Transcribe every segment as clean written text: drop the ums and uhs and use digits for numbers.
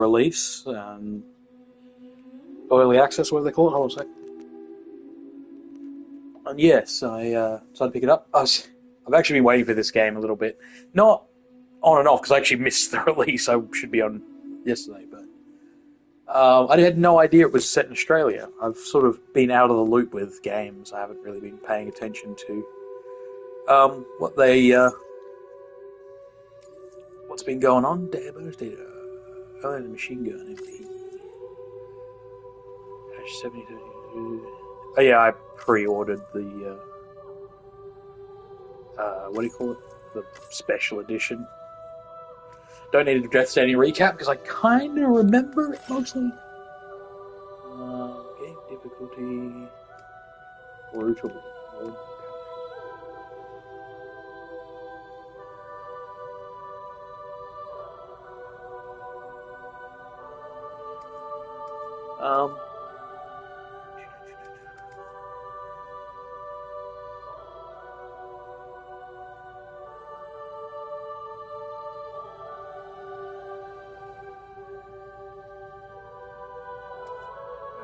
release, early access, whatever they call it. Hold on a sec. And yes, I decided to pick it up. I've actually been waiting for this game a little bit. Not on and off, because I actually missed the release. I should be on yesterday, but I had no idea it was set in Australia. I've sort of been out of the loop with games. I haven't really been paying attention to what they what's been going on. Oh, and a machine gun. MP. 70. Oh yeah, I pre-ordered the what do you call it? The special edition. Don't need a Death Stranding recap because I kind of remember it mostly. Game difficulty brutal. Um.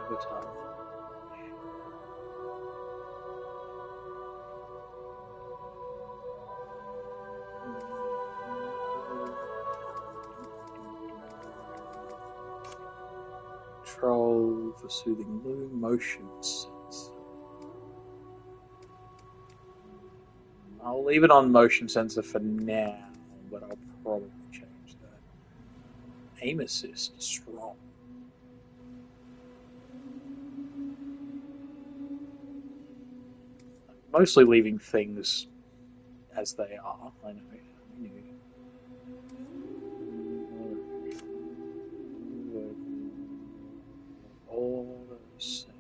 Time. Control for soothing low motion sense. I'll leave it on motion sensor for now, but I'll probably change that. Aim assist strong. Mostly leaving things as they are. I know. All the center.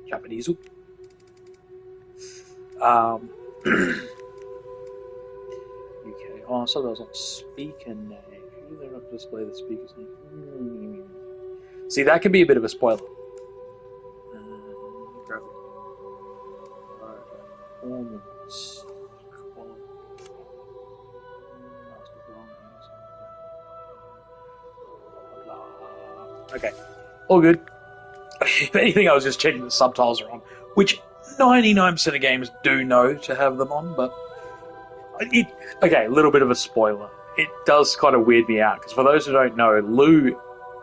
Japanese. UK. Oh, so that was on speaker name. They're not display the speaker's name. See, that can be a bit of a spoiler. Performance. Okay, all good. If anything, I was just checking the subtitles are on, which 99% of games do know to have them on, but okay, a little bit of a spoiler. It does kind of weird me out, because for those who don't know, Lou,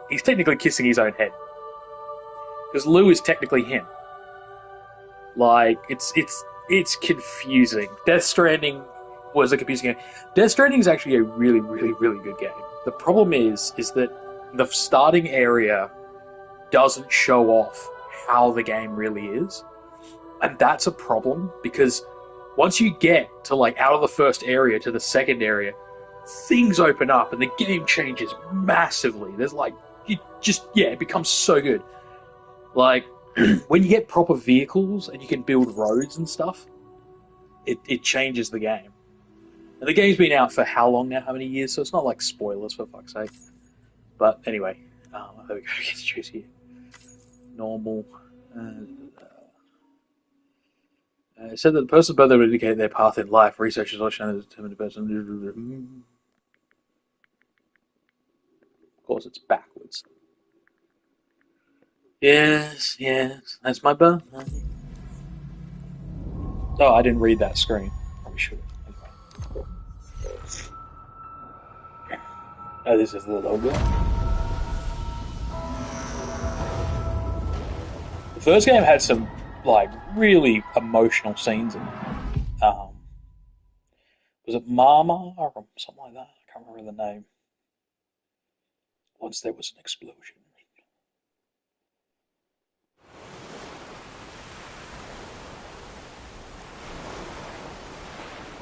he's technically kissing his own head. Because Lou is technically him. Like, it's confusing. Death Stranding was a confusing game. Death Stranding is actually a really, really, really good game. The problem is that the starting area doesn't show off how the game really is. And that's a problem, because once you get to, like, out of the first area to the second area, things open up and the game changes massively. There's, like, it becomes so good. Like, when you get proper vehicles and you can build roads and stuff, it changes the game. And the game's been out for how long now? How many years? So it's not like spoilers, for fuck's sake. But anyway, there we go. Let's choose here. Normal. It said that the person's birthday would indicate their path in life. Researchers also shown that determined the person. Of course, it's backwards. Yes, that's my birthday. Oh, I didn't read that screen. Probably should have. Anyway. Oh, this is the logo. The first game had some, like, really emotional scenes in it. Was it Mama or something like that? I can't remember the name. Once there was an explosion.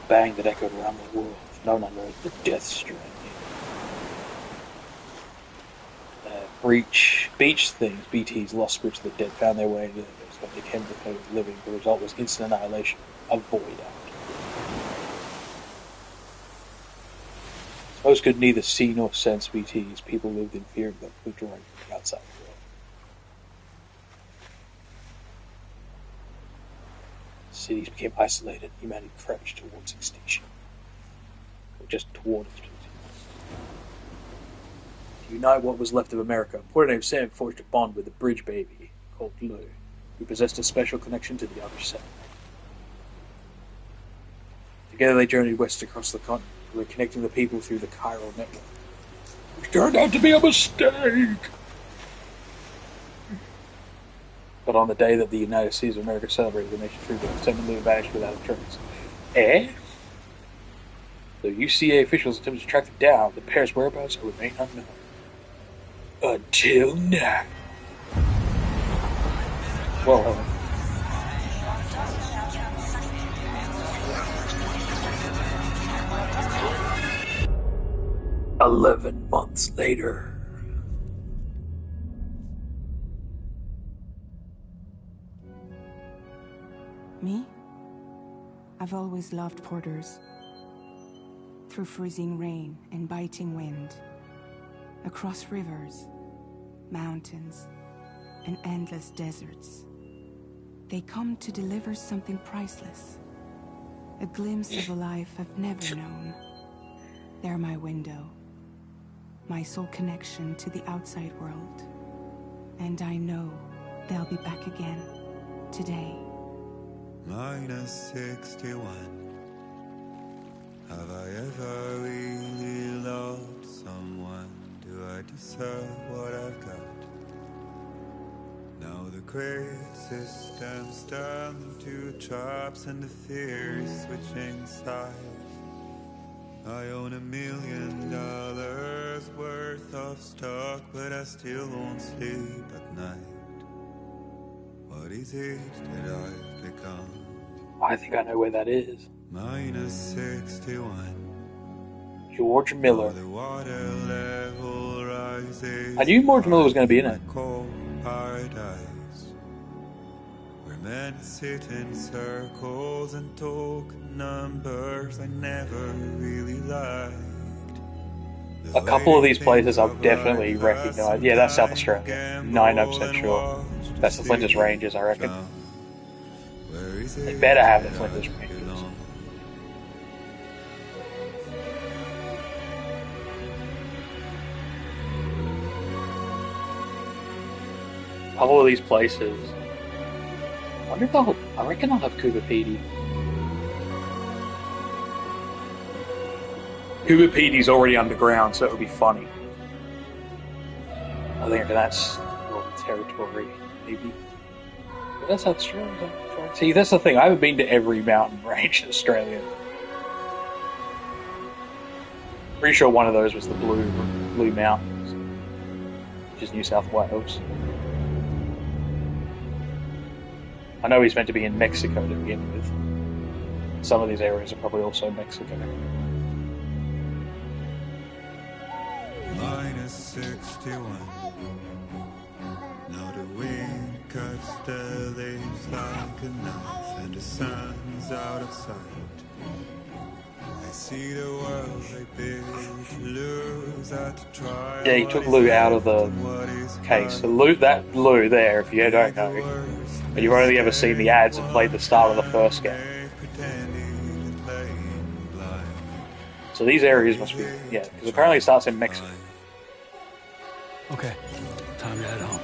Bang that echoed around the world, known under the Death Stranding. Beach things, BTs, lost spirits of the dead, found their way into the but they came to the of living. The result was instant annihilation, a void out. Most could neither see nor sense BTs. People lived in fear of them, who joined from the outside world. Cities became isolated. Humanity crouched towards extinction. Or just toward extinction. To unite what was left of America, a porter named Sam forged a bond with a bridge baby called Lou, who possessed a special connection to the other side. Together they journeyed west across the continent, reconnecting the people through the chiral network. Which turned out to be a mistake! But on the day that the United States of America celebrated the nation's rebirth, Sam and Lou vanished without a trace. Eh? Though UCA officials attempted to track them down, the pair's whereabouts remain unknown. Until now. Well, 11 months later. Me? I've always loved porters. Through freezing rain and biting wind, across rivers, mountains, and endless deserts, they come to deliver something priceless. A glimpse of a life I've never known. They're my window, my sole connection to the outside world. And I know they'll be back again, today. Minus 61. Have I ever really loved someone? Do I deserve what I've got? Now the great systems turn into traps and the fear is switching sides. I own $1 million worth of stock, but I still won't sleep at night. What is it that I've become? I think I know where that is. Minus 61. George Miller. The water level rises. I knew George Miller was going to be in it. Paradise, where men sit in circles and talk numbers I never really liked. A couple of these places I've definitely recognised. Yeah, that's South Australia. 99% sure. That's the Flinders Ranges, I reckon. They better have the Flinders Ranges. A couple of these places. I reckon I'll have Cooper Pedy. Cooper Pedy's already underground, so it would be funny. I think that's Northern Territory, maybe. But that's Australia. See, that's the thing. I haven't been to every mountain range in Australia. Pretty sure one of those was the Blue Mountains, which is New South Wales. I know he's meant to be in Mexico to begin with. Some of these areas are probably also Mexico. Minus 61. Now the wind cuts the leaves like a knife, and the sun's out of sight. I see the world they built to lose at the trial. Yeah, he took Lou out of the case. So Lou there, if you don't know, and you've only ever seen the ads and played the start of the first game. So these areas must be, yeah, because apparently it starts in Mexico. Okay, time to head home.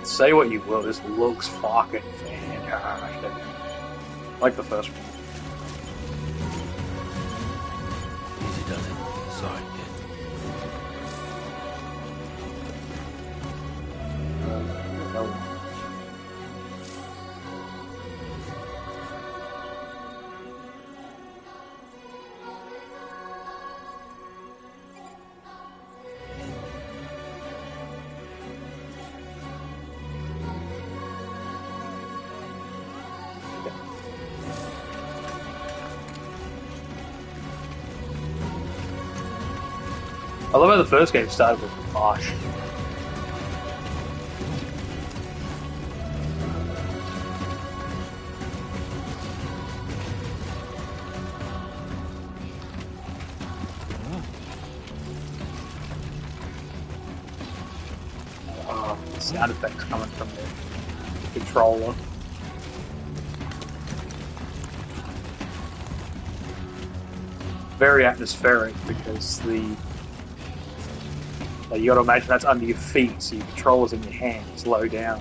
Say what you will, this looks fucking fantastic. Like the first one. Easy does it. Sorry, kid. I love how the first game started with marsh. sound effects coming from the controller. Very atmospheric because you got to imagine that's under your feet, so your controller's in your hands, low down.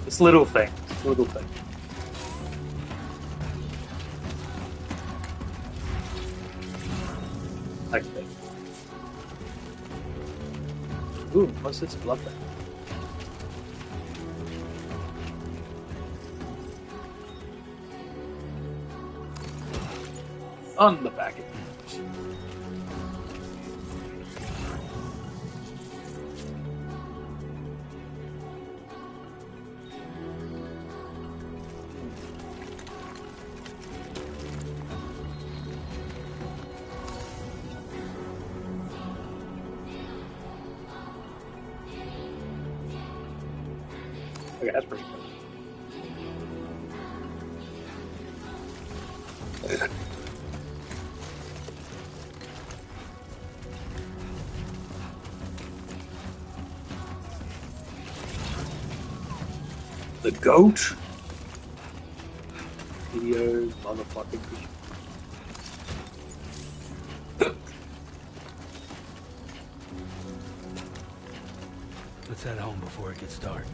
It's little things, little things. Okay. Ooh, what's this blood thing? On the back end. Okay, that's pretty cool. The goat? Video motherfucking creature. Let's head home before it gets dark.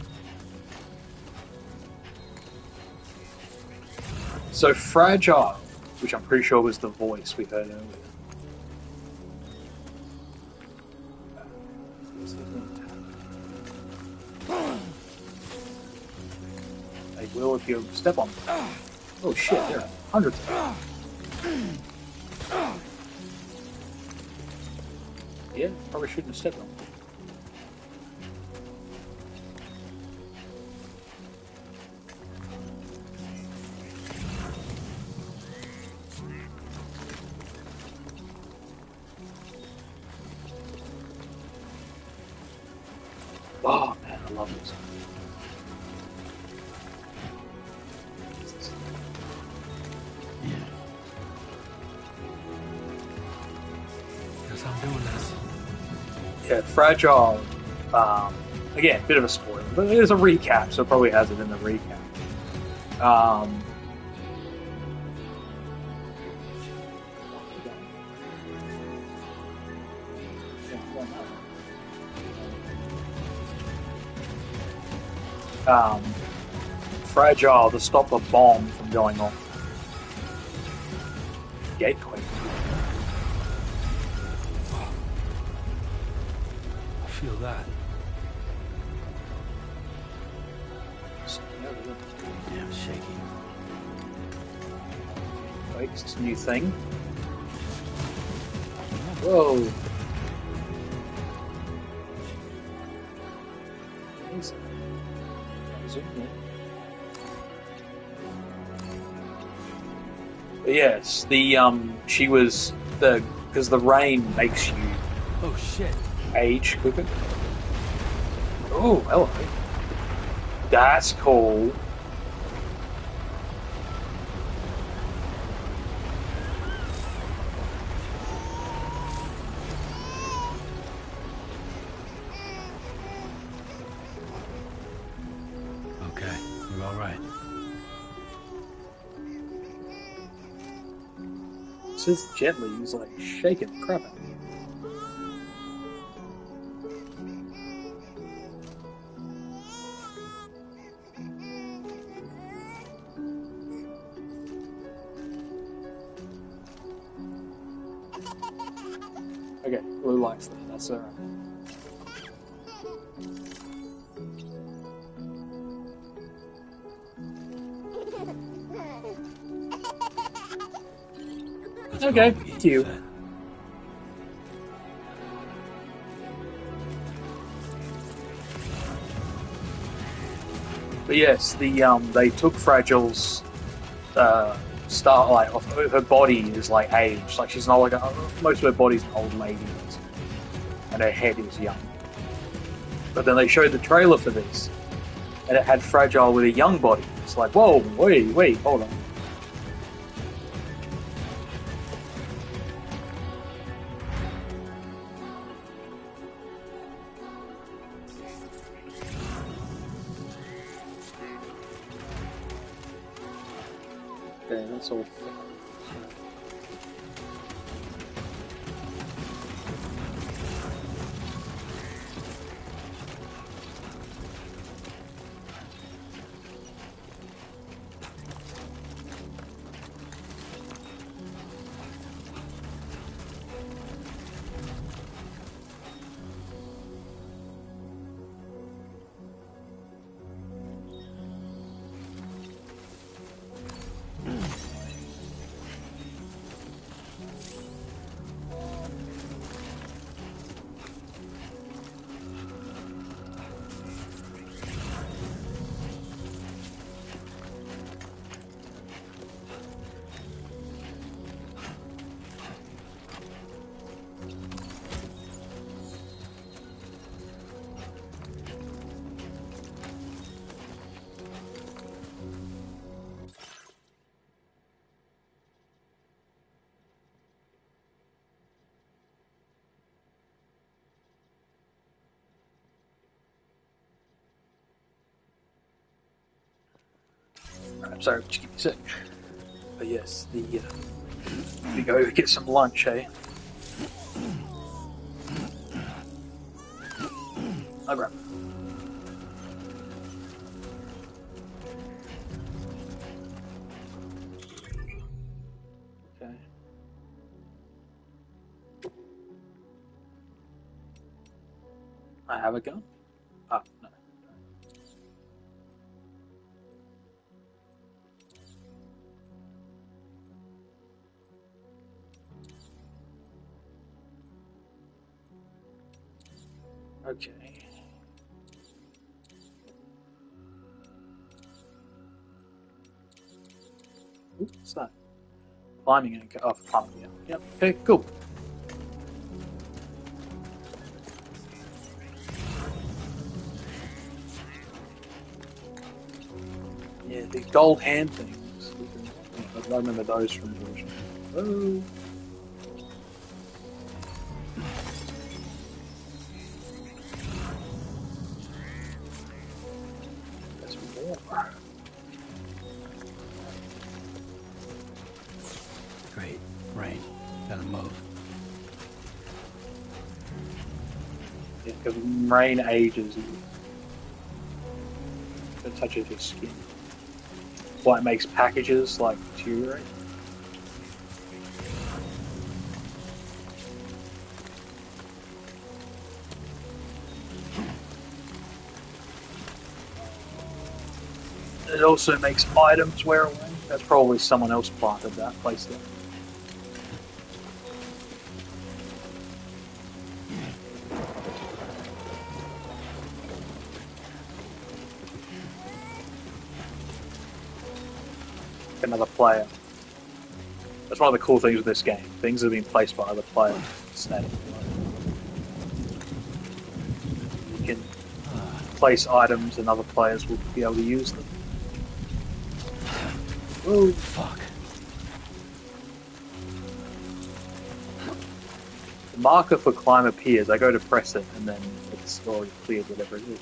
So Fragile, which I'm pretty sure was the voice we heard earlier. They will if you step on them. Oh shit, there are hundreds of them. Yeah, probably shouldn't have stepped on them. Oh man, I love this. Guess I'm doing this. Yeah, Fragile. Again, bit of a spoiler, but it is a recap, so it probably has it in the recap. Fragile to stop a bomb from going off. Gateway. I feel that. Yeah, I'm shaking. Wait, it's a new thing. Whoa. But yes, she was because the rain makes you Oh shit. age quicker. Oh, hello. That's cool. Okay, we're all right. Says gently, he's like shaking the crap out of me. Okay, blue lights there, that's alright. Let's Okay, go eat cute. fed. But yes, they took Fragile's start like off her body is like aged, like she's not like most of her body's an old lady, and her head is young. But then they showed the trailer for this, and it had Fragile with a young body. It's like, whoa, wait, hold on. Okay, that's all. I'm sorry, just give me a sec. But yes, we go get some lunch, eh? I'll grab it. Okay. I have a gun? Ah, no. Okay. Ooh, what's that? Climbing and climbing, yeah. Yep. Okay, cool. Yeah, the gold hand things. I remember those from the original. Oh. That's more. Great. Rain. Gotta move. Yeah, because rain ages you. It touches your skin. Why it makes packages like deteriorate. It also makes items wear away. That's probably someone else planted that, placed it. Another player. That's one of the cool things with this game. Things have been placed by other players. Static. You can place items and other players will be able to use them. Oh, fuck. The marker for climb appears. I go to press it and then it's already cleared whatever it is.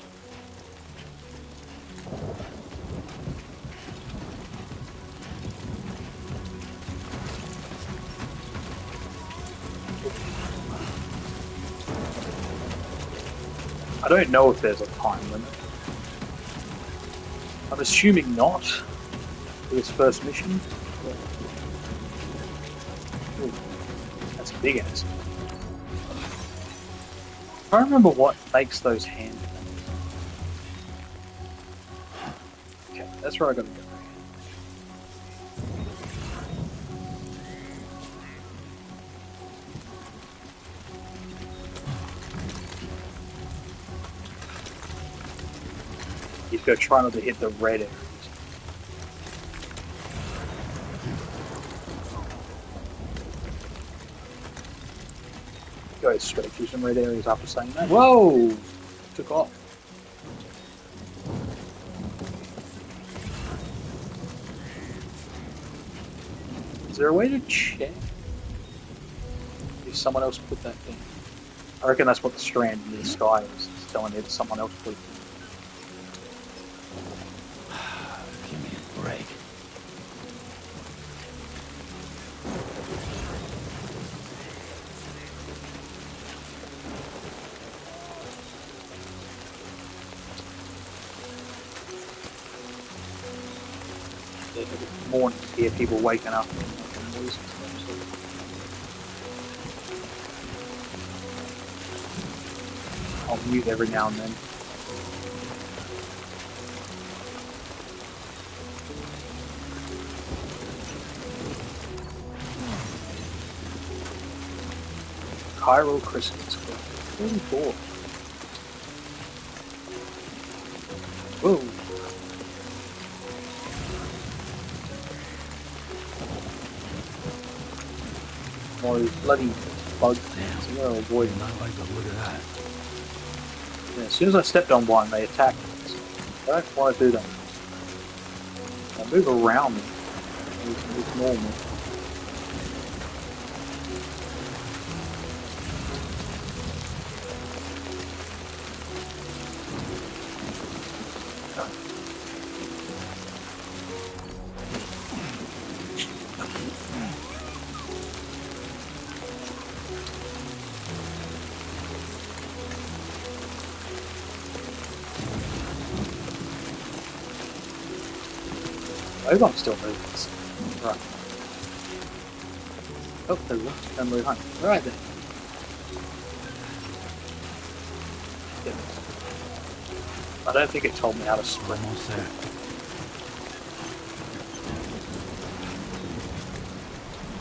I don't know if there's a time limit. I'm assuming not for this first mission. Ooh, that's a big ass. I don't remember what makes those hand things. Okay, that's where I gotta go. You've got to try not to hit the red areas. Go straight through some red areas after saying that. Whoa! Took off. Is there a way to check if someone else put that thing? I reckon that's what the strand in the sky is. It's telling me that someone else put it. Give me a break. the morning to hear people waking up and making noise and stuff. So I'll mute every now and then. Chiral Crystals. 44. Whoa. More bloody bugs. Damn. So I'll avoid them. Not like the look of that. Yeah, as soon as I stepped on one, they attacked me. So I don't want to do that. I move around them. It's normal. I hope I'm still moving. Right. Oh, there we go. Don't move home. Right then. I don't think it told me how to sprint. Almost there.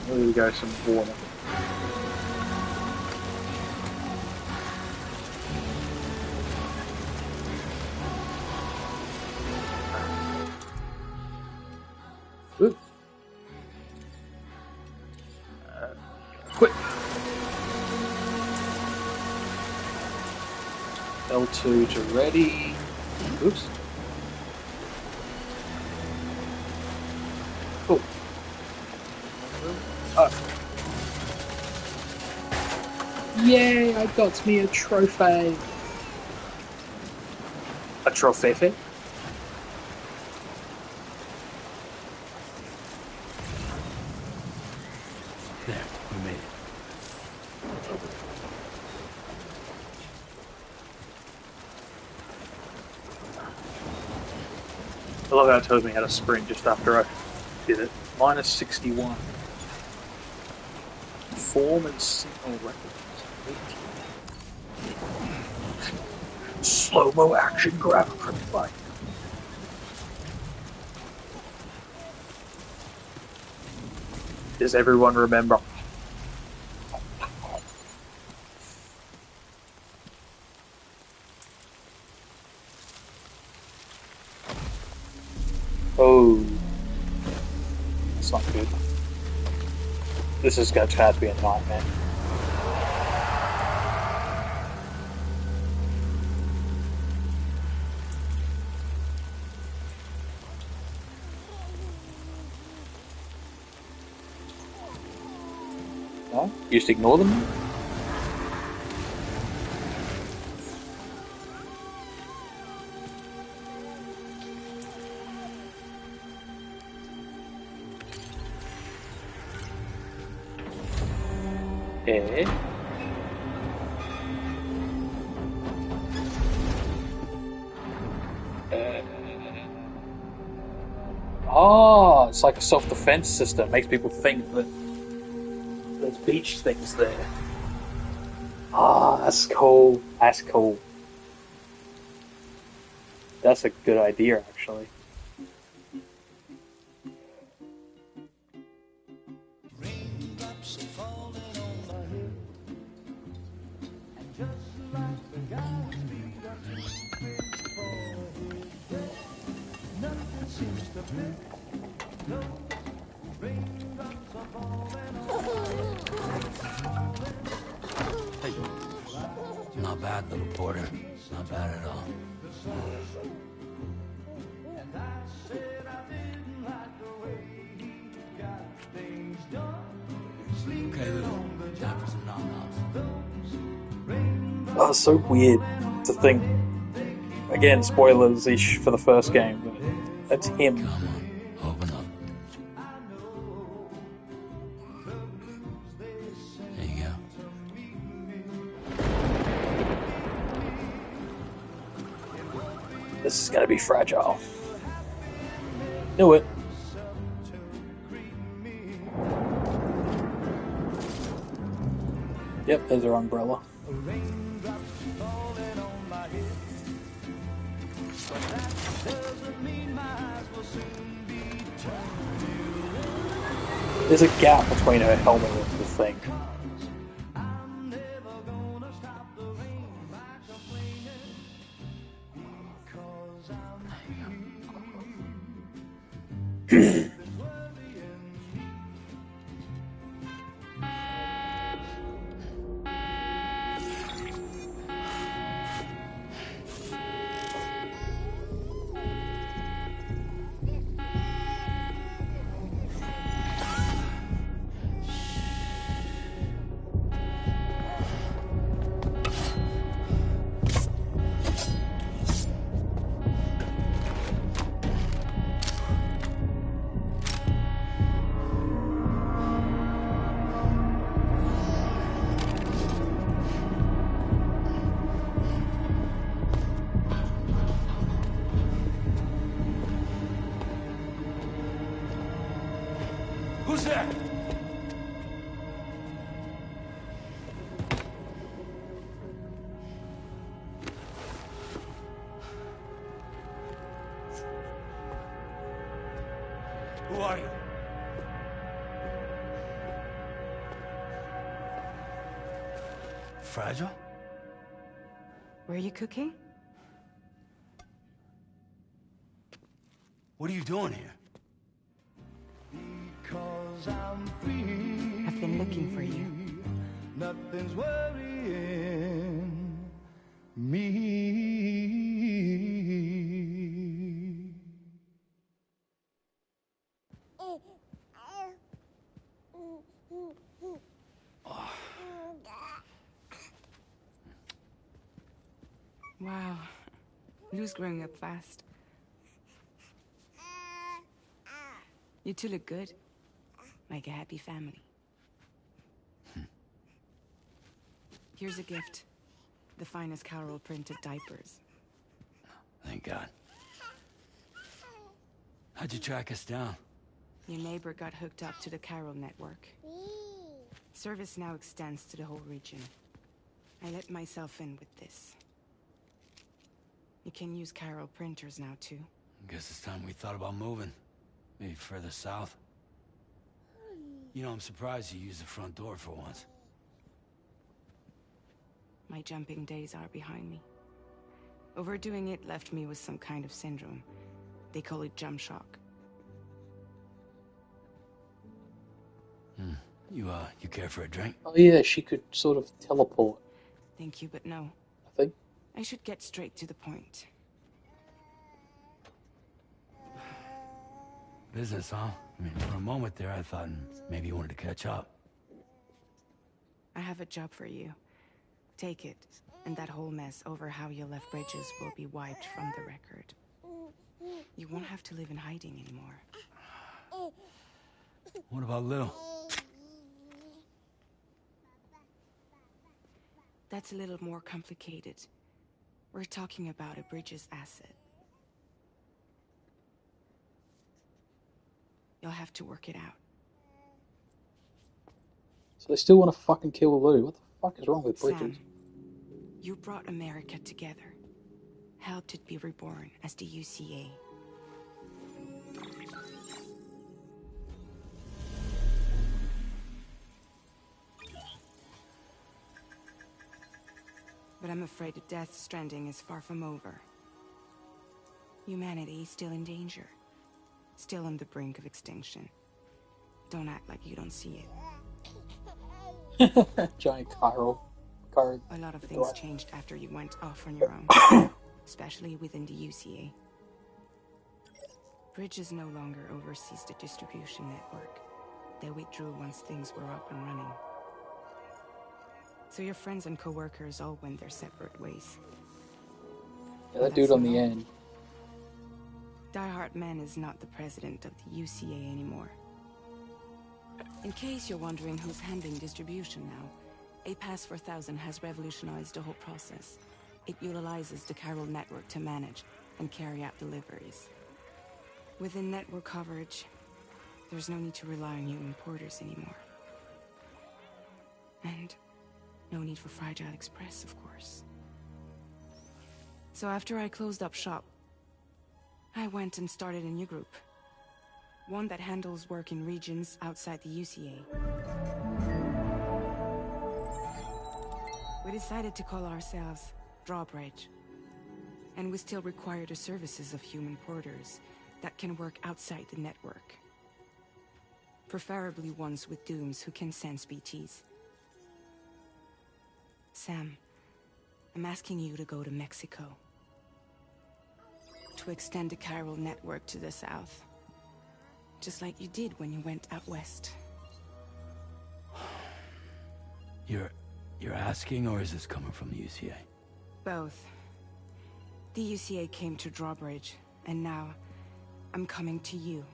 There we go, some water. Ooh. Quick. L2 to ready. Oops. Cool. Oh. Yay, I got me a trophy. A trophy? There, we made it. I love how it tells me how to sprint just after I did it. Minus 61. Form and signal records. Slow-mo action graphic bike. Does everyone remember? Oh, that's not good. This is going to have to be a nightmare. No? You just ignore them? Okay. Oh, it's like a self-defense system. It makes people think that there's beach things there. Ah, that's cool. That's cool. That's a good idea, actually. Hey. Not bad, little porter. Not bad at all. Okay, little. Time for some nom-noms. Oh, it's so weird to think. Again, spoilers-ish for the first game, but that's him. Come on, open up. There you go. This is gonna be fragile. Knew it. Yep, there's her umbrella. There's a gap between her helmet and the thing. Who's there? Who are you? Fragile? Were you cooking? What are you doing here? I've been looking for you. Nothing's worrying me. Wow. Lou's growing up fast. You two look good. Like a happy family. Here's a gift. The finest Carol printed diapers. Thank God. How'd you track us down? Your neighbor got hooked up to the Carol network. Service now extends to the whole region. I let myself in with this. You can use Carol printers now too. Guess it's time we thought about moving. Maybe further south. You know, I'm surprised you used the front door for once. My jumping days are behind me. Overdoing it left me with some kind of syndrome. They call it jump shock. You care for a drink? Oh yeah, she could sort of teleport, Thank you, but no. I think. I should get straight to the point. Business, huh? I mean, for a moment there, I thought maybe you wanted to catch up. I have a job for you. Take it, and that whole mess over how you left Bridges will be wiped from the record. You won't have to live in hiding anymore. What about Lou? That's a little more complicated. We're talking about a Bridges asset. You'll have to work it out. So they still want to fucking kill Lou. What the fuck is wrong with Bridges? Sam, you brought America together. Helped it be reborn as the UCA. But I'm afraid the death stranding is far from over. Humanity is still in danger. Still on the brink of extinction. Don't act like you don't see it. Giant Carol. Card. A lot of things changed after you went off on your own. Especially within the UCA. Bridges no longer oversees the distribution network. They withdrew once things were up and running. So your friends and co-workers all went their separate ways. Yeah, that dude on the end. Die Hard Man is not the president of the UCA anymore. In case you're wondering who's handling distribution now, A Pass 4000 has revolutionized the whole process. It utilizes the Carol network to manage and carry out deliveries. Within network coverage, there's no need to rely on human porters anymore. And No need for Fragile Express, of course. So after I closed up shop, I went and started a new group. One that handles work in regions outside the UCA. We decided to call ourselves Drawbridge. And we still require the services of human porters that can work outside the network. Preferably ones with dooms who can sense BTs. Sam, I'm asking you to go to Mexico. To extend the chiral network to the south. Just like you did when you went out west. You're asking, or is this coming from the UCA? Both. The UCA came to Drawbridge, and now I'm coming to you.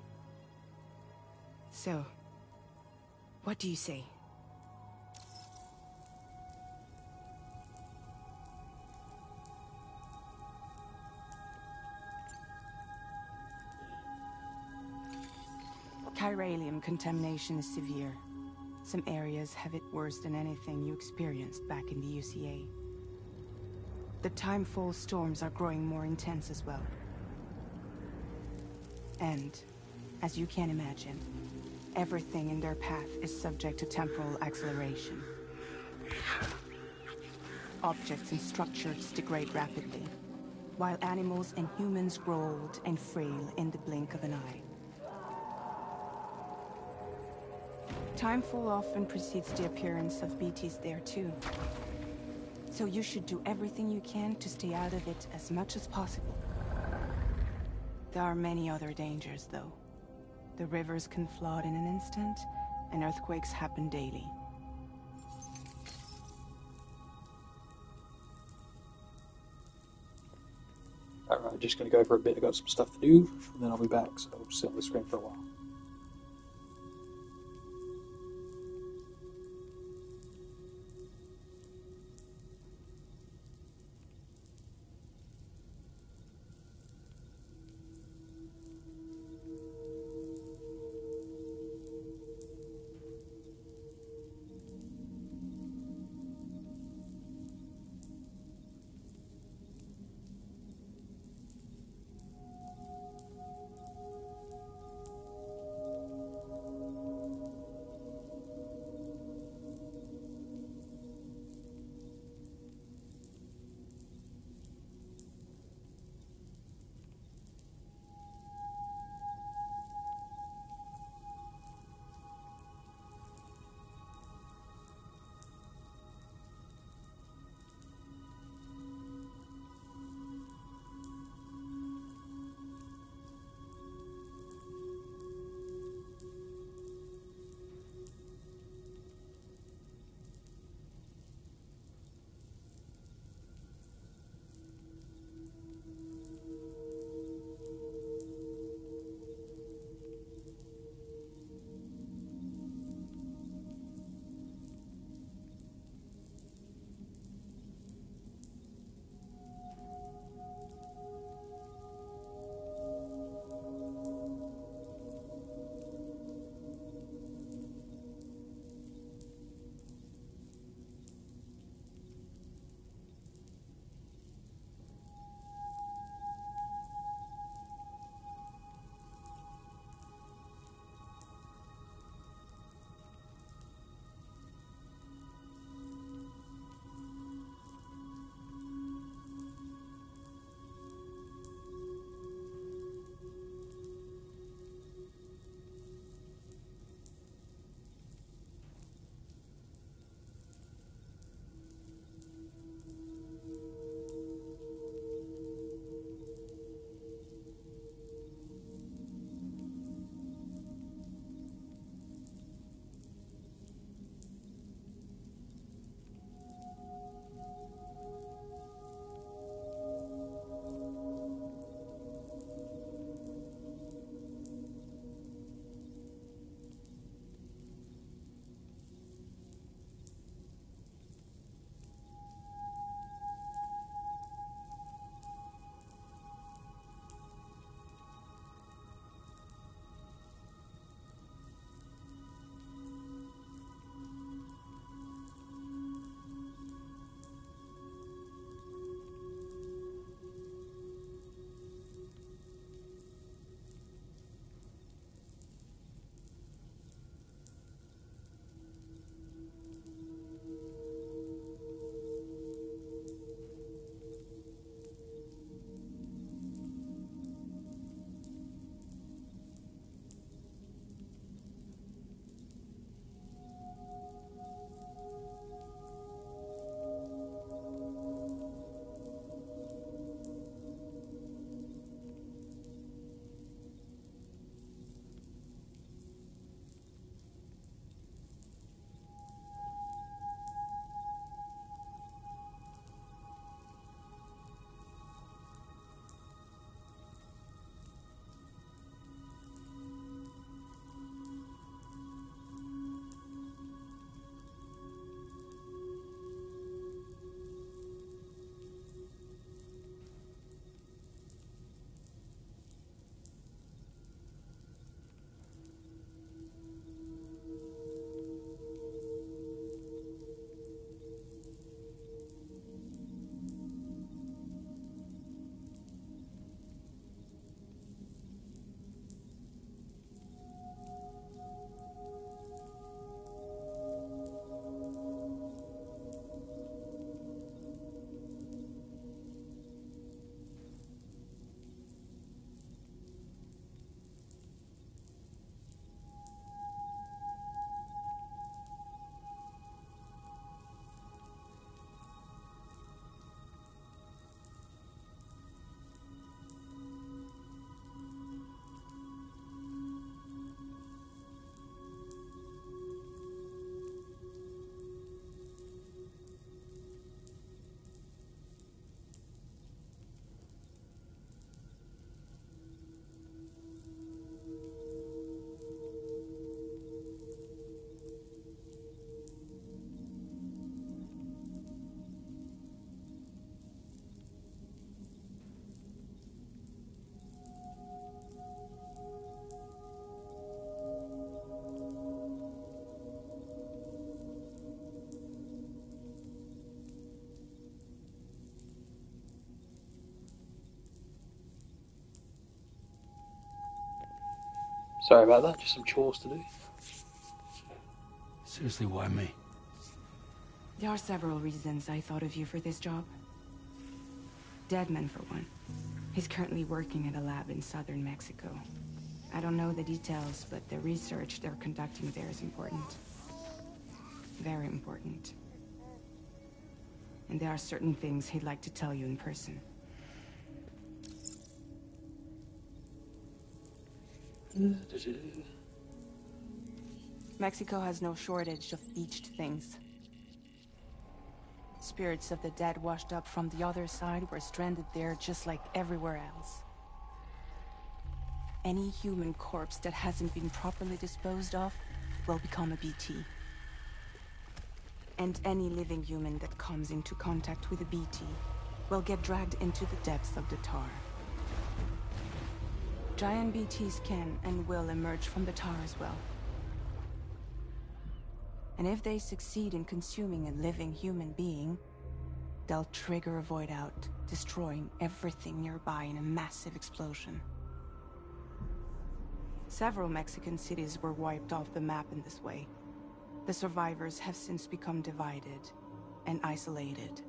So, what do you say? Chiralium contamination is severe. Some areas have it worse than anything you experienced back in the UCA. The timefall storms are growing more intense as well. And, as you can imagine, everything in their path is subject to temporal acceleration. Objects and structures degrade rapidly, while animals and humans grow old and frail in the blink of an eye. Timefall often precedes the appearance of BTs there too. So you should do everything you can to stay out of it as much as possible. There are many other dangers, though. The rivers can flood in an instant, and earthquakes happen daily. Alright, just gonna go for a bit. I've got some stuff to do, and then I'll be back, so I'll sit on the screen for a while. Sorry about that, just some chores to do. Seriously, why me? There are several reasons I thought of you for this job. Deadman, for one. He's currently working at a lab in southern Mexico. I don't know the details, but the research they're conducting there is important. Very important. And there are certain things he'd like to tell you in person. Mexico has no shortage of beached things. Spirits of the dead washed up from the other side were stranded there just like everywhere else. Any human corpse that hasn't been properly disposed of will become a BT. And any living human that comes into contact with a BT will get dragged into the depths of the tar. Giant BTs can and will emerge from the tar as well. And if they succeed in consuming a living human being, they'll trigger a void out, destroying everything nearby in a massive explosion. Several Mexican cities were wiped off the map in this way. The survivors have since become divided and isolated.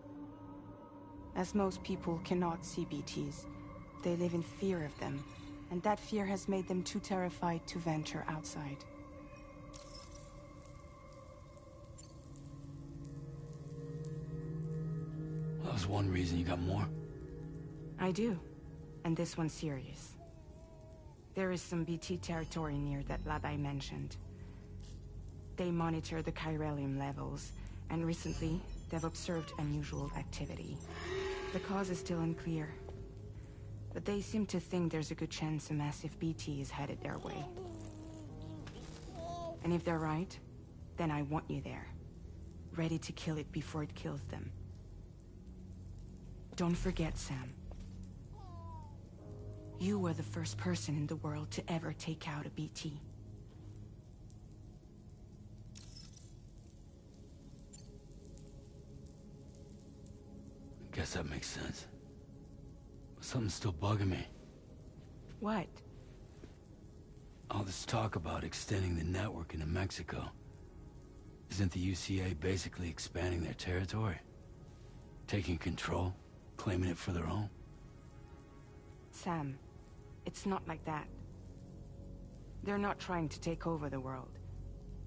As most people cannot see BTs, they live in fear of them, and that fear has made them too terrified to venture outside. That was one reason. You got more? I do, and this one's serious. There is some BT territory near that lab I mentioned. They monitor the chiralium levels, and recently, they've observed unusual activity. The cause is still unclear, but they seem to think there's a good chance a massive BT is headed their way. And if they're right, then I want you there, ready to kill it before it kills them. Don't forget, Sam. You were the first person in the world to ever take out a BT. I guess that makes sense. But something's still bugging me. What? All this talk about extending the network into Mexico. Isn't the UCA basically expanding their territory? Taking control? Claiming it for their own? Sam, it's not like that. They're not trying to take over the world.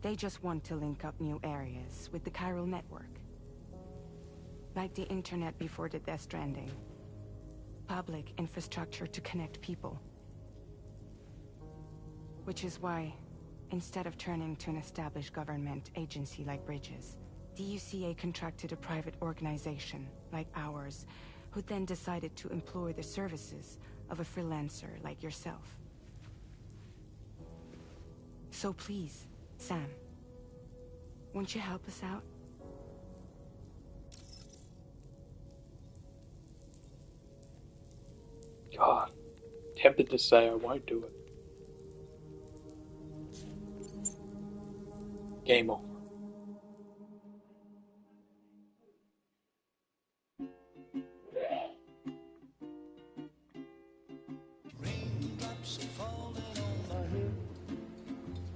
They just want to link up new areas with the chiral network. Like the internet before the Death Stranding. Public infrastructure to connect people. Which is why, instead of turning to an established government agency like Bridges, the UCA contracted a private organization, like ours, who then decided to employ the services of a freelancer like yourself. So please, Sam, won't you help us out? God, tempted to say I won't do it. Game on.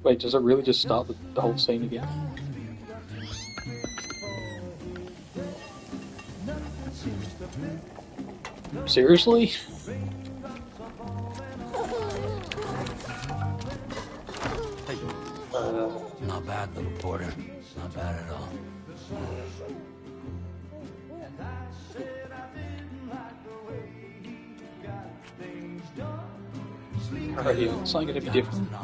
Wait, does it really just start the whole scene again? Seriously? Not bad, little porter. Not bad at all. Alright, yeah, it's not gonna be different. No.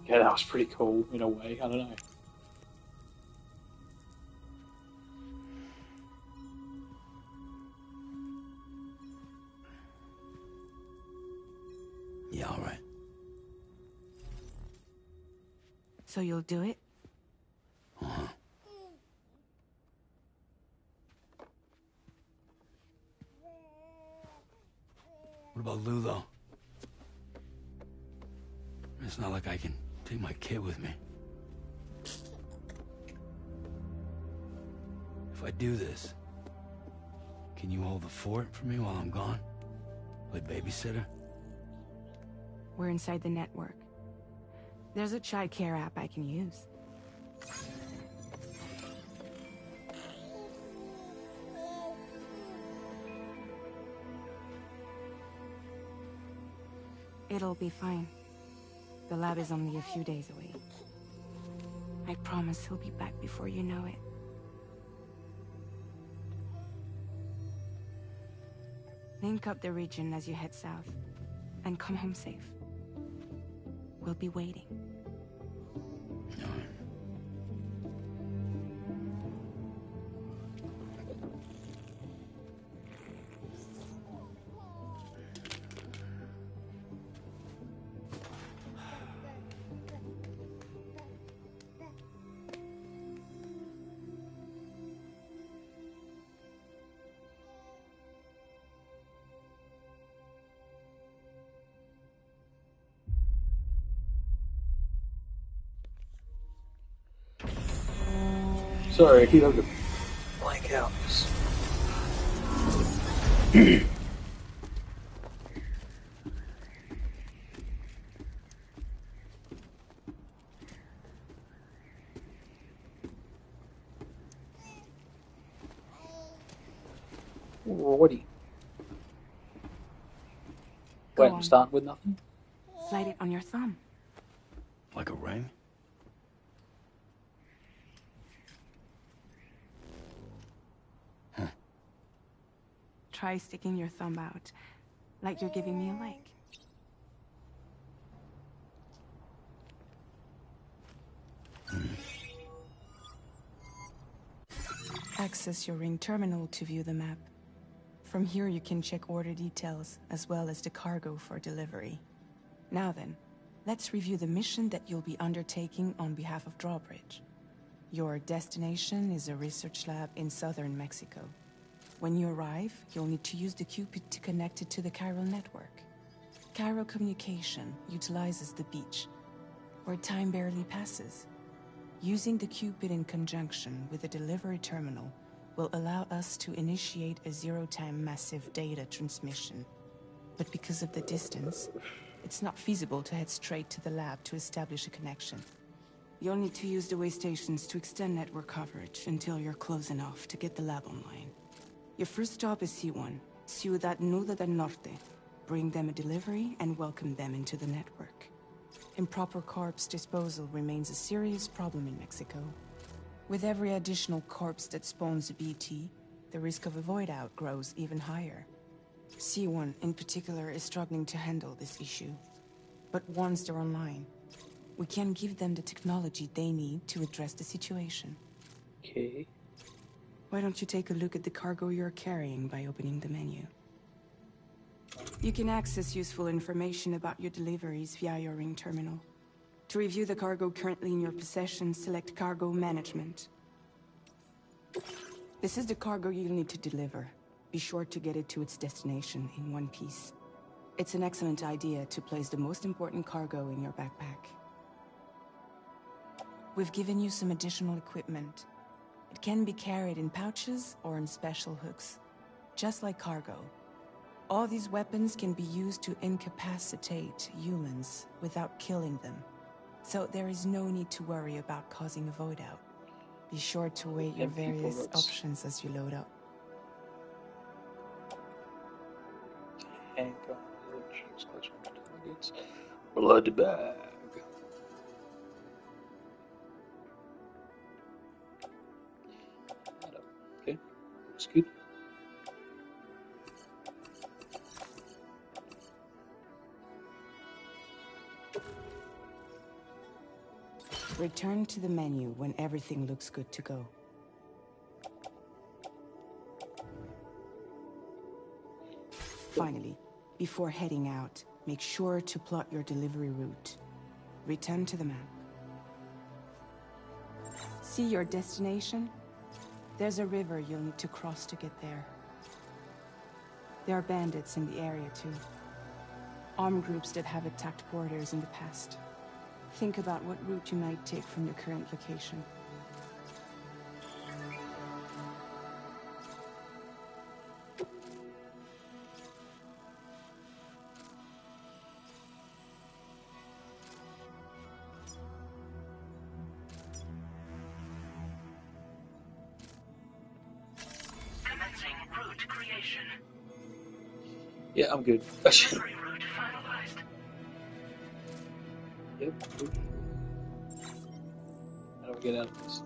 Yeah, that was pretty cool in a way, I don't know. Yeah, all right. So you'll do it? Uh-huh. What about Lulo? It's not like I can take my kid with me. If I do this, can you hold the fort for me while I'm gone? Play babysitter? We're inside the network. There's a child care app I can use. It'll be fine. The lab is only a few days away. I promise he'll be back before you know it. Link up the region as you head south, and come home safe. We'll be waiting. Sorry, I keep having to blank out. Alrighty. Go Wait, I'm on. starting with nothing? Slide it on your thumb. Like a ring? Try sticking your thumb out, like you're giving me a like. Access your ring terminal to view the map. From here you can check order details, as well as the cargo for delivery. Now then, let's review the mission that you'll be undertaking on behalf of Drawbridge. Your destination is a research lab in southern Mexico. When you arrive, you'll need to use the Cupid to connect it to the chiral network. Chiral communication utilizes the beach, where time barely passes. Using the Cupid in conjunction with a delivery terminal will allow us to initiate a zero-time massive data transmission. But because of the distance, it's not feasible to head straight to the lab to establish a connection. You'll need to use the way stations to extend network coverage until you're close enough to get the lab online. Your first stop is C1, Ciudad Nuda del Norte. Bring them a delivery and welcome them into the network. Improper corpse disposal remains a serious problem in Mexico. With every additional corpse that spawns a BT, the risk of a void out grows even higher. C1 in particular is struggling to handle this issue. But once they're online, we can give them the technology they need to address the situation. Okay. Why don't you take a look at the cargo you're carrying by opening the menu? You can access useful information about your deliveries via your ring terminal. To review the cargo currently in your possession, select Cargo Management. This is the cargo you'll need to deliver. Be sure to get it to its destination in one piece. It's an excellent idea to place the most important cargo in your backpack. We've given you some additional equipment. It can be carried in pouches or in special hooks, just like cargo. All these weapons can be used to incapacitate humans without killing them. So there is no need to worry about causing a void out. Be sure to weigh your various options as you load up. Handgun, choose collection of targets. Blood bag. Okay, looks good. Return to the menu when everything looks good to go. Finally, before heading out, make sure to plot your delivery route. Return to the map. See your destination? There's a river you'll need to cross to get there. There are bandits in the area too. armed groups that have attacked borders in the past. Think about what route you might take from your current location. Commencing route creation. Yeah, I'm good. Delivery route finalized. Yep, good. How do I get out of this?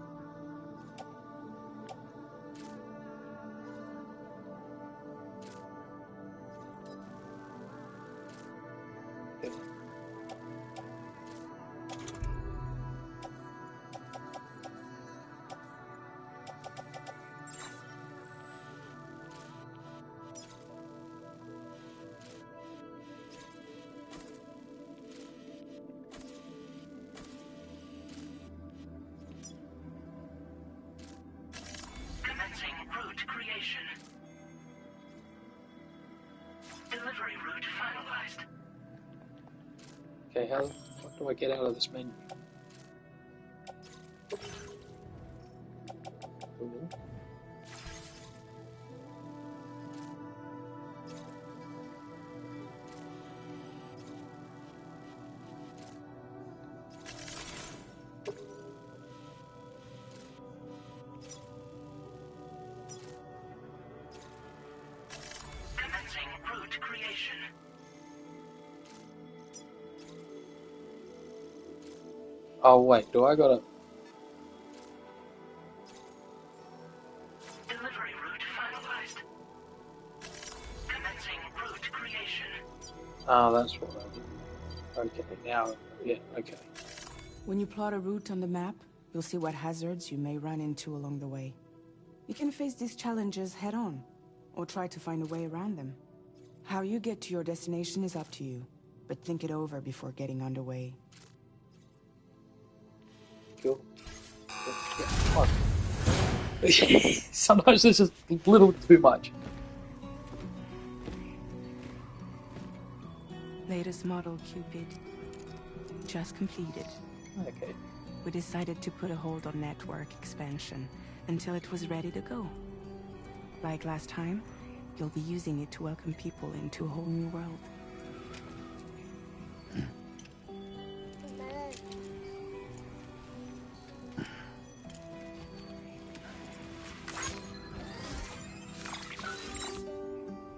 Okay. Commencing route creation. Delivery route finalized. Okay, how do I get out of this menu? Cool. Commencing route creation. Oh wait, do I gotta? Delivery route finalized. Commencing route creation. Oh, that's what I did. Okay, now, yeah, okay. When you plot a route on the map, you'll see what hazards you may run into along the way. You can face these challenges head-on, or try to find a way around them. How you get to your destination is up to you, but think it over before getting underway. Cool. Yeah, fun. Sometimes this is a little too much. Latest model Cupid. Just completed. Okay. We decided to put a hold on network expansion until it was ready to go. Like last time, you'll be using it to welcome people into a whole new world.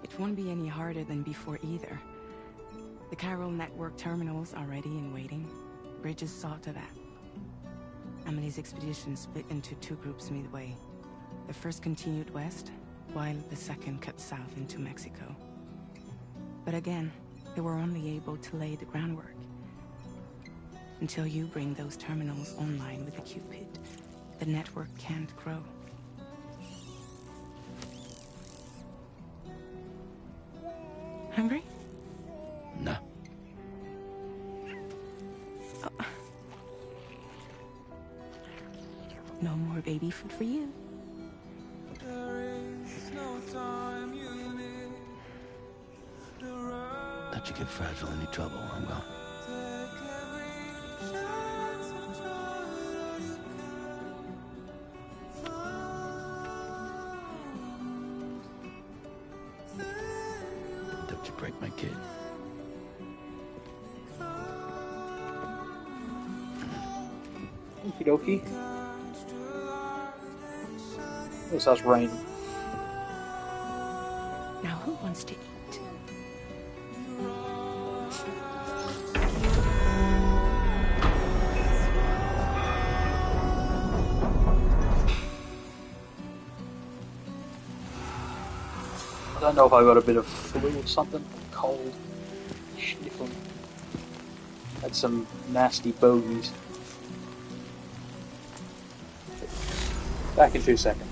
It won't be any harder than before either. The Chiral network terminals are ready and waiting. Bridges saw to that. Emily's expedition split into two groups midway. The first continued west, while the second cut south into Mexico. But again, they were only able to lay the groundwork. Until you bring those terminals online with the Cupid, the network can't grow. Hungry? No. No more baby food for you. Let you get fragile any trouble, I will. Don't you break my kid. Okie dokie. It starts raining. Now who wants to eat? I don't know if I got a bit of flu or something. Cold. Sniffling. Had some nasty bogies. Back in 2 seconds.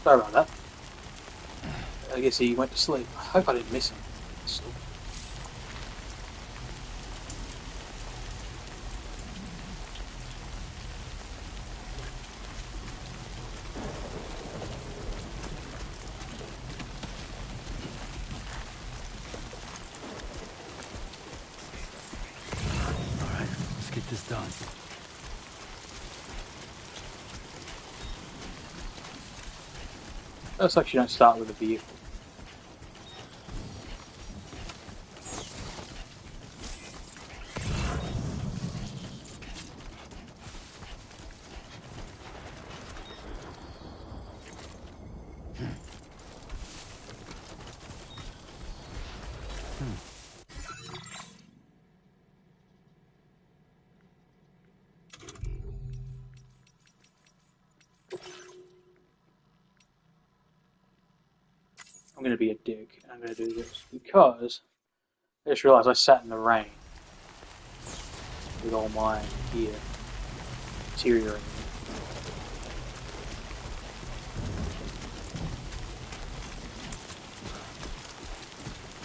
Sorry about that. I guess he went to sleep. I hope I didn't miss him. Still. Alright, let's get this done. Looks like you don't start with a vehicle. I'm going to be a dick. I'm going to do this because I just realised I sat in the rain with all my gear deteriorating.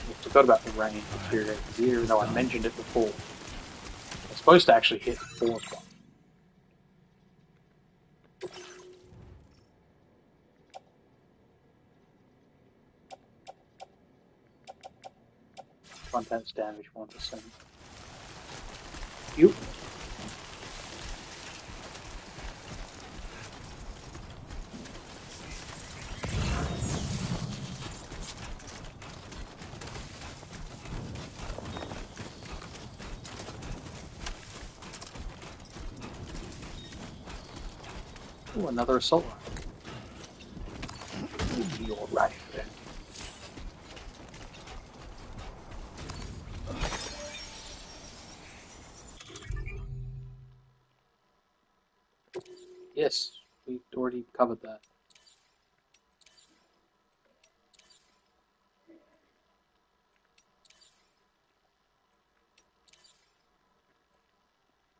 I forgot about the rain deteriorating gear, even though I mentioned it before. I'm supposed to actually hit the pause button. Contents damage 1%. You. Ooh, another assault rifle. You're right there. Yes, we already covered that.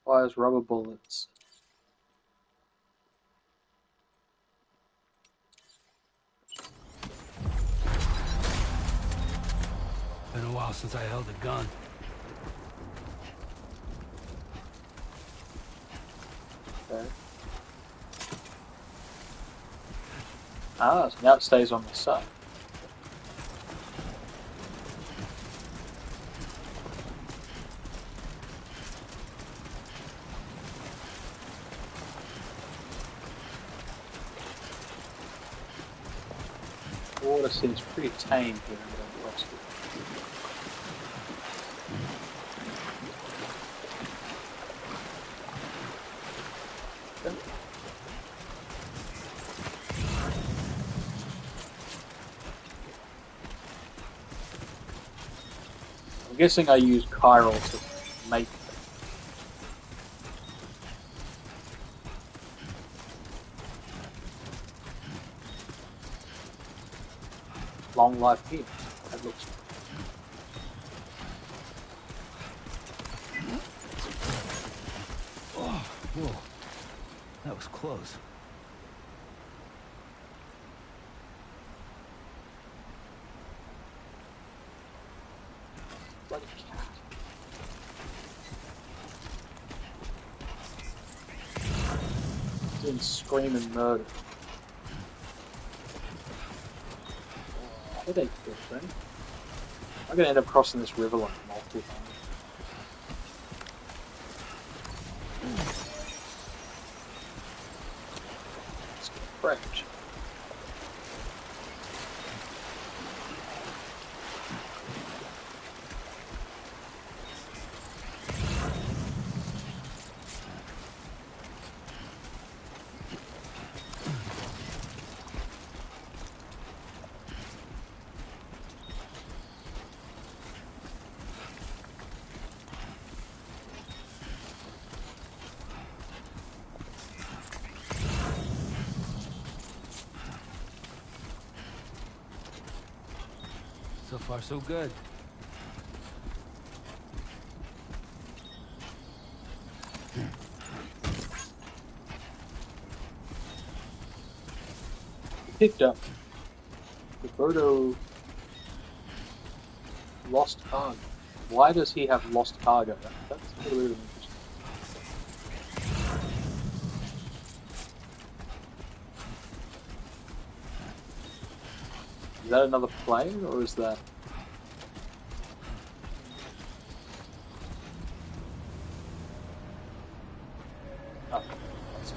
Fires rubber bullets. Been a while since I held a gun. Okay. Ah, so now it stays on the side. Water seems pretty tame here in the West. I'm guessing I use chiral to make them. Long life here. That looks. Oh, whoa. That was close. Bloody cat. Doing screaming murder. Headache feels, right? I'm gonna end up crossing this river like multiple times. Let's get fresh. So far, so good. picked up Roberto lost cargo. Why does he have lost cargo? That's a little bit interesting. Is that another player, or is that... Oh, that's...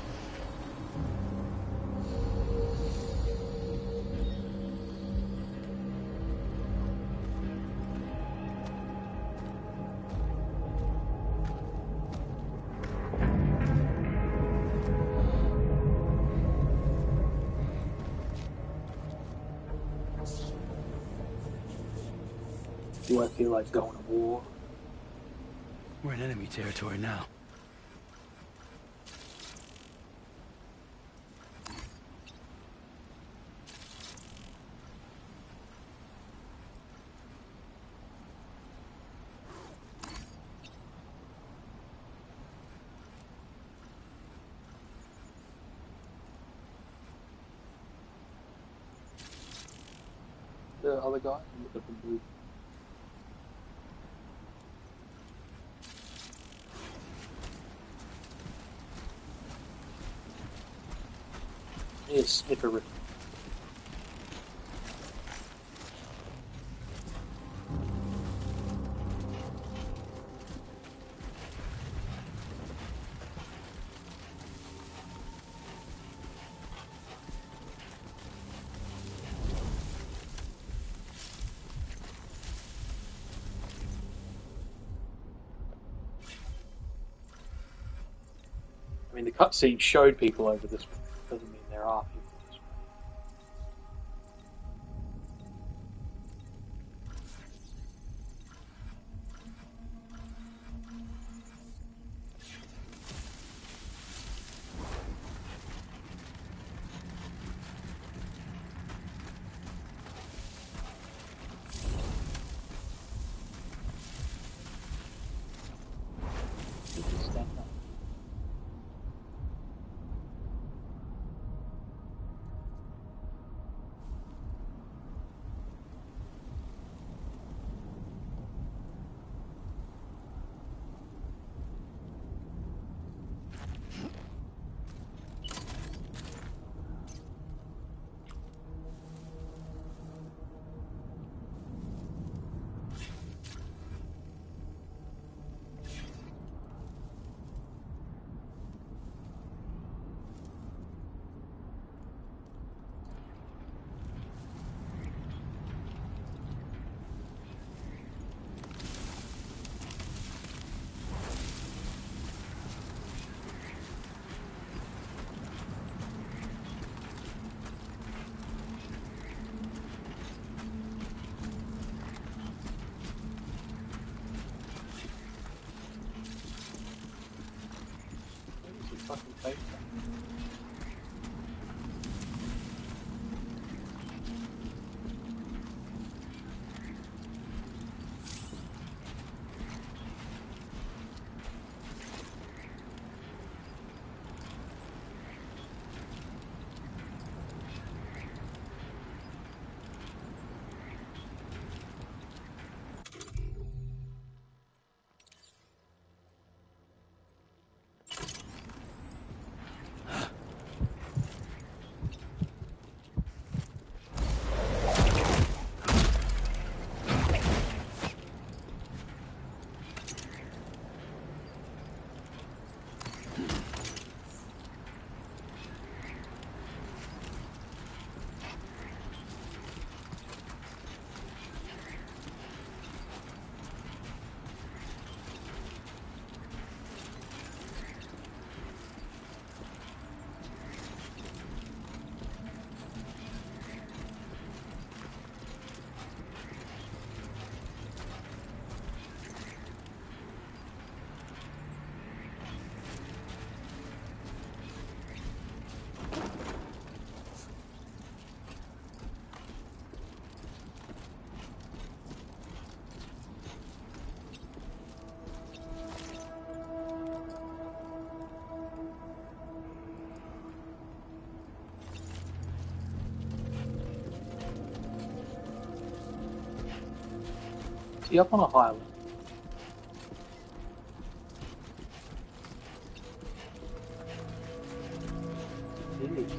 Do I feel like going to war? We're in enemy territory now. The other guy? Look at the blue. Yes, sniffer rip. I mean, the cutscene showed people over this way. Doesn't mean there are people this way. You can stand up. he up on a high level? He is.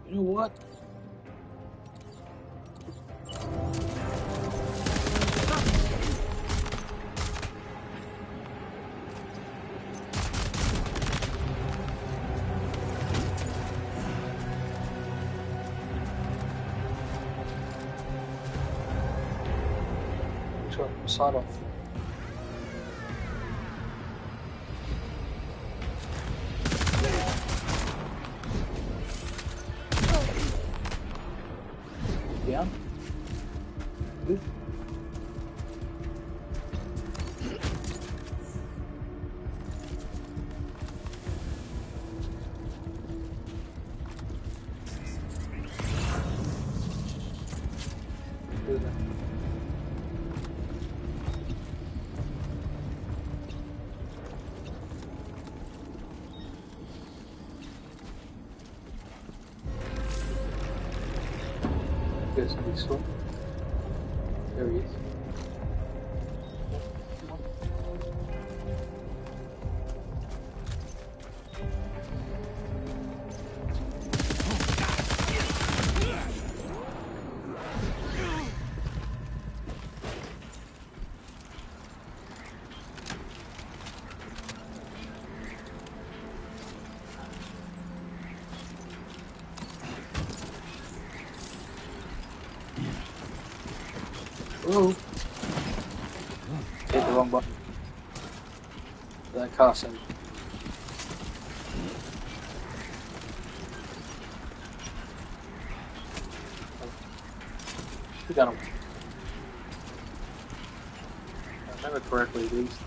You know what? Side off. Down. Good. Good. There's this one. There he is. Whoa. Hit the wrong button. That car sound. We got him. If I remember correctly, these.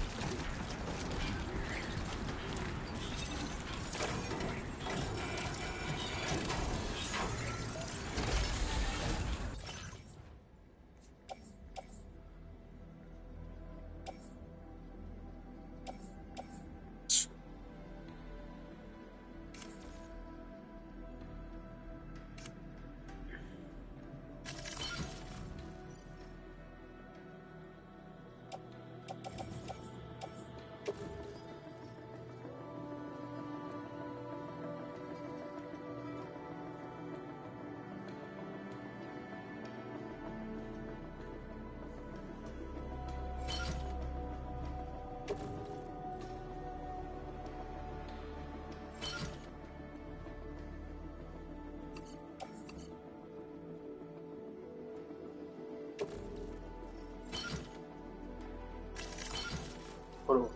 Photo range.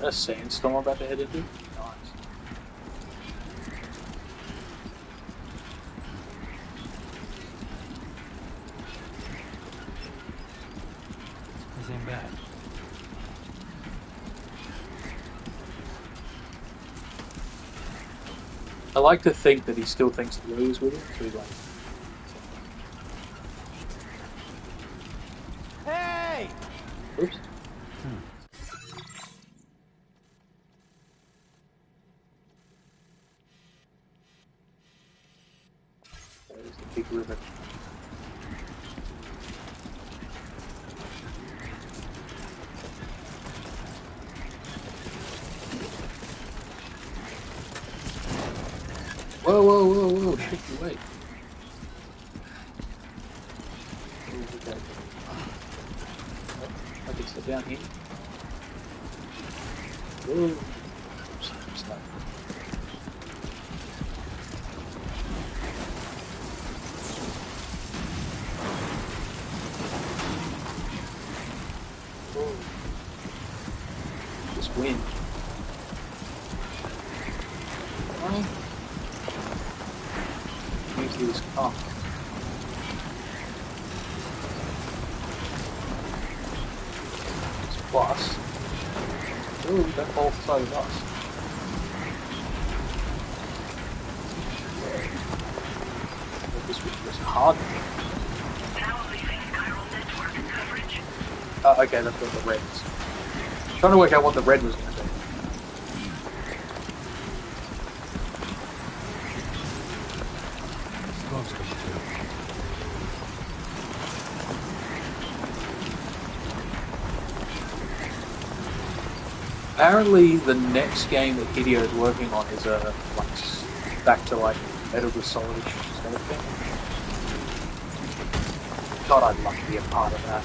That's a sandstorm about to head into. Nice. This ain't bad. I like to think that he still thinks Lou's with him, so he's like, Hey! oops. There's the big river. Whoa, whoa, whoa, whoa, shit, you wait. Okay. I can sit down here. Whoa. Stuff. Whoa. This wind. Oh. Usually this car. It's plus. Ooh, don't fall off the side of us. This was hard. Now leaving chiral network coverage. Okay, that's what the red is. Trying to work out what the red was going to be. Smoke's coming through. Apparently, the next game that Hideo is working on is like back to like Metal Gear Solid sort of thing. God, I'd love to be a part of that.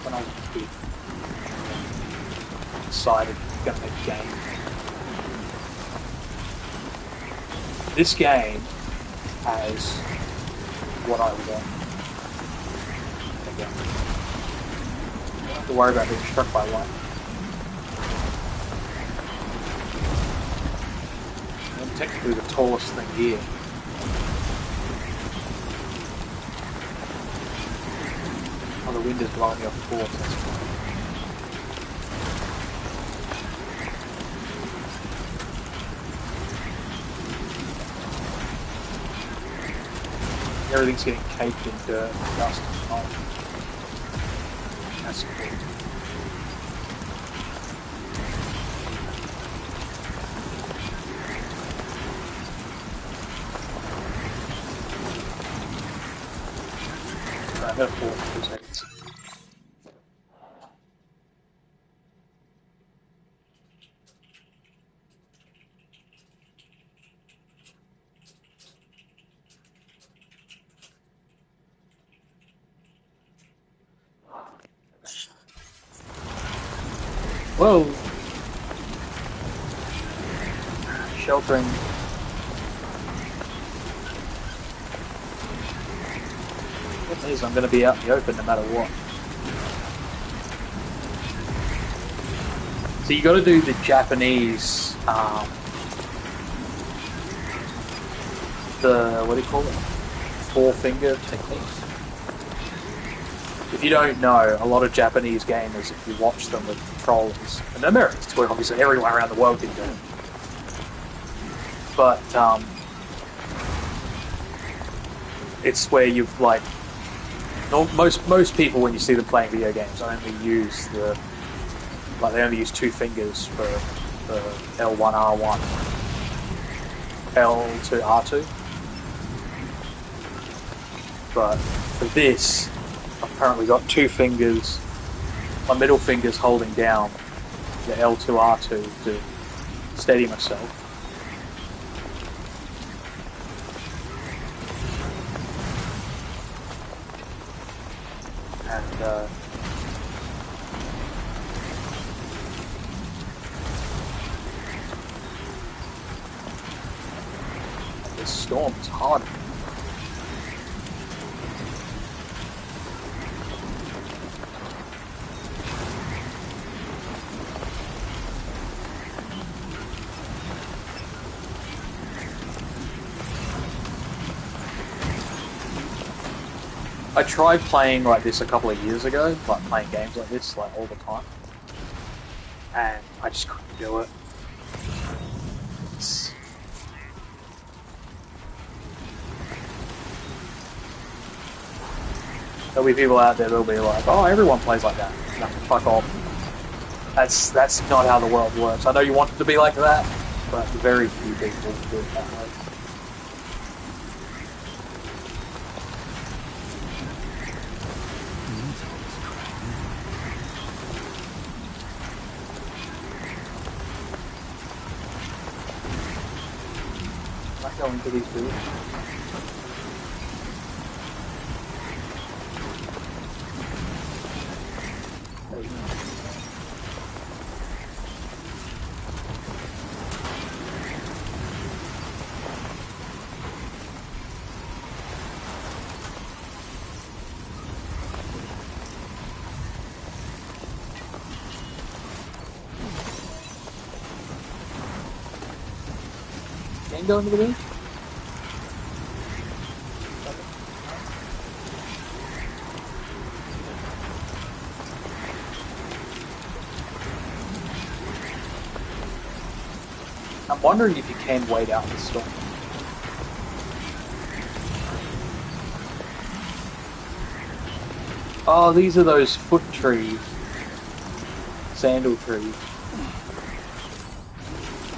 When I was a kid, decided I'm gonna make a game. This game has what I want. Again, I don't have to worry about being struck by lightning. I'm technically the tallest thing here. Oh, the wind is blowing me off the course. That's fine. Everything's getting caked in dirt and dust and snow. That's cool. I'm gonna fall for 2 seconds. Whoa! Sheltering. What is? I'm going to be out in the open no matter what. So you got to do the Japanese, the what do you call it? 4-finger technique. If you don't know, a lot of Japanese gamers, if you watch them with controllers, and Americans too, obviously everywhere around the world can do it. But it's where you've like most people when you see them playing video games only use they only use 2 fingers for L1 R1, L2 R2. But for this, I've currently got 2 fingers. My middle finger's holding down the L2 R2 to steady myself. And this storm's hard. I tried playing like this a couple of years ago, like playing games like this like all the time, and I just couldn't do it. It's... There'll be people out there that'll be like, "Oh, everyone plays like that." No, fuck off. That's not how the world works. I know you want it to be like that, but very few people do it that way. Not going to these dudes. Can go into the beach? I'm wondering if you can wait out the storm. Oh, these are those foot trees. Sandal trees.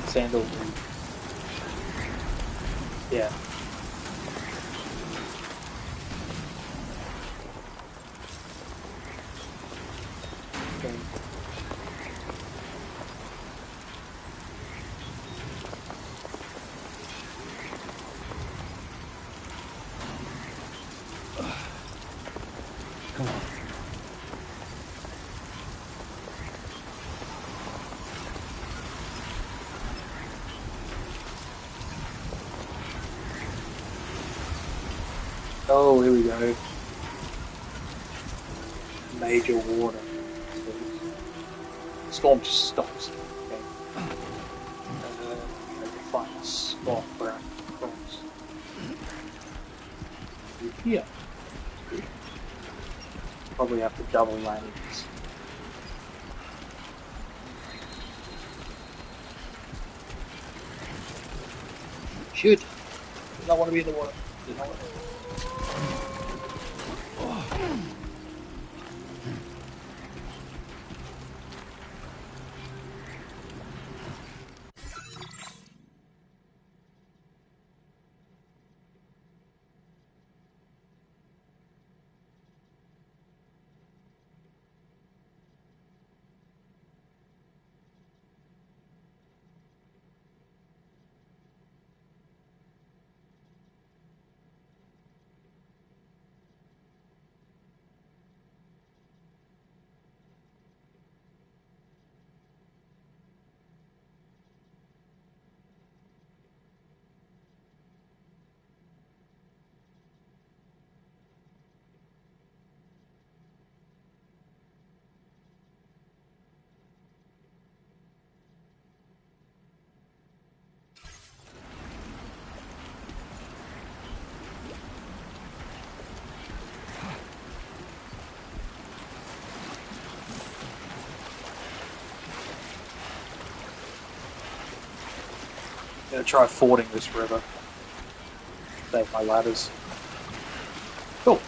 Sandal trees. Yeah. Okay. Come on. Oh, here we go. Major water. Storm just stops. Okay. I can find a spot where I can cross. Through here. Probably have to double lanes. Shoot! Does not want to be in the water. Does not want to. I'm gonna try fording this river. Save my ladders. Cool.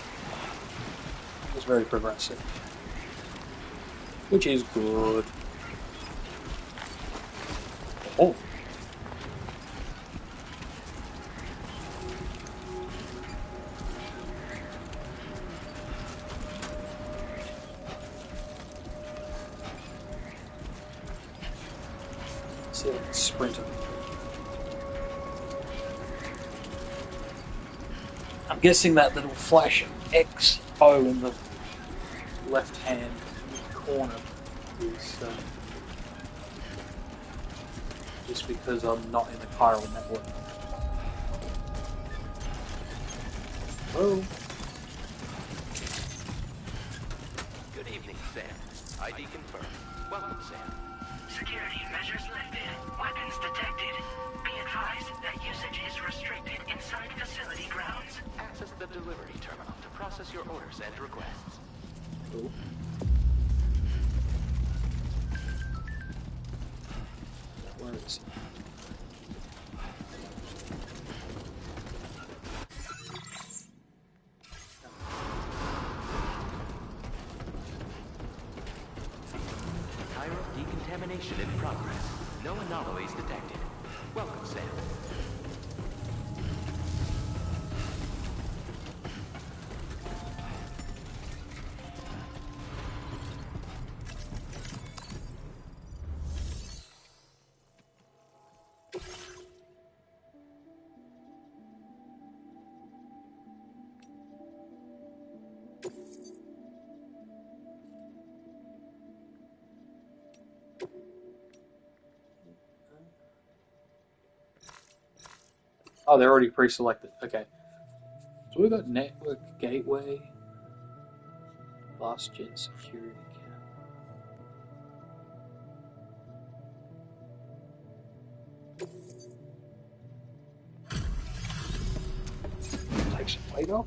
It was very progressive. Which is good. Oh. See if I can sprint it. I'm guessing that little flash XO in the left hand corner is just because I'm not in the chiral network. Hello? Good evening, Sam. ID confirmed. Welcome, Sam. Security measures lifted. Weapons detected. Be advised that usage is restricted inside facility grounds. Access the delivery terminal to process your orders and requests. Cool. Where is it? Cairo decontamination in progress. No anomalies detected. Welcome, Sam. Oh, they're already pre-selected. Okay. So we've got network gateway, last gen security cam. Take some weight off.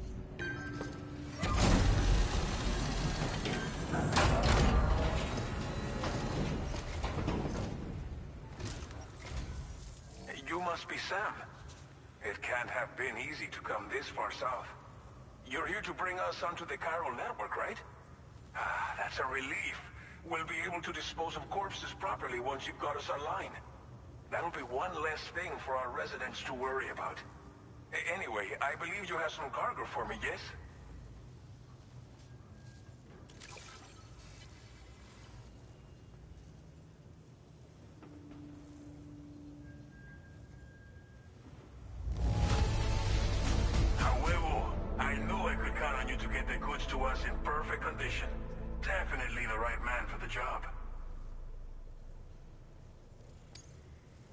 You must be Sam. It can't have been easy to come this far south. You're here to bring us onto the chiral network, right? Ah, that's a relief. We'll be able to dispose of corpses properly once you've got us online. That'll be one less thing for our residents to worry about. Anyway, I believe you have some cargo for me, yes? I know I could count on you to get the goods to us in perfect condition. Definitely the right man for the job.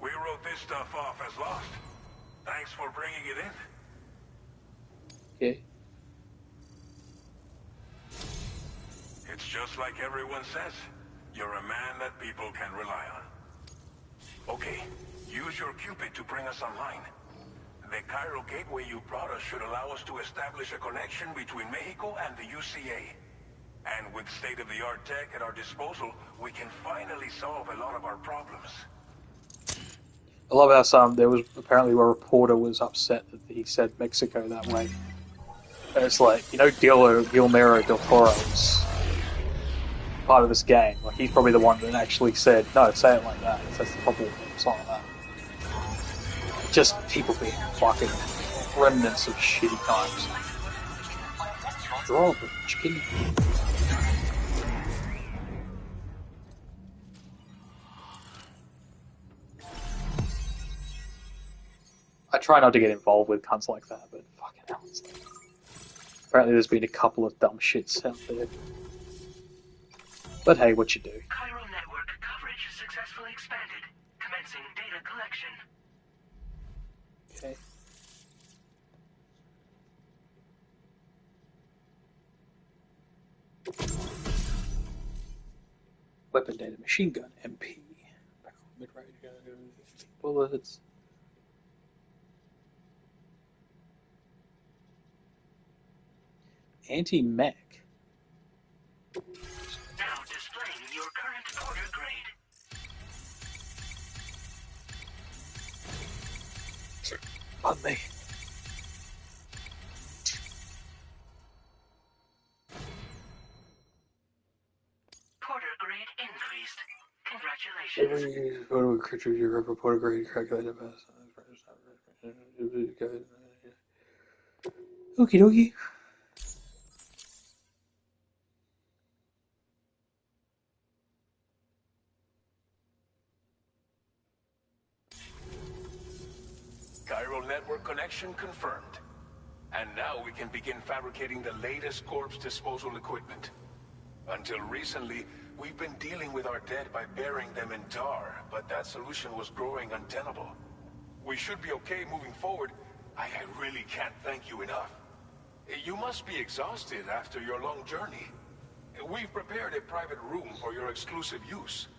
We wrote this stuff off as lost. Thanks for bringing it in. Okay. It's just like everyone says. You're a man that people can rely on. Okay, use your Cupid to bring us online. The Cairo gateway you brought us should allow us to establish a connection between Mexico and the UCA. And with state-of-the-art tech at our disposal, we can finally solve a lot of our problems. I love how there was apparently a reporter was upset that he said Mexico that way. And it's like, you know, Guillermo del Toro is part of this game. Like, he's probably the one that actually said, no, say it like that. That's the proper something like that. Just people being fucking remnants of shitty times. Draw the chicken. I try not to get involved with cunts like that, but fucking hell. Apparently there's been a couple of dumb shits out there. But hey, what you do? Cairo network coverage successfully expanded. Commencing data collection. Okay. Weapon data, machine gun, MP. Mid-range gun, bullets. Anti-mech. Now displaying your current order grade. Pardon me. Porter grade increased. Congratulations. Go to a creature you report a grade calculated by Okie dokie. Chiral network connection confirmed. And now we can begin fabricating the latest corpse disposal equipment. Until recently, we've been dealing with our dead by burying them in tar, but that solution was growing untenable. We should be okay moving forward. I really can't thank you enough. You must be exhausted after your long journey. We've prepared a private room for your exclusive use.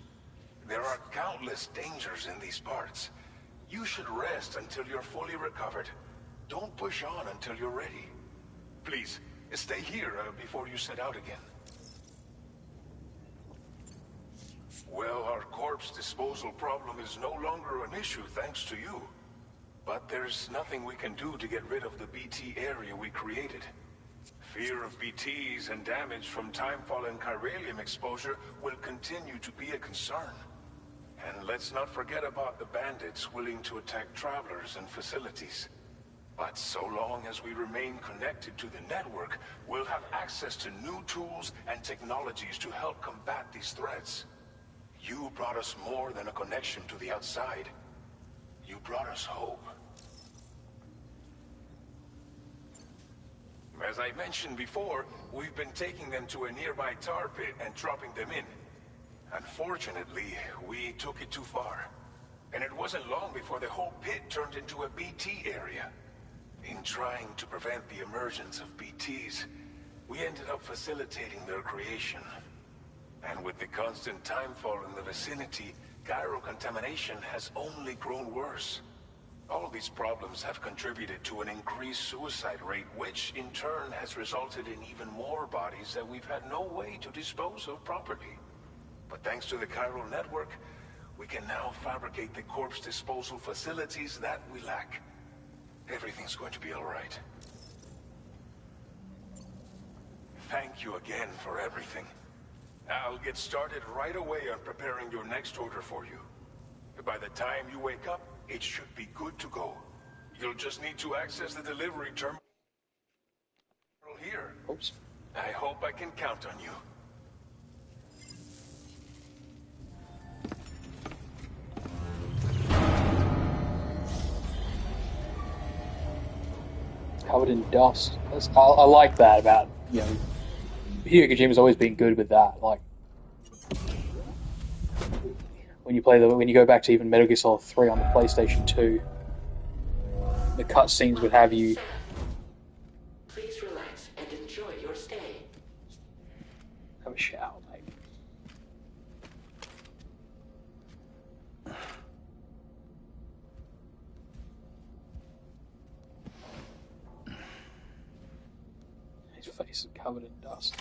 There are countless dangers in these parts. You should rest until you're fully recovered. Don't push on until you're ready. Please, Stay here before you set out again. Well, our corpse disposal problem is no longer an issue thanks to you. But there's nothing we can do to get rid of the BT area we created. Fear of BTs and damage from timefall and chiralium exposure will continue to be a concern. And let's not forget about the bandits willing to attack travelers and facilities. But so long as we remain connected to the network, we'll have access to new tools and technologies to help combat these threats. You brought us more than a connection to the outside. You brought us hope. As I mentioned before, we've been taking them to a nearby tar pit and dropping them in. Unfortunately, we took it too far. And it wasn't long before the whole pit turned into a BT area. In trying to prevent the emergence of BTs, we ended up facilitating their creation. And with the constant timefall in the vicinity, gyro contamination has only grown worse. All these problems have contributed to an increased suicide rate, which in turn has resulted in even more bodies that we've had no way to dispose of properly. But thanks to the chiral network, we can now fabricate the corpse disposal facilities that we lack. Everything's going to be all right. Thank you again for everything. I'll get started right away on preparing your next order for you. By the time you wake up, it should be good to go. You'll just need to access the delivery terminal here. Oops. I hope I can count on you. Covered in dust. I like that about, you know, Hideo Kojima's always been good with that. Like, when you go back to even Metal Gear Solid 3 on the PlayStation 2, the cutscenes would have you. Please relax and enjoy your stay. Have a shower, mate. His face is covered in dust.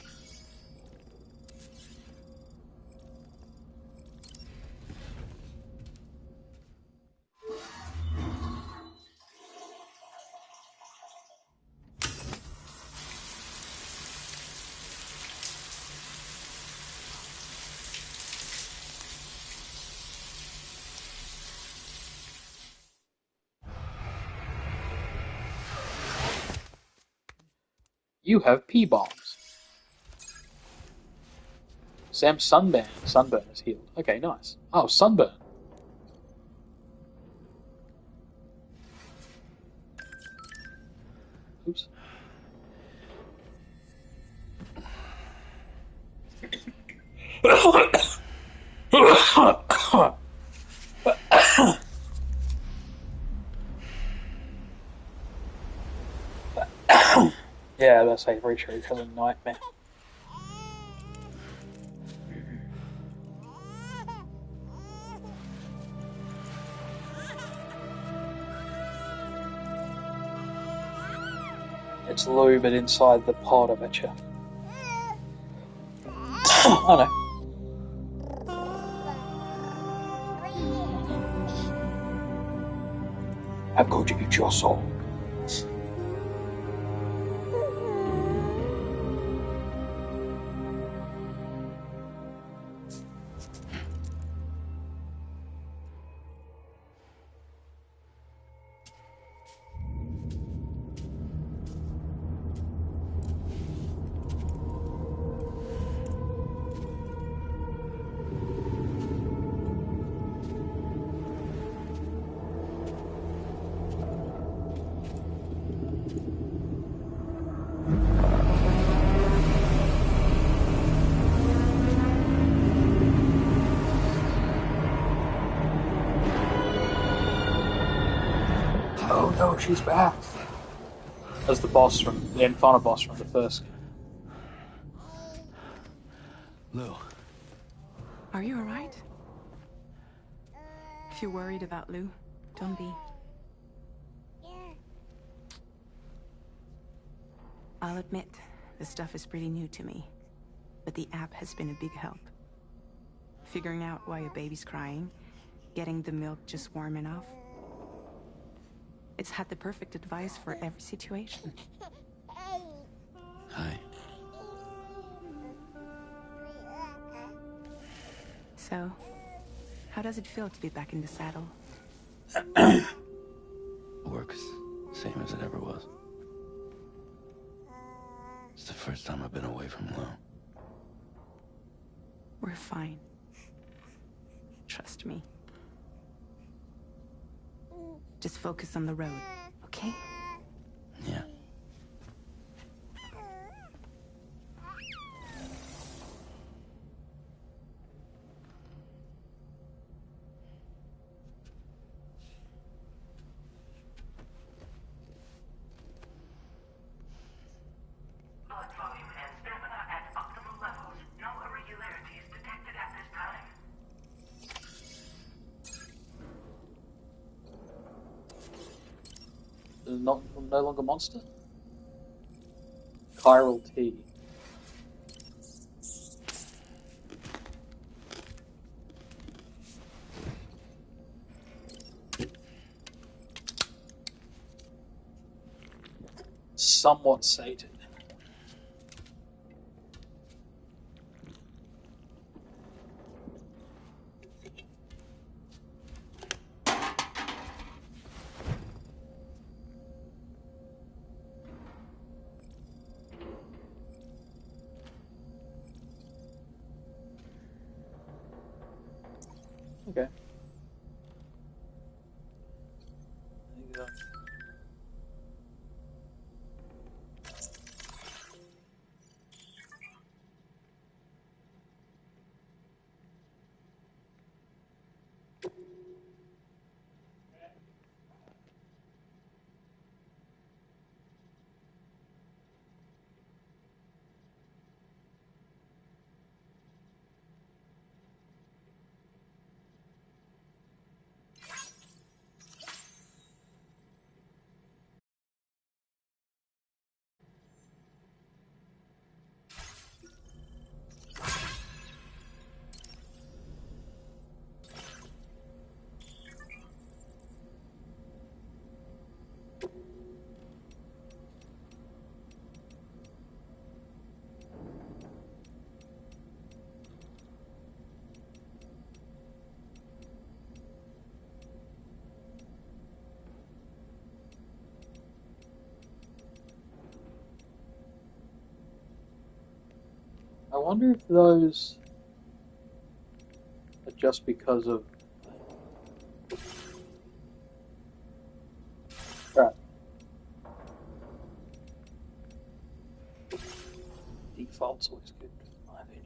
You have P-bombs. Sam's sunburn is healed. Okay, nice. Oh, sunburn. Oops. Yeah, that's a very true. It's a nightmare. It's Lou, but inside the pod, I betcha. Oh no. I'm going to eat your soul. Oh no, she's back. As the boss from the final boss from the first. Lou. Are you alright? If you're worried about Lou, don't be. I'll admit, The stuff is pretty new to me, but the app has been a big help. Figuring out why a baby's crying, getting the milk just warm enough. It's had the perfect advice for every situation. Hi. So, how does it feel to be back in the saddle? Works same as it ever was. It's the first time I've been away from Lo. We're fine. Trust me. Just focus on the road, okay? Yeah. Blood volume and stamina at optimal levels. No irregularities detected at this time. Not no longer monster. Chiral T. Somewhat sated. Okay. There you go. I wonder if those are just because of... Right. Default's always good, in my opinion.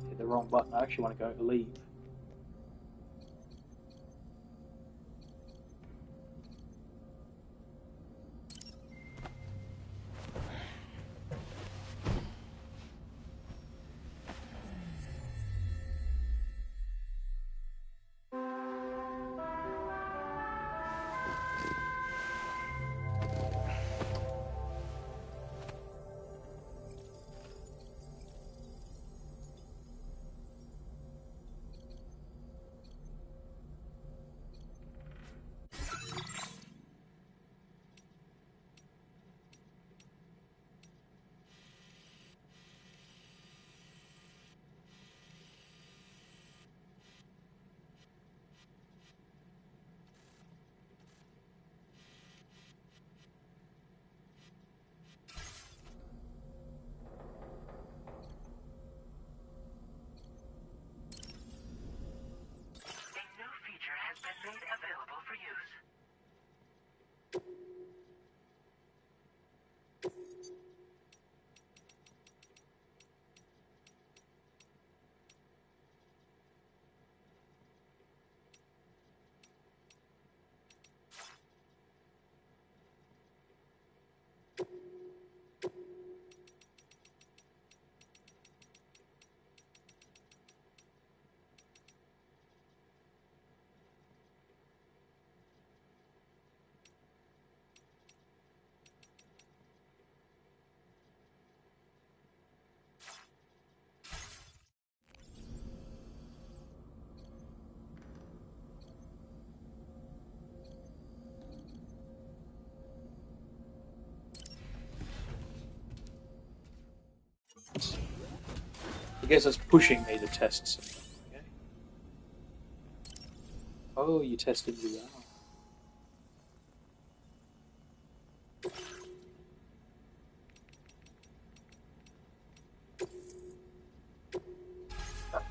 Hit the wrong button. I actually want to go to leave. guess it's pushing me to test something. Okay. Oh, you tested VR.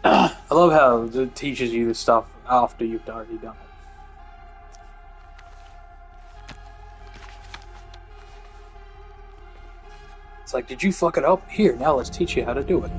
I love how it teaches you this stuff after you've already done it. It's like, did you fuck it up? Here, now let's teach you how to do it.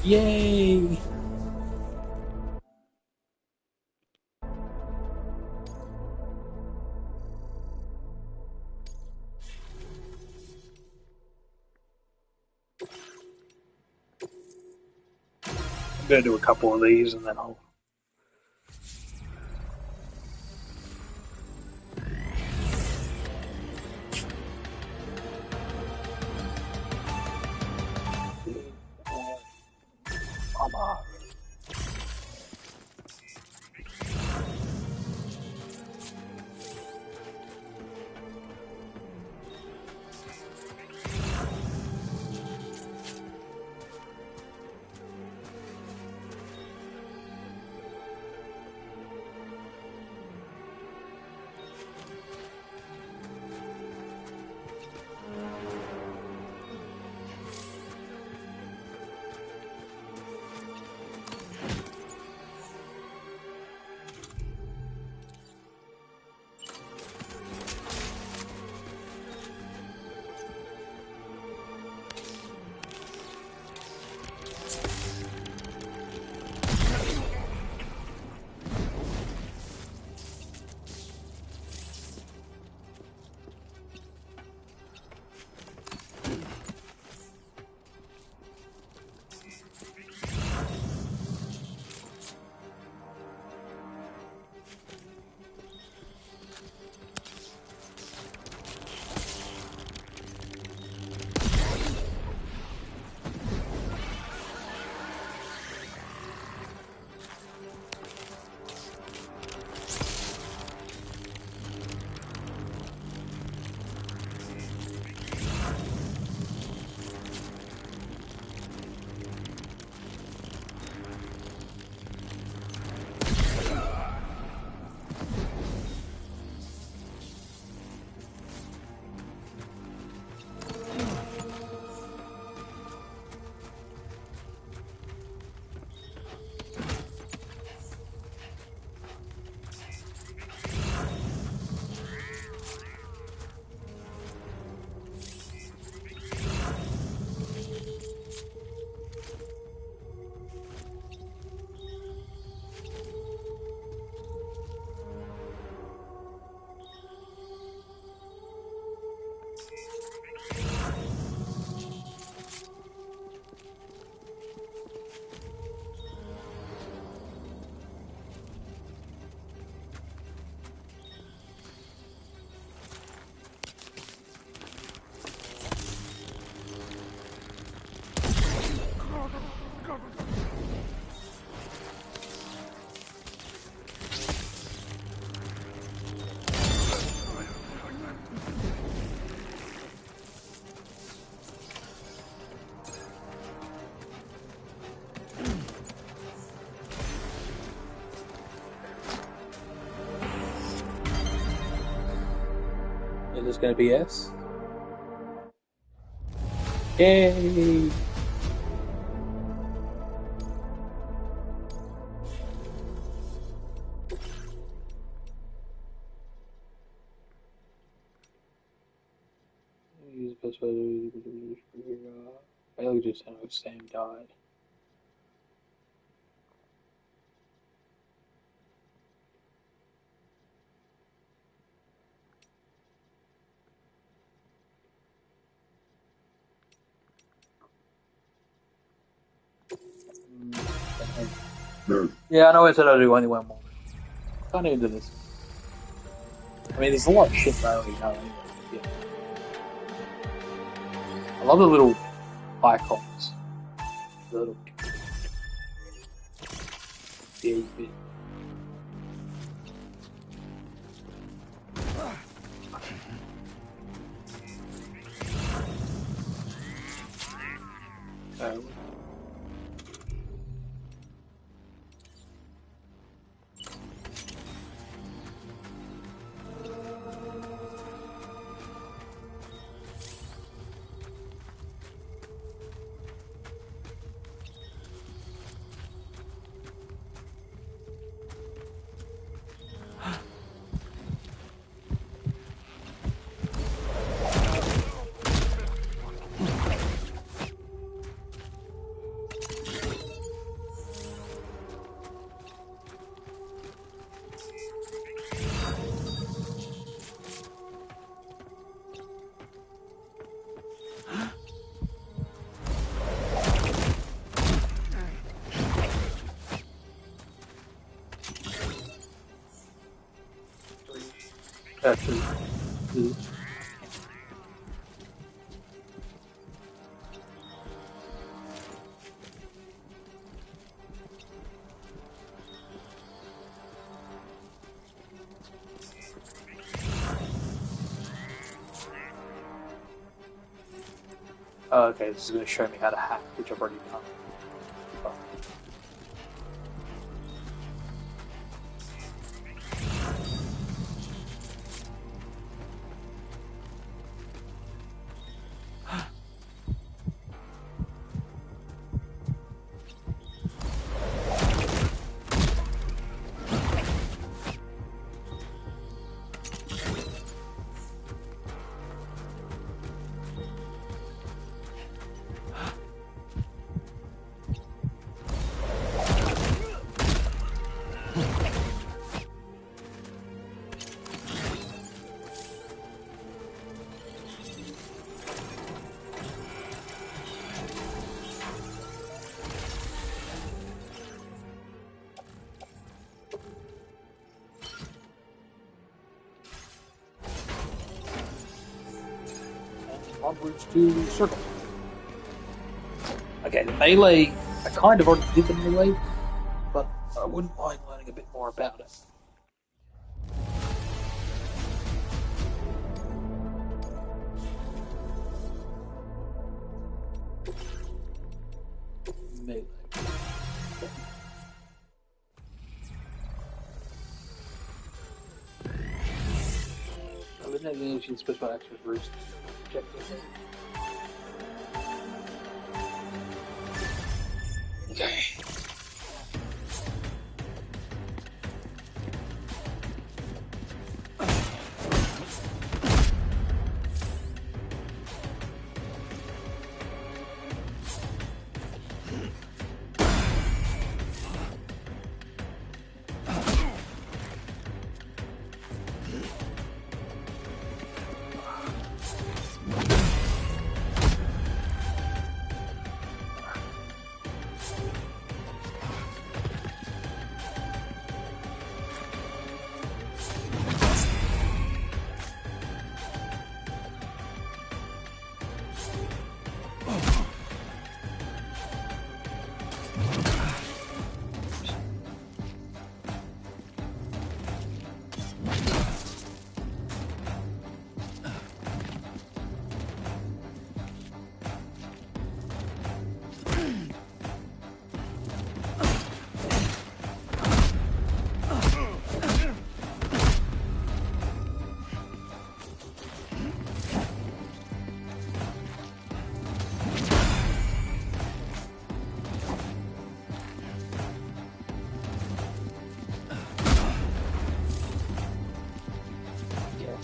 Yay! I'm gonna do a couple of these and then I'll. Mama. is going to be S. Yay! I just know Sam died. Yeah, I know I said I'd do only one more. Kind of into this. I mean, there's a lot of shit that I already know anyway. But yeah. I love the little icons. The little bit. Actually, oh, okay, this is going to show me how to hack, which I've already done. Oh. Onwards to circle. Okay, the melee, I kind of already did the melee, but I wouldn't mind learning a bit more about it. Melee. Elimination special actions roost. Check this out. Okay.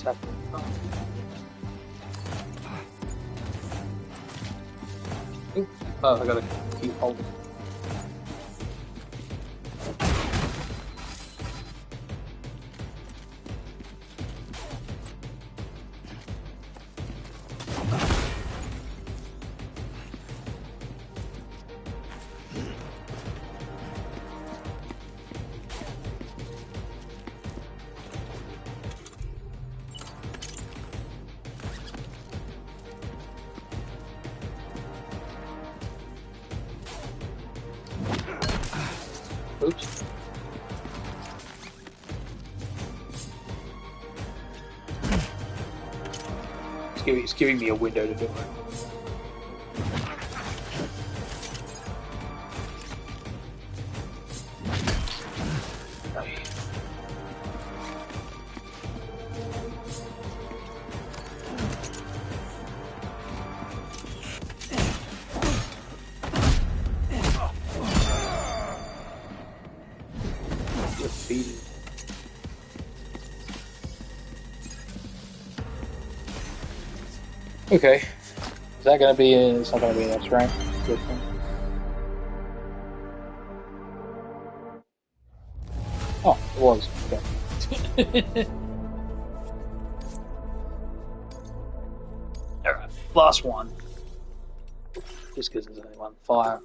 happening? Oh, I gotta keep holding. Oops. It's giving me a window to do it. Defeated. Okay. Is that gonna be it's not gonna be next rank? Good thing. Oh, it was. Okay. Alright. Last one. Just because there's only one firearms.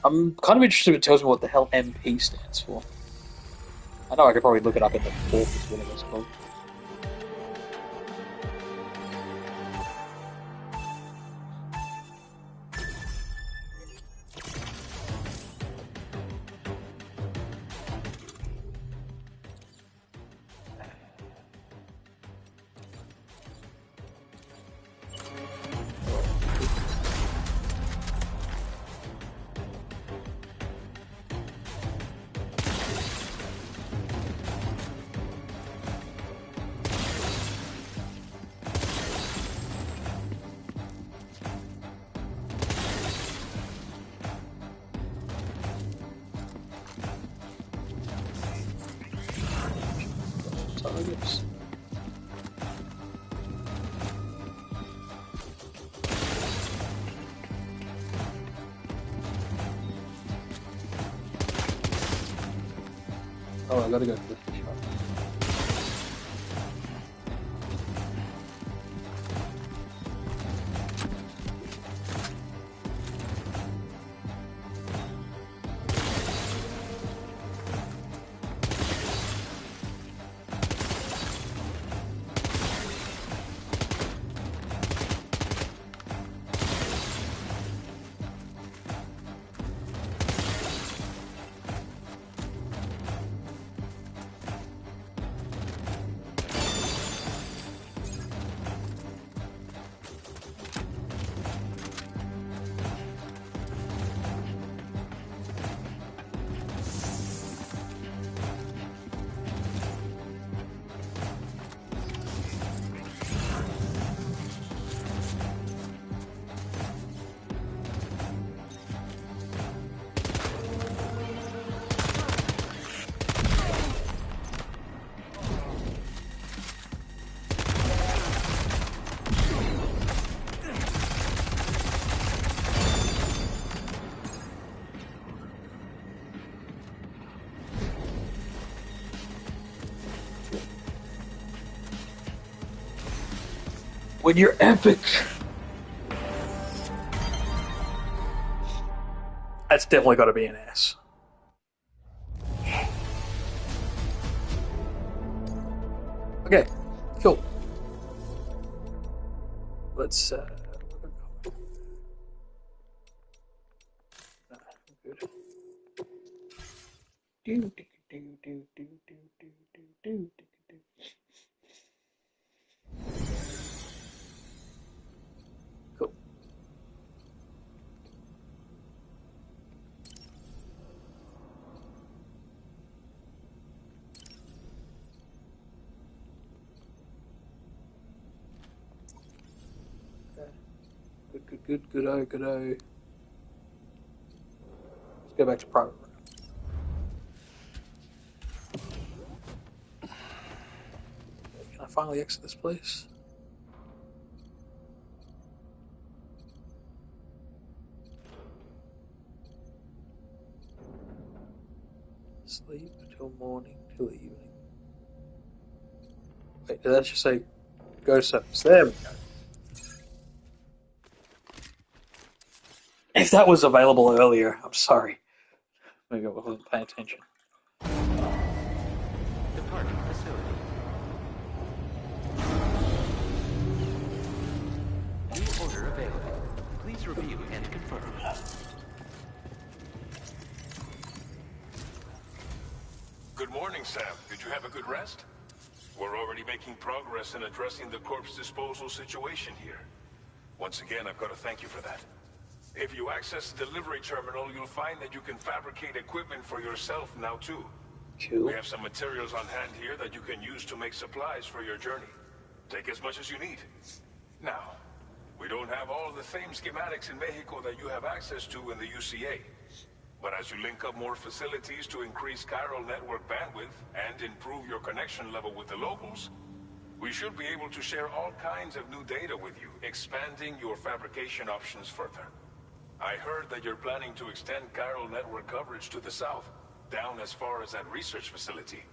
I'm kind of interested if it tells me what the hell MP stands for. I know I could probably look it up in the focus, whatever it's called. Targets. Oh, I gotta go for the shot. When you're epic. That's definitely got to be an S. Okay, cool. Let's. Good. Cool. Good. Let's go back to private room. finally exit this place? Sleep till morning, till evening. Wait, did that just say go surface? There we go. If that was available earlier, I'm sorry. Maybe I wasn't paying attention. Departing facility. New order available. Please review and confirm. Good morning, Sam. Did you have a good rest? We're already making progress in addressing the corpse disposal situation here. Once again, I've got to thank you for that. If you access the delivery terminal, you'll find that you can fabricate equipment for yourself now too. Cool. We have some materials on hand here that you can use to make supplies for your journey. Take as much as you need. Now, we don't have all the same schematics in Mexico that you have access to in the UCA. But as you link up more facilities to increase chiral network bandwidth and improve your connection level with the locals, we should be able to share all kinds of new data with you, expanding your fabrication options further. I heard that you're planning to extend chiral network coverage to the south, down as far as that research facility.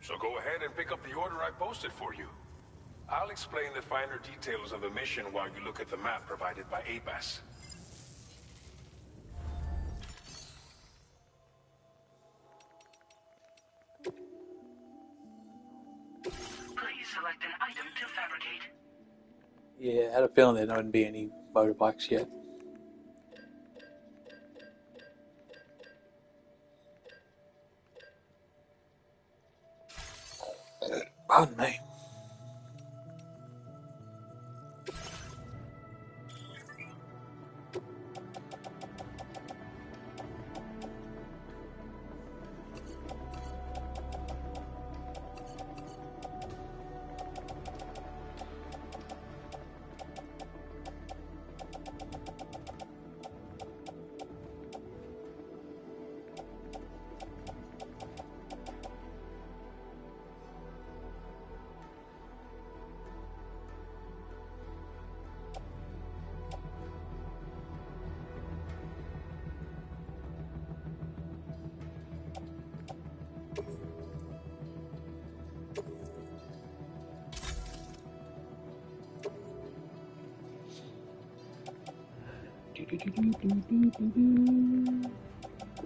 So go ahead and pick up the order I posted for you. I'll explain the finer details of the mission while you look at the map provided by APAS. Please select an item to fabricate. Yeah, I had a feeling there wouldn't be any motorbikes yet. Pardon me.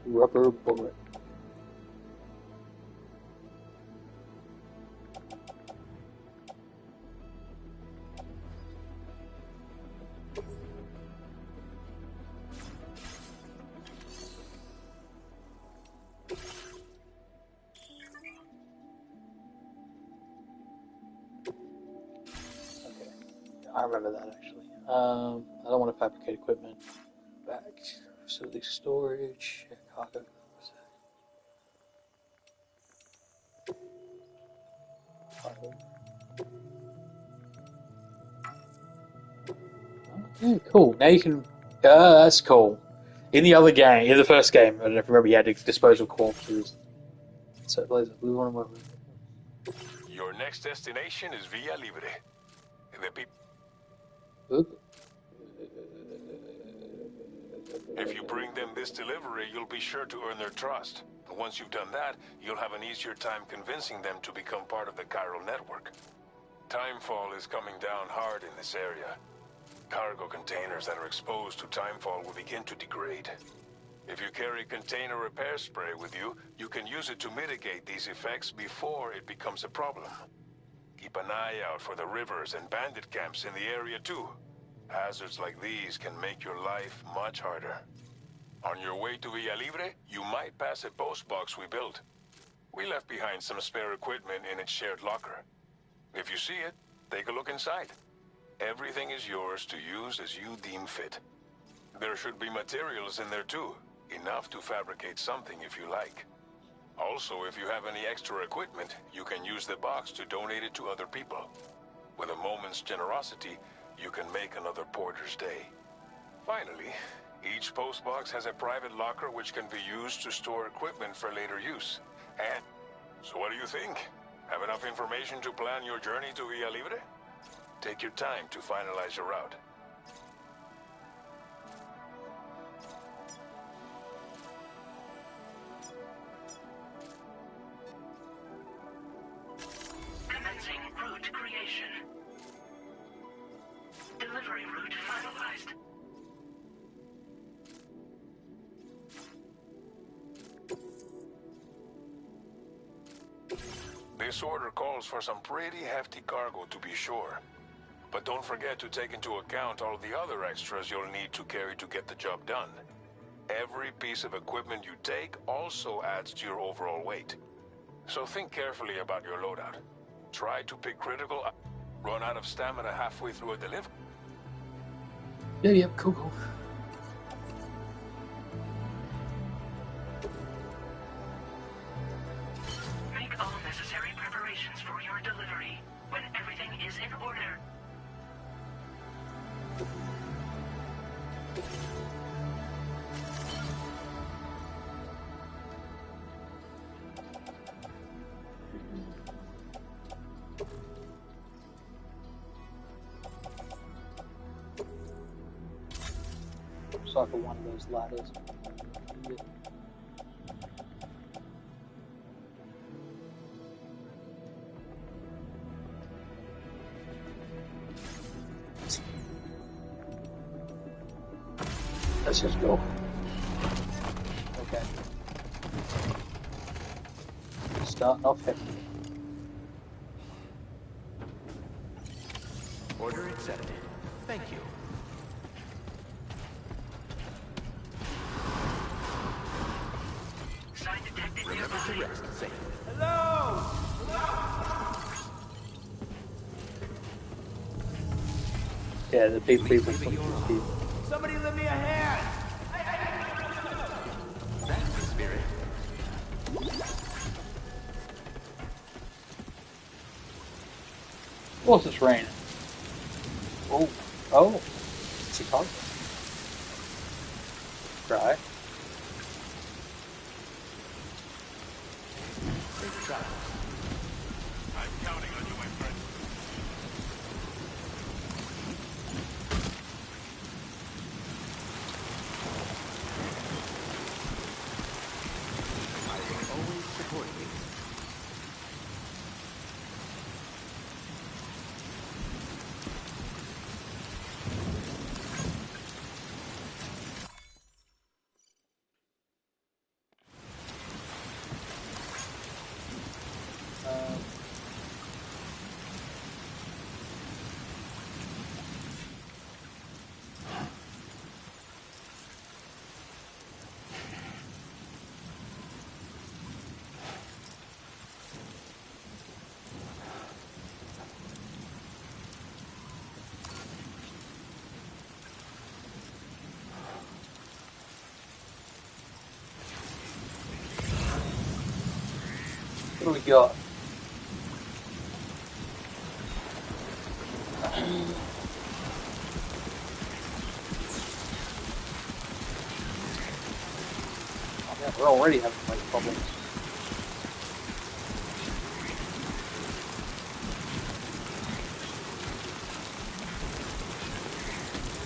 Rubber bullet. Okay, I remember that actually. I don't want to fabricate equipment. Back facility storage, cargo. Okay, cool. Now you can. That's cool. In the other game, in the first game, I don't know if you remember, you had to dispose of corpses. So, we want to. Your next destination is Villa Libre. If you bring them this delivery, you'll be sure to earn their trust. And once you've done that, you'll have an easier time convincing them to become part of the chiral network. Timefall is coming down hard in this area. Cargo containers that are exposed to timefall will begin to degrade. If you carry container repair spray with you, you can use it to mitigate these effects before it becomes a problem. Keep an eye out for the rivers and bandit camps in the area too. Hazards like these can make your life much harder. On your way to Villa Libre, you might pass a post box we built. We left behind some spare equipment in its shared locker. If you see it, take a look inside. Everything is yours to use as you deem fit. There should be materials in there too, enough to fabricate something if you like. Also, if you have any extra equipment, you can use the box to donate it to other people. With a moment's generosity, you can make another porter's day. Finally, each postbox has a private locker which can be used to store equipment for later use. And so what do you think? Have enough information to plan your journey to Villa Libre? Take your time to finalize your route. Commencing route creation. Delivery route finalized. This order calls for some pretty hefty cargo to be sure. But don't forget to take into account all the other extras you'll need to carry to get the job done. Every piece of equipment you take also adds to your overall weight. So think carefully about your loadout. Try to pick critical... Run out of stamina halfway through a delivery. Yeah, cool. Make all necessary preparations for your delivery when everything is in order. Cycle one of those ladders. Yeah. Let's just go. Okay. Starting off heavy. Order accepted. Thank you. Sign detected Remember to nearby. rest safe. Yeah, the people Please from leave it your the own. Somebody lend me a hand! That's the spirit. What's this raining? Oh, it's a car. Right. Safe travels. I'm counting on you, my friend. I will always support you. What do we got? Oh, man, we're already having like problems.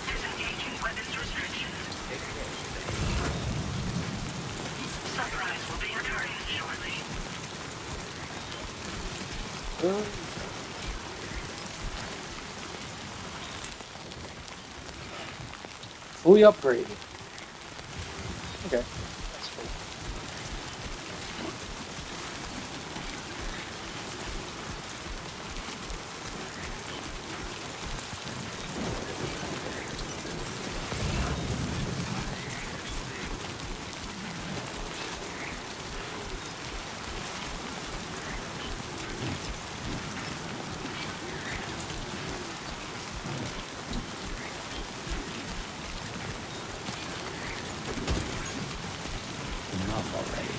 Disengaging weapons restrictions. Sunrise will be occurring shortly. Fully upgraded. Okay, that's cool. Enough already.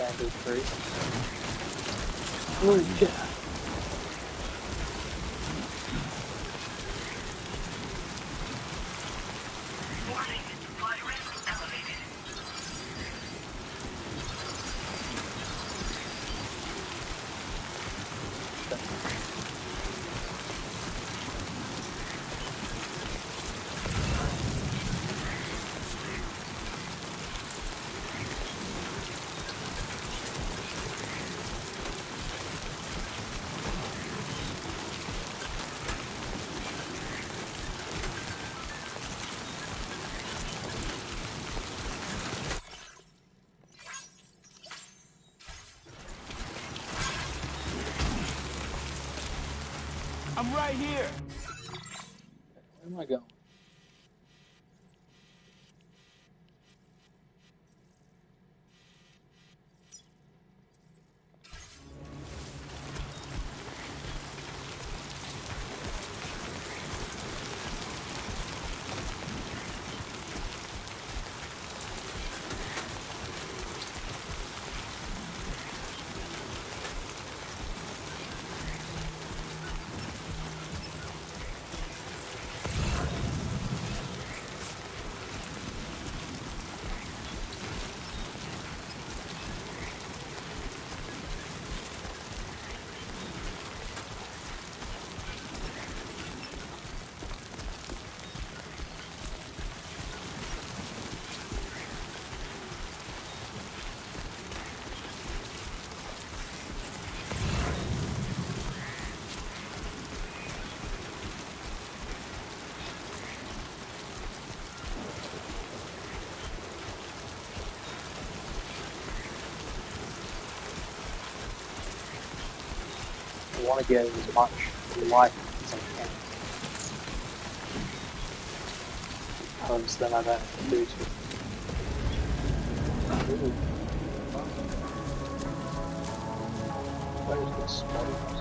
bamboo tree. Holy shit. Warning, virus elevated. I'm right here. Where am I going? I want to get as much light as I can. Because then I don't have to do too. Ooh. Where is this smoke?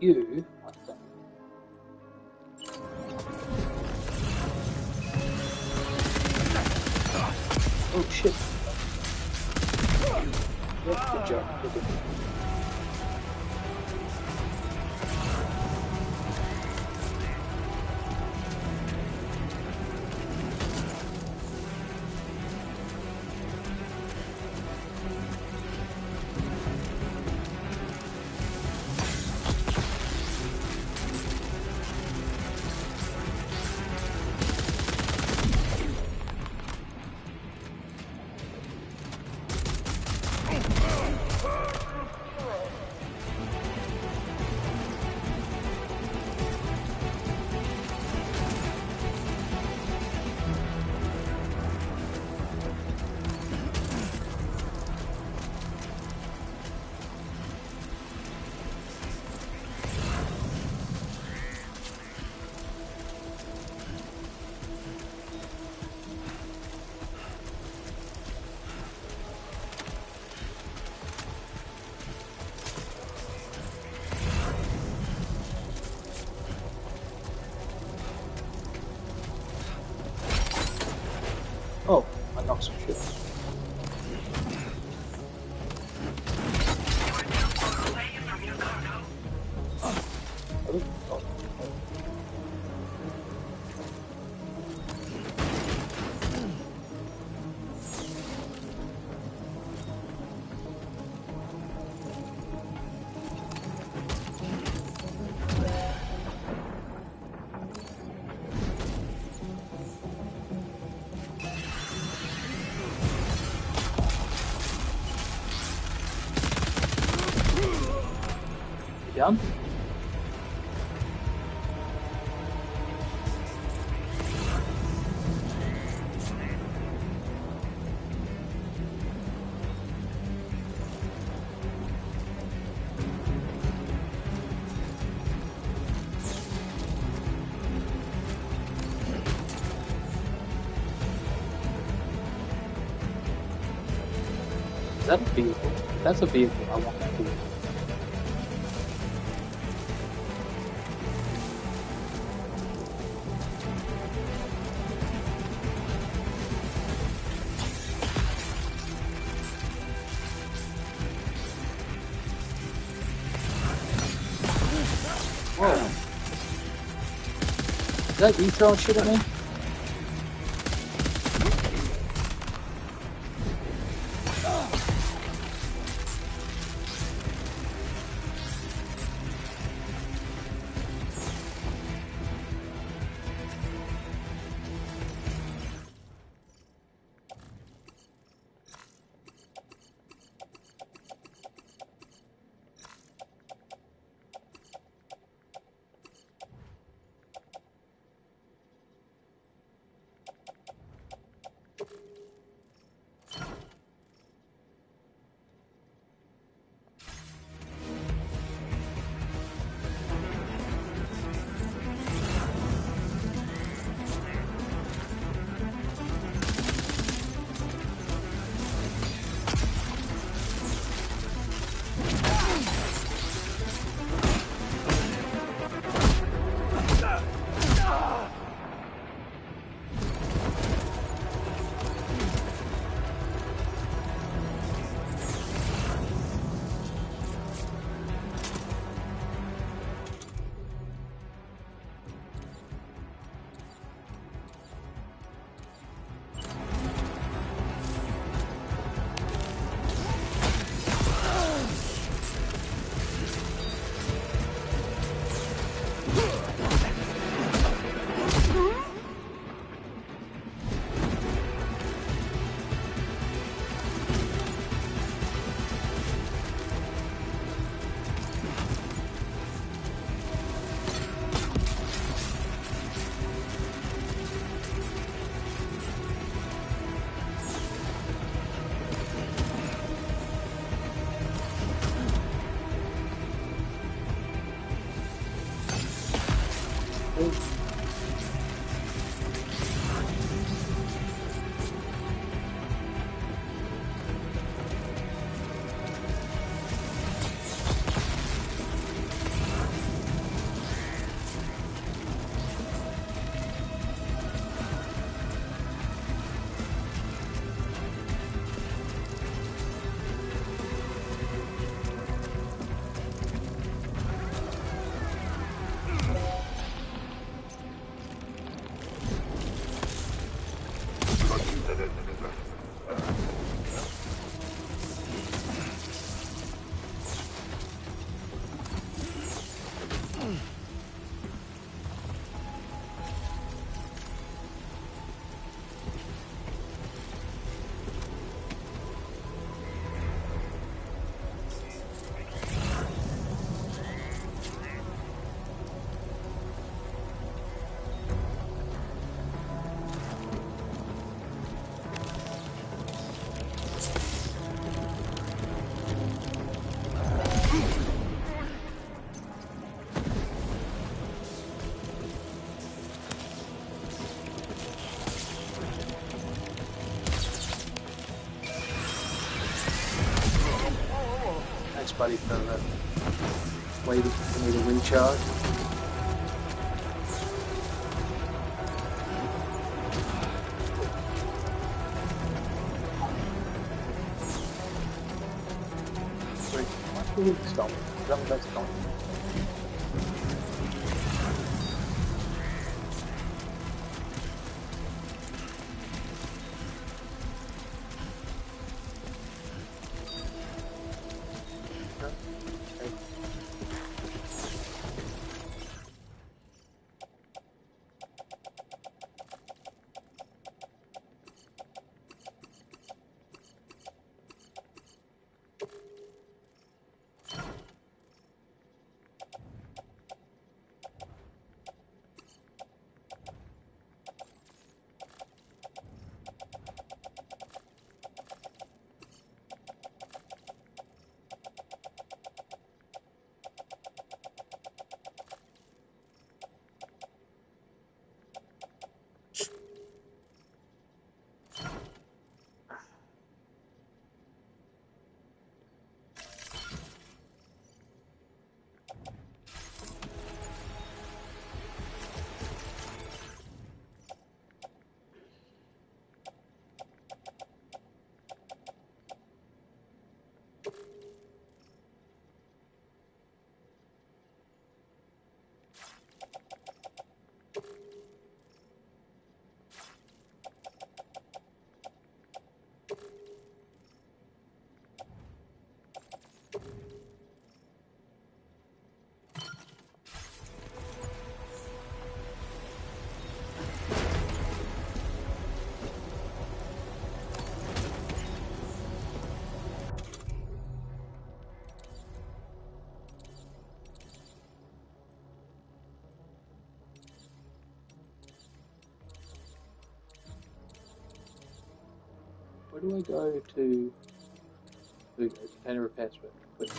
You, what the? Oh shit. Yeah, good job. Good job. Oh, I knocked some shit. You are too far away from your cargo. Oh, oh. You done? Is that a vehicle? That's a vehicle. I want that vehicle. that you throwing shit at me? Thanks, buddy, for waiting for me to recharge. Stop. Stop. do I go to? There we go. Container repair switch. Click.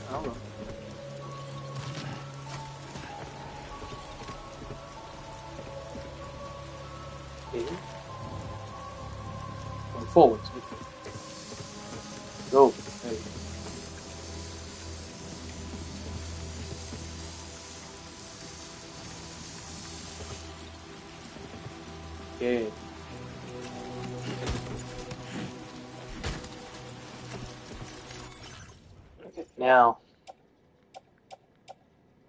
Hold on. Here. Going forwards. Go. There you go. Yeah. Okay, now.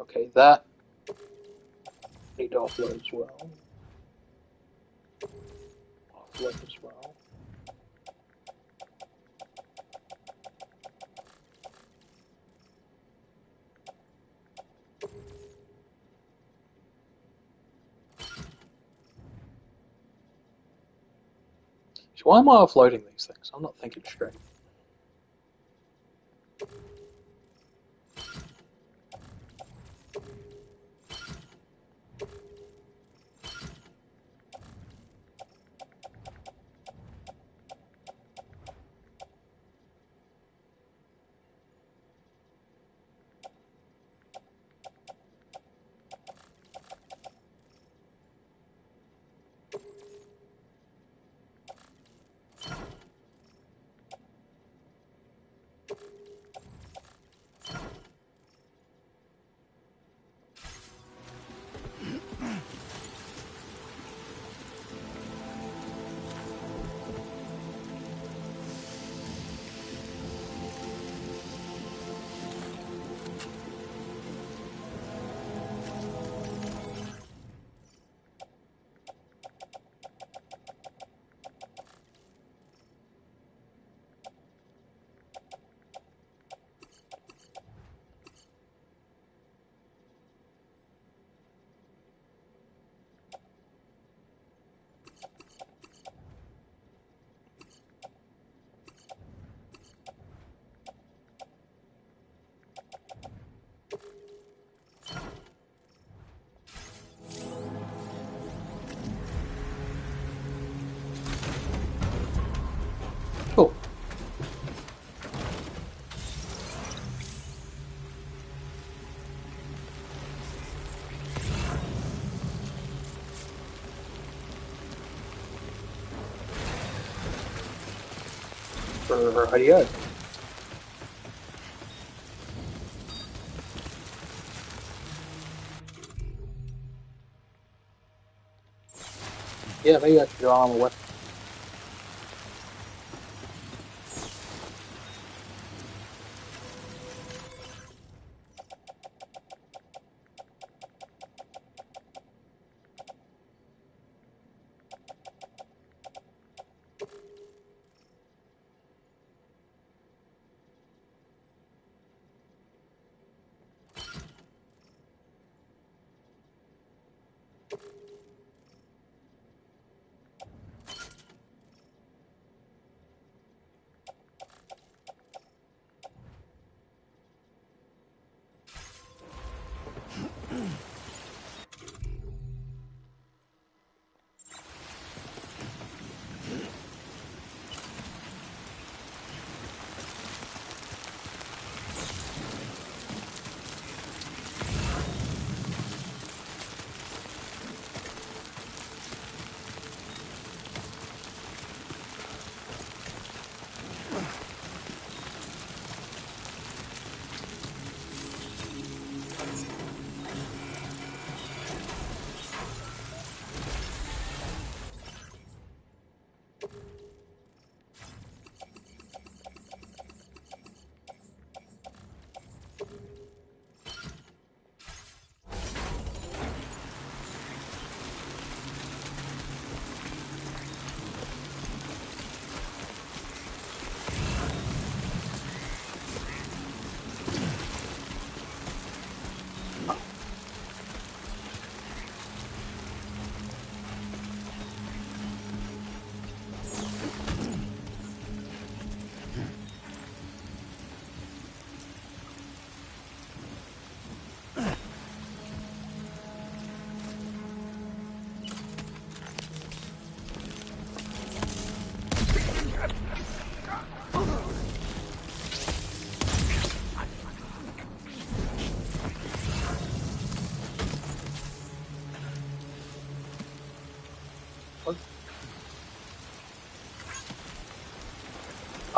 Okay, that need to offload as well. Offload as well. So why am I offloading these things? I'm not thinking straight. Cool. Radio. Yeah, maybe I should go on the west.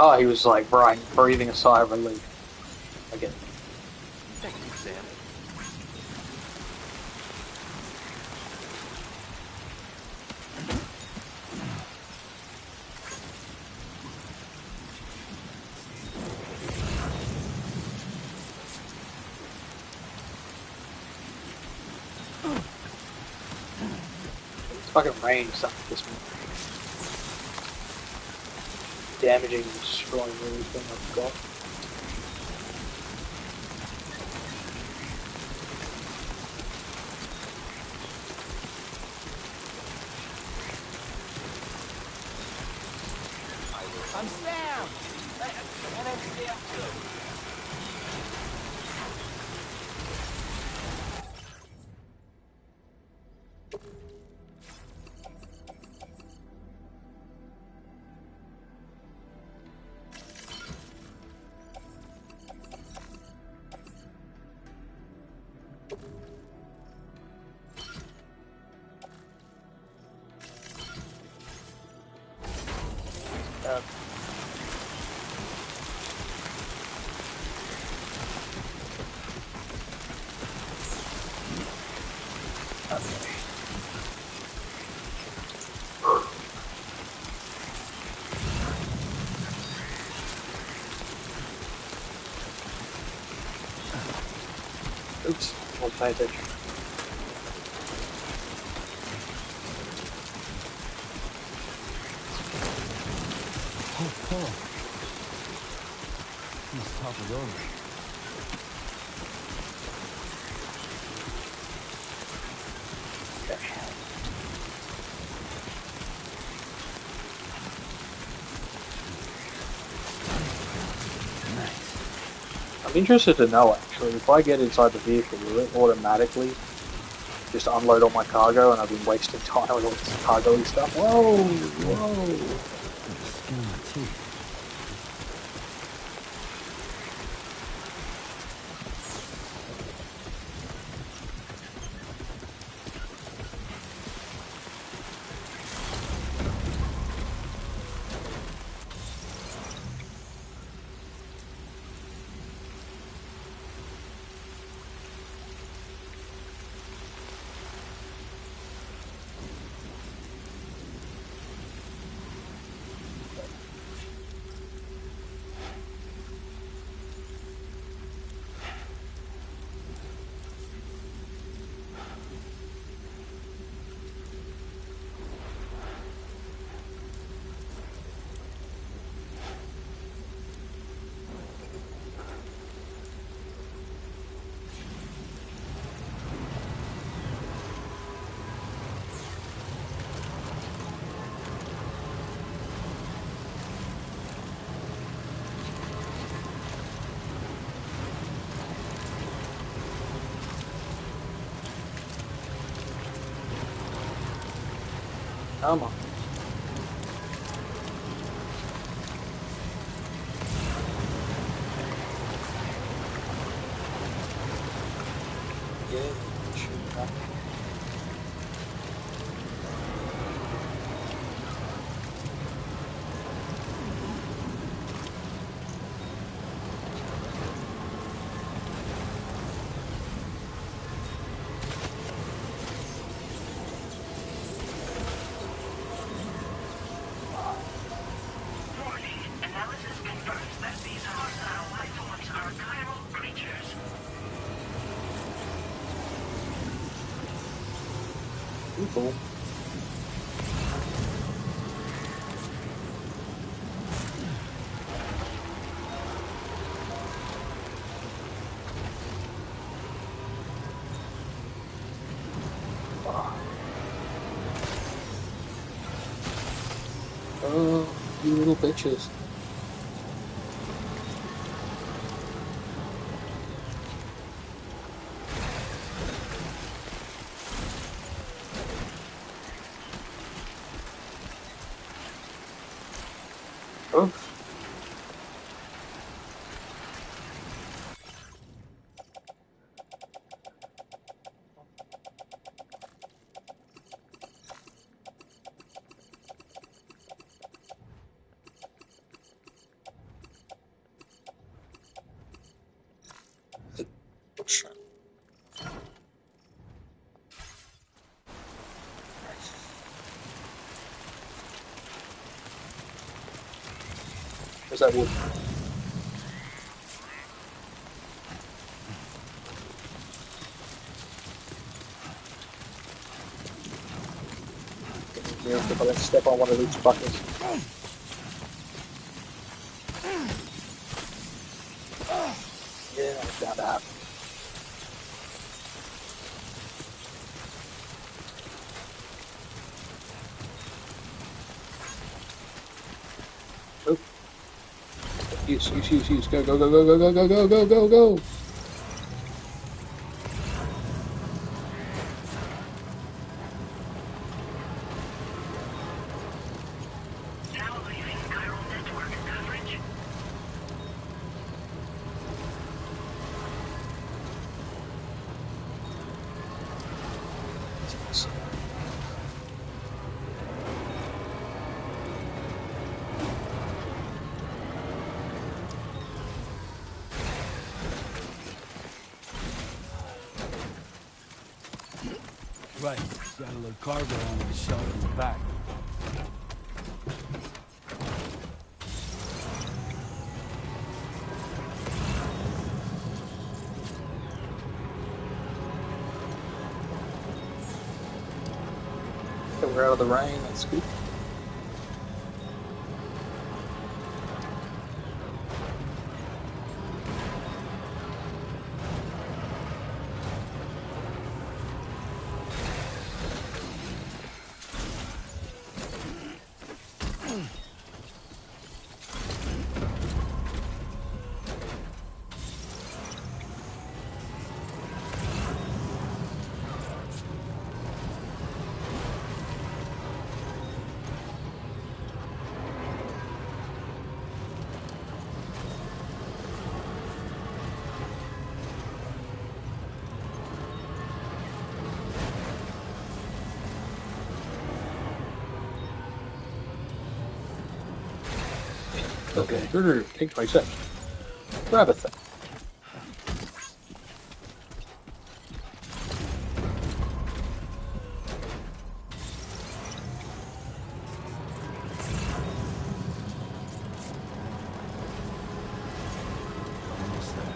Oh, he was like breathing a sigh of relief. I get it. Thank you, Sam. It's fucking rain stuff this one. Damaging and destroying everything I've got. I'm Sam! And I'm Sam too. Uh, Oops, I'll pay attention. Oh, Paul. He's toppled over. Okay. I'm interested to know actually, if I get inside the vehicle, will it automatically just unload all my cargo and I've been wasting time with all this cargo-y stuff? Whoa! Whoa! Skin on my teeth. Come on. Yeah, shoot back. Warning. Analysis confirms that these hostile life forms are chiral creatures. People. Oh, you little bitches. Oops. watch. Where's that wood? If I don't step on one of these buckets. Yeah, that's bound to happen. Oh. Use. Go. Go. Now leaving chiral network coverage. Right, gotta load cargo onto the shelf in the back. Okay, we're out of the rain, that's good. Okay. Take 20 seconds. Grab a thing. Almost there.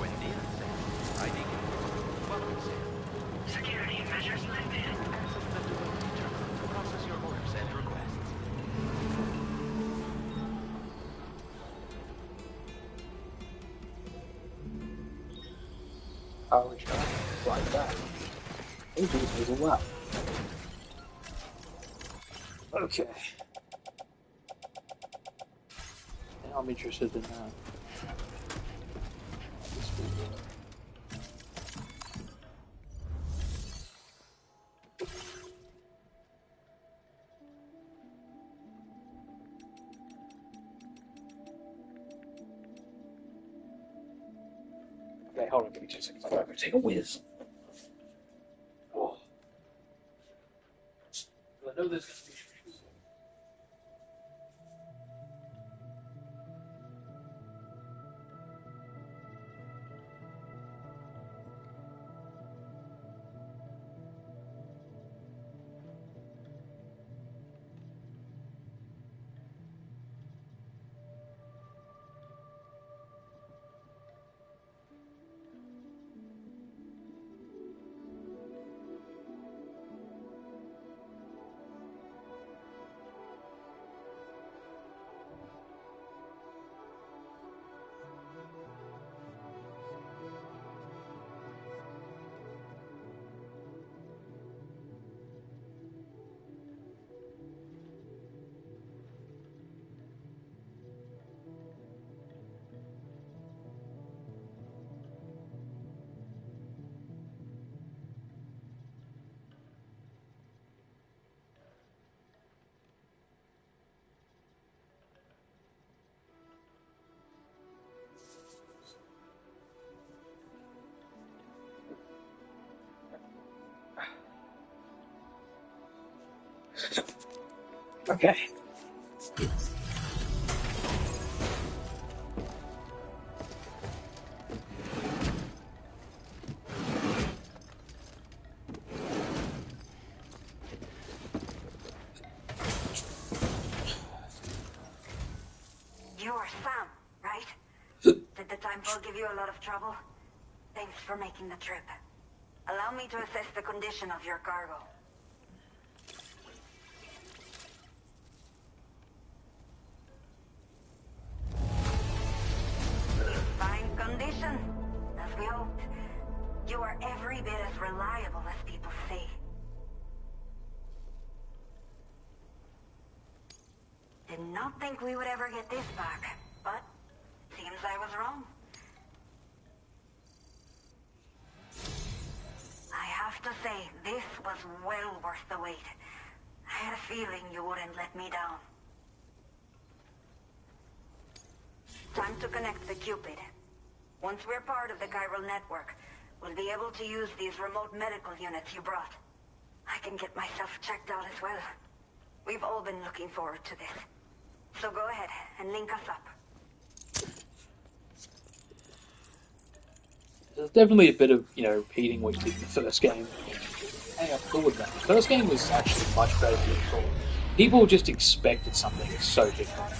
Wendy and Sam. ID confirmed. Welcome, Sam. Security measures lifted. Access the delivery terminal to process your orders and requests. Power shot. Like that. Maybe there's a lot. Okay. Now I'm interested in that. Okay, hold on, give me 2 seconds. I'm going to take a whiz. Oh. I know this. Okay. are Sam, right? Did the Timefall give you a lot of trouble? Thanks for making the trip. Allow me to assess the condition of your cargo. Fine condition, as we hoped. You are every bit as reliable as people say. Did not think we would ever get this back, but seems I was wrong. I have to say, this was well worth the wait. I had a feeling you wouldn't let me down. Time to connect the Cupid. Once we're part of the chiral network, we'll be able to use these remote medical units you brought. I can get myself checked out as well. We've all been looking forward to this. So go ahead and link us up. There's definitely a bit of, repeating what you did in the first game. Hey, I'm cool with that. The first game was actually much better than you thought. People just expected something so different.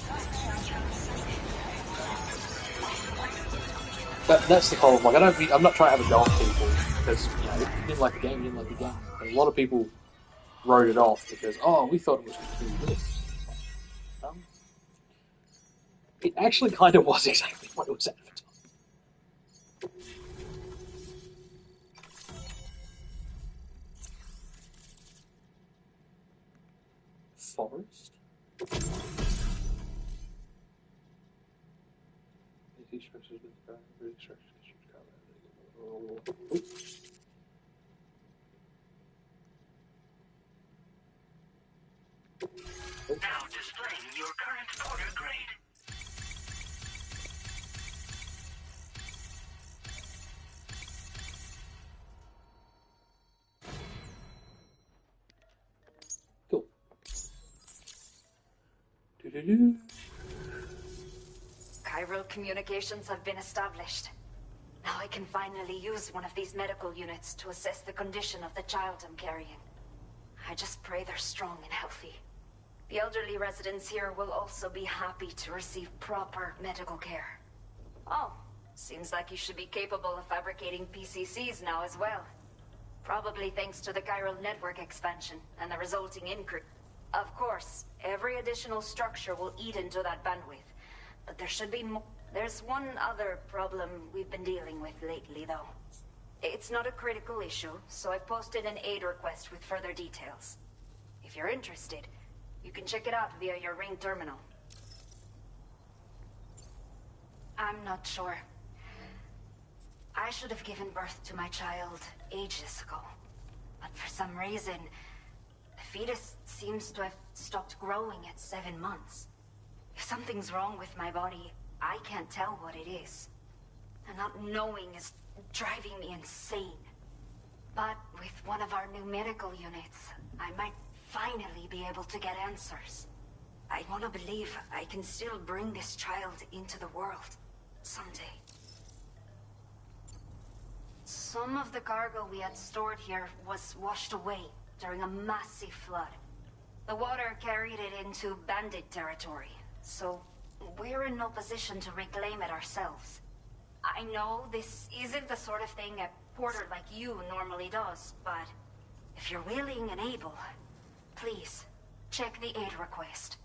That's the problem. Like, I'm not trying to have a go at people because, if you didn't like the game, you didn't like the game. But a lot of people wrote it off because, we thought it was going to be this. It actually kind of was exactly what it was advertised. Forest? Now displaying your current porter grade. Cool. Doo-doo-doo. Chiral communications have been established. Now I can finally use one of these medical units to assess the condition of the child I'm carrying. I just pray they're strong and healthy. The elderly residents here will also be happy to receive proper medical care. Oh, seems like you should be capable of fabricating PCCs now as well. Probably thanks to the chiral network expansion and the resulting increase. Of course, every additional structure will eat into that bandwidth. But there should be there's one other problem we've been dealing with lately, though. It's not a critical issue, so I posted an aid request with further details. If you're interested, you can check it out via your ring terminal. I'm not sure. I should have given birth to my child ages ago. But for some reason, the fetus seems to have stopped growing at 7 months. If something's wrong with my body, I can't tell what it is. And not knowing is driving me insane. But with one of our new medical units, I might finally be able to get answers. I want to believe I can still bring this child into the world someday. Some of the cargo we had stored here was washed away during a massive flood. The water carried it into bandit territory, so we're in no position to reclaim it ourselves. I know this isn't the sort of thing a porter like you normally does, but if you're willing and able, please, check the aid request.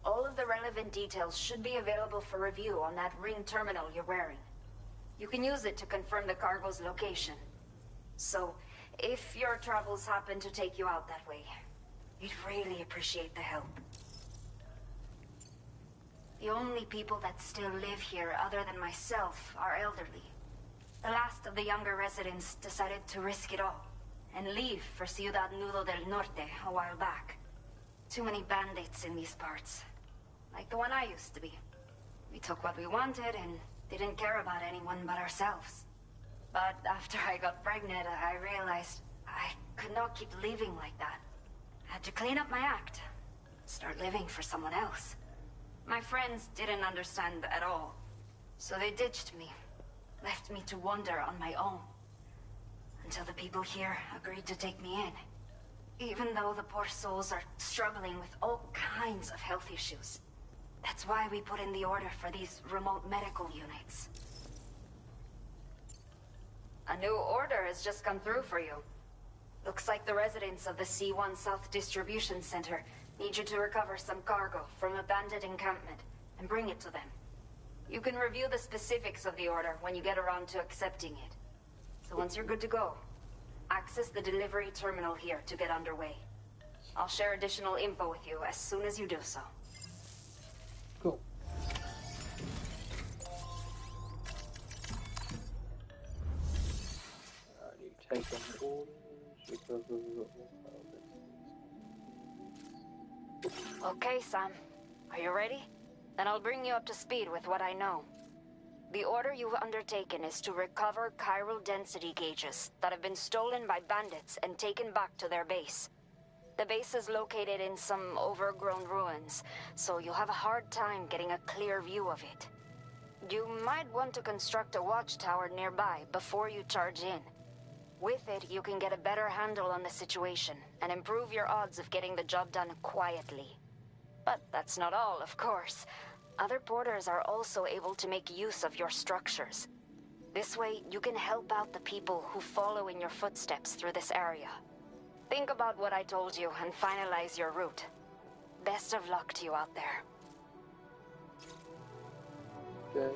All of the relevant details should be available for review on that ring terminal you're wearing. You can use it to confirm the cargo's location. So, if your travels happen to take you out that way, we'd really appreciate the help. The only people that still live here other than myself are elderly. The last of the younger residents decided to risk it all and leave for Ciudad Nudo del Norte a while back. Too many bandits in these parts. Like the one I used to be. We took what we wanted and didn't care about anyone but ourselves. But after I got pregnant, I realized I could not keep living like that. I had to clean up my act. Start living for someone else. My friends didn't understand at all. So they ditched me. Left me to wander on my own. Until the people here agreed to take me in. Even though the poor souls are struggling with all kinds of health issues. That's why we put in the order for these remote medical units. A new order has just come through for you. Looks like the residents of the C1 South Distribution Center need you to recover some cargo from a bandit encampment and bring it to them. You can review the specifics of the order when you get around to accepting it. So once you're good to go, access the delivery terminal here to get underway. I'll share additional info with you as soon as you do so. Cool. Alrighty, take on the orders. Okay, Sam. Are you ready? Then I'll bring you up to speed with what I know. The order you've undertaken is to recover chiral density gauges that have been stolen by bandits and taken back to their base. The base is located in some overgrown ruins, so you'll have a hard time getting a clear view of it. You might want to construct a watchtower nearby before you charge in. With it, you can get a better handle on the situation and improve your odds of getting the job done quietly. But that's not all, of course. Other porters are also able to make use of your structures. This way, you can help out the people who follow in your footsteps through this area. Think about what I told you and finalize your route. Best of luck to you out there. Okay.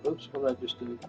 Oops, what did I just do?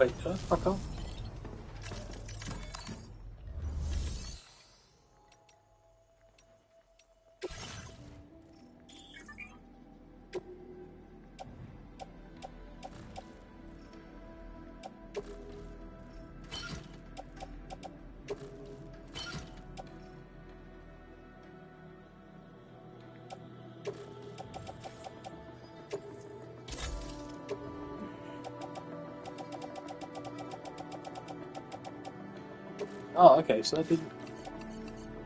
Wait, fuck off. Oh, okay, so that didn't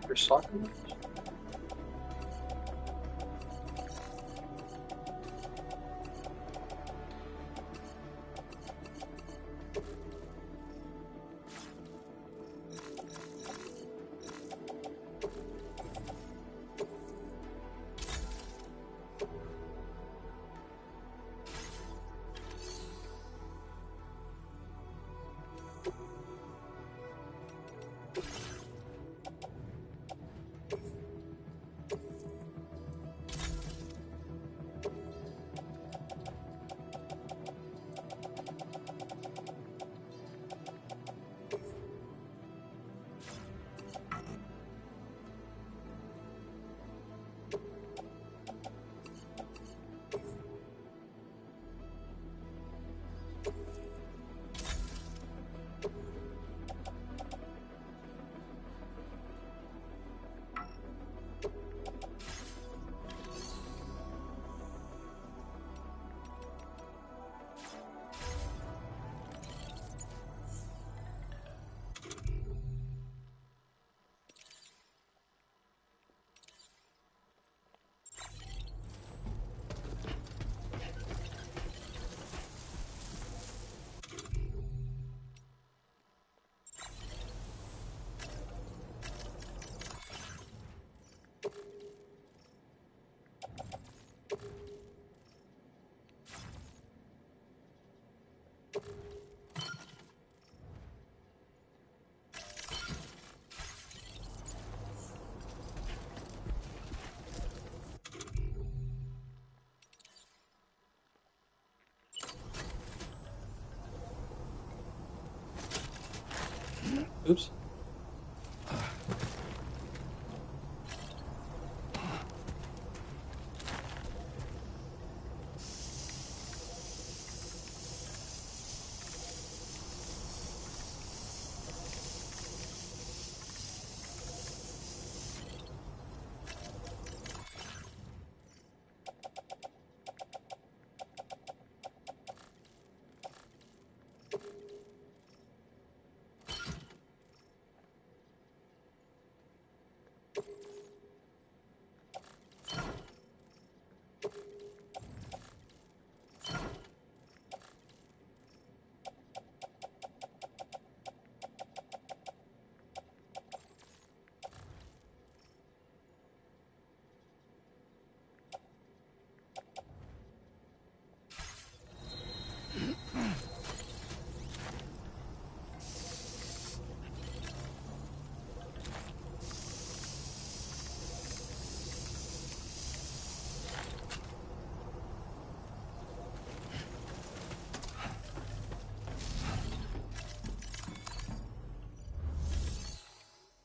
recycle it? Oops.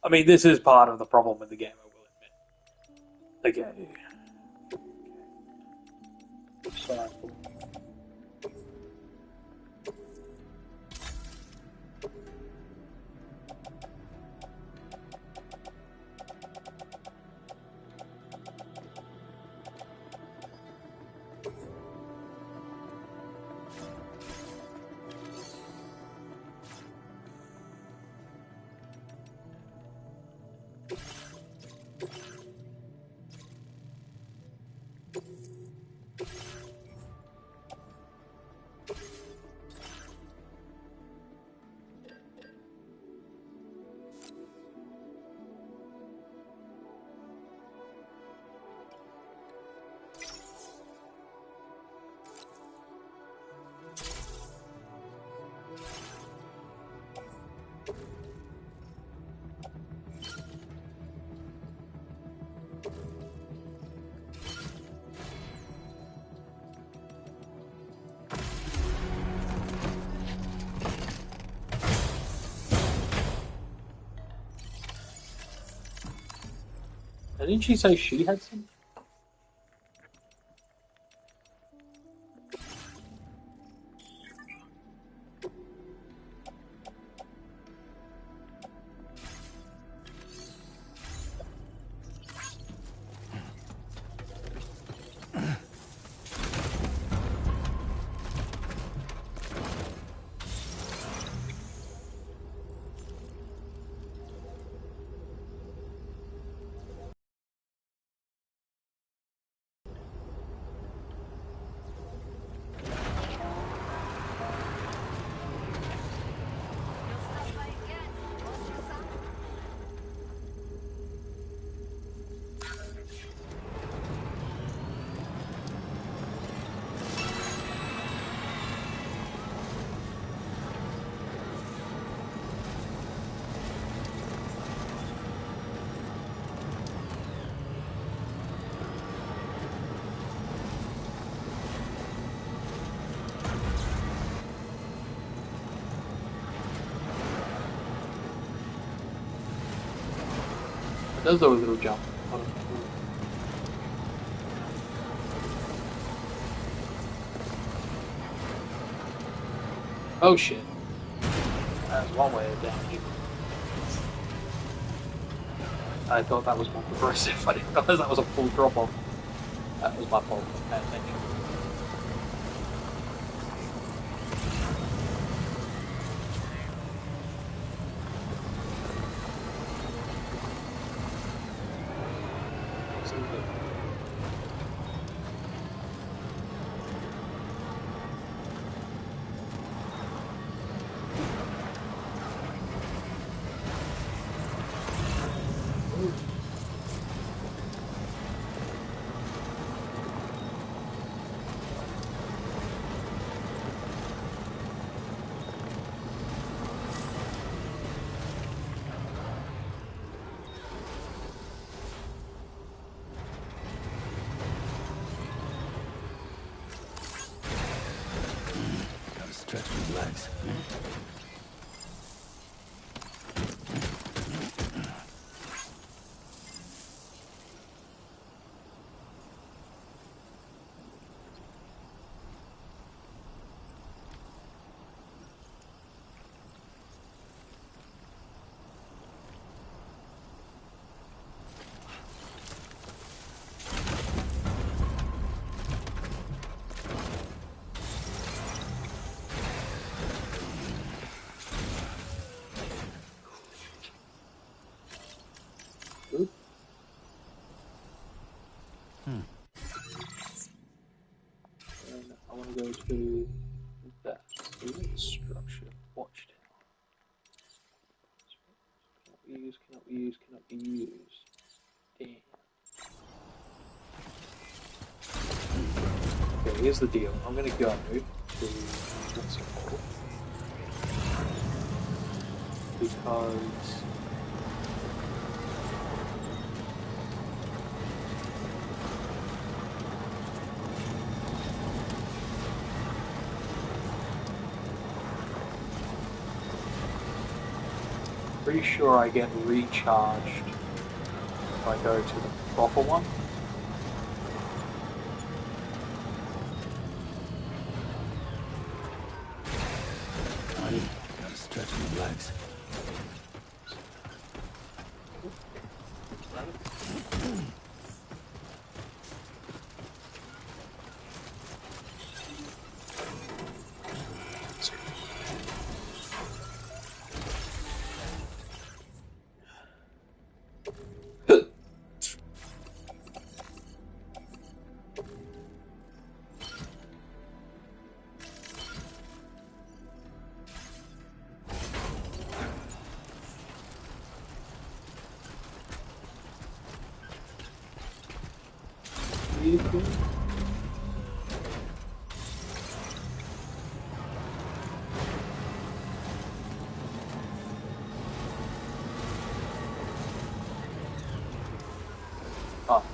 I mean, this is part of the problem with the game, I will admit. Okay. Cycle. Didn't she say she had some? does do a little jump. Oh shit. That's one way down here. I thought that was more progressive. I didn't realize that was a full drop off. That was my fault. Pay attention. Stretch his legs. And I want to go to that structure. Watch tower. Cannot be used, cannot be used, cannot be used. Damn. Okay, here's the deal. I'm going to go to what's it called? Because pretty sure I get recharged if I go to the proper one. Gotta stretch his legs. Vehicle. Oh.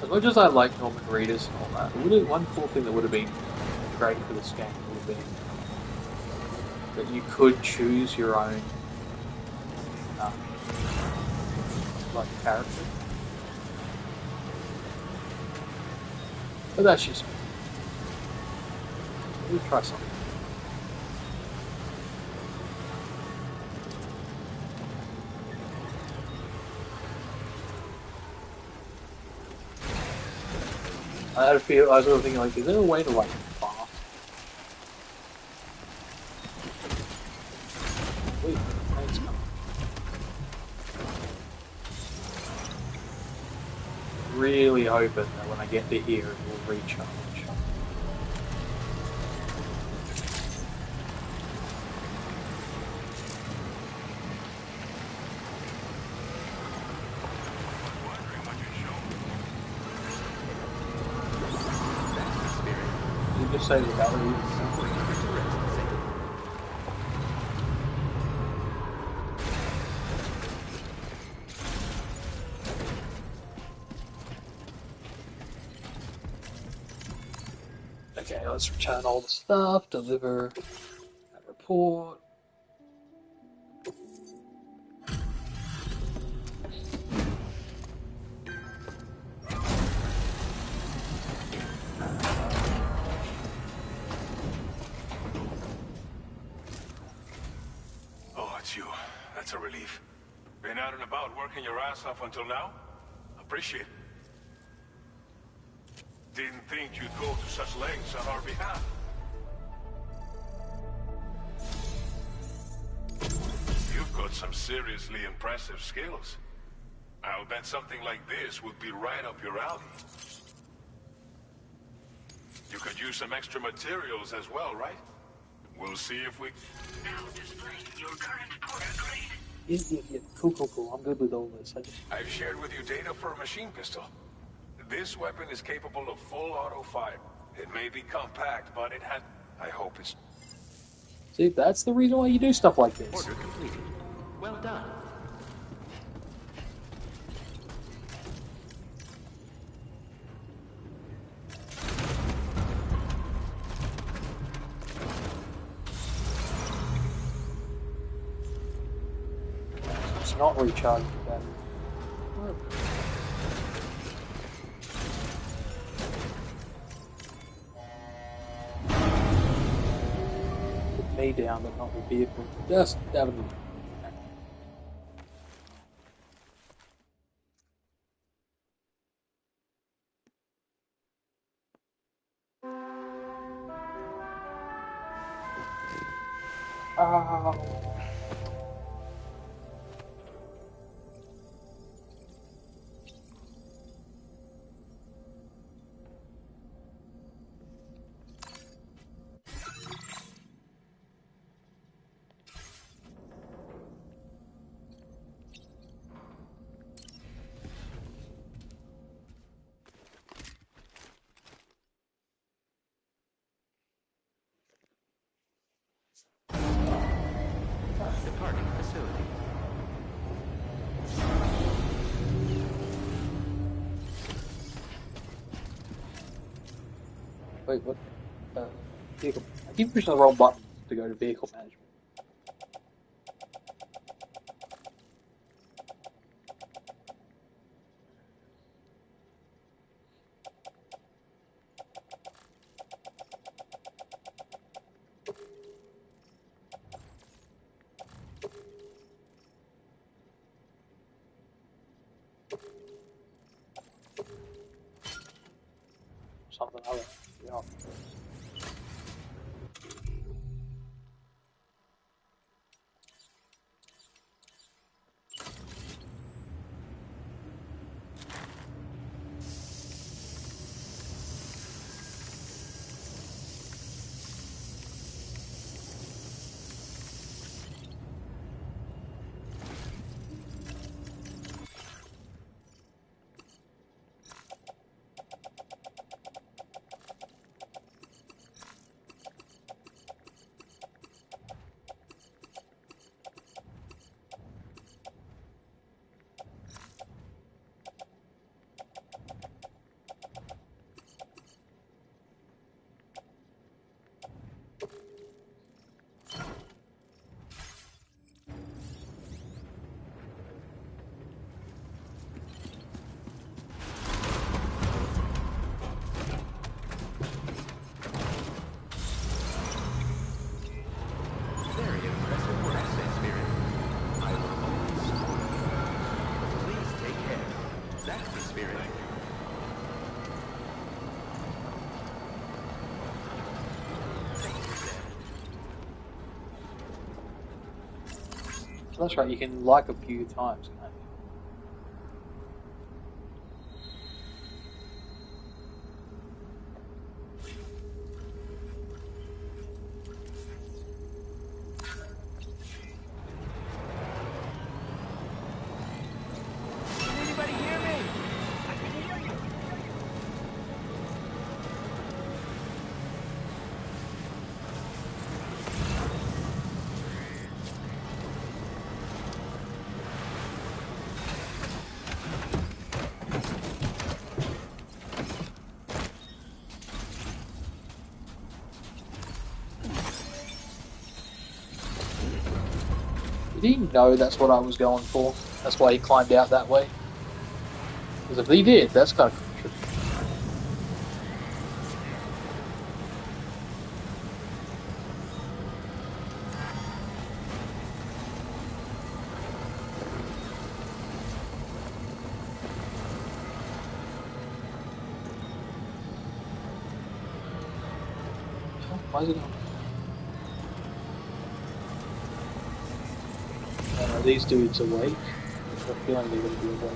As much as I like Norman Reedus and all that, one cool thing that would have been great for this game would have been that you could choose your own like character. But that's just me. We'll try something. I had a feel. I was sort of thinking, like, is there a way to like fast? Wait, it's coming. Really hoping that when I get to here, it will recharge. just say the gallery. Okay, let's return all the stuff, deliver that report. Oh, it's you. That's a relief. Been out and about working your ass off until now? Appreciate it. Didn't think you'd go to such lengths on our behalf. You've got some seriously impressive skills. I'll bet something like this would be right up your alley. You could use some extra materials as well, right? We'll see if we... Now displaying your current porter grade. Yeah. Cool. I'm good with all this. I've shared with you data for a machine pistol. This weapon is capable of full auto fire. It may be compact, but it had... I hope it's... See, that's the reason why you do stuff like this. Order completed. Well done. It's not recharging battery. Put me down, but not the vehicle. Just definitely. Oh. Departing facility. Wait, what? Vehicle. I keep pushing the wrong button to go to vehicle management. Something other. Yeah. Very impressive work, Saint Spirit. I will always support you. Please take care. That's the spirit. Thank you, Sam. So that's right, you can like a few times, can't you? Can anybody hear me? Did he know that's what I was going for? That's why he climbed out that way? Because if he did, that's kind of tricky. Oh, why is it going? Are these dudes awake? I have a feeling they're going to be awake.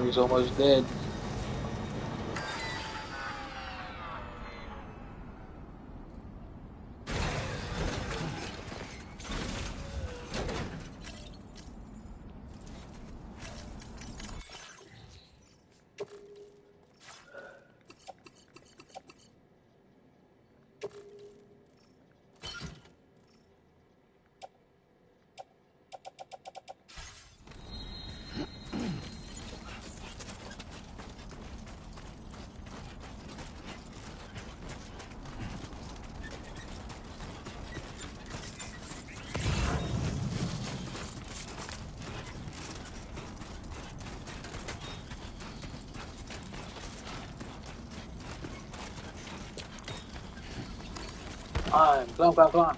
He's almost dead. Climb.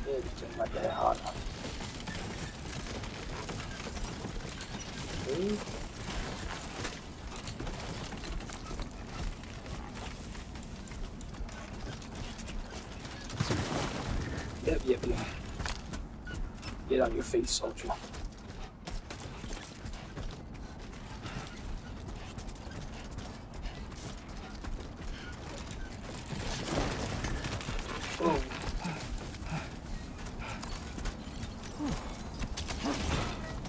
It's like that hard. Okay. Yep. Get on your feet, soldier. Oh.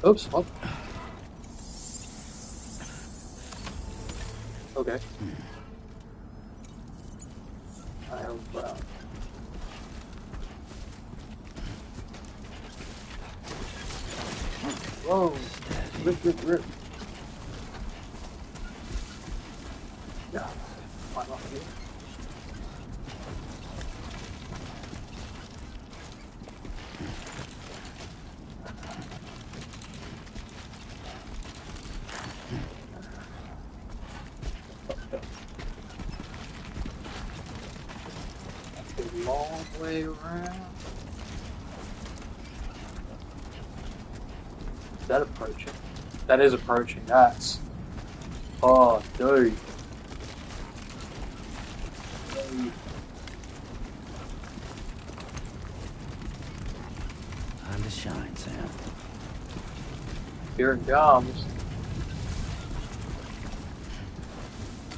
Oops, what? Okay. I have Whoa! Rip. Yeah, why not here? That's a long way around. Is that approaching? That is approaching. That's... Oh, dude. Time to shine, Sam. Here it comes.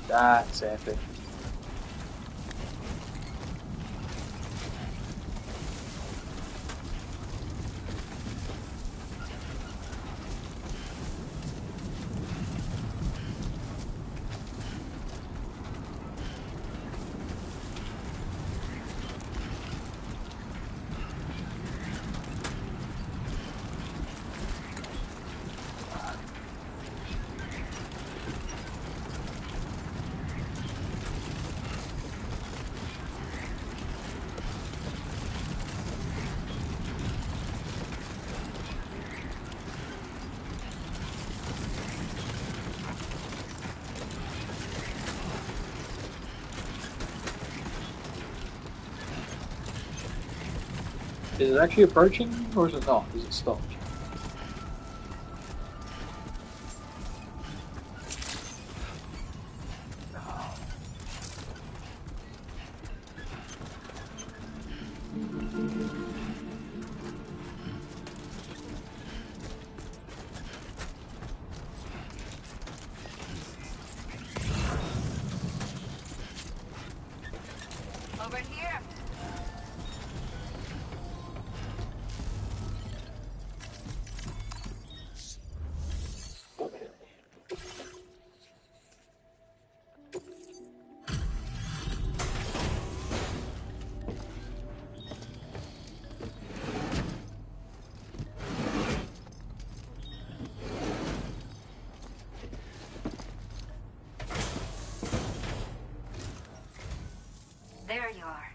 That's epic. Is it actually approaching, or is it not? Is it stopped? Over here. There you are.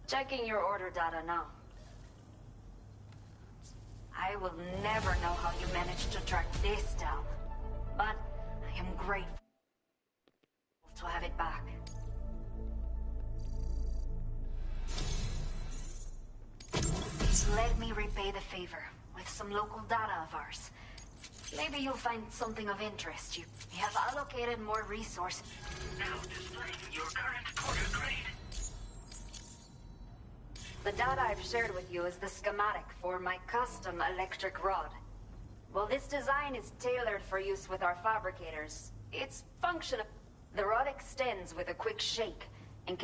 Checking your order data now. I will never know how you managed to track this down, but I am grateful to have it back. Let me repay the favor with some local data of ours. Maybe you'll find something of interest. You have allocated more resources. Now displaying your current quarter grade. The data I've shared with you is the schematic for my custom electric rod. Well, this design is tailored for use with our fabricators. Its function, the rod extends with a quick shake and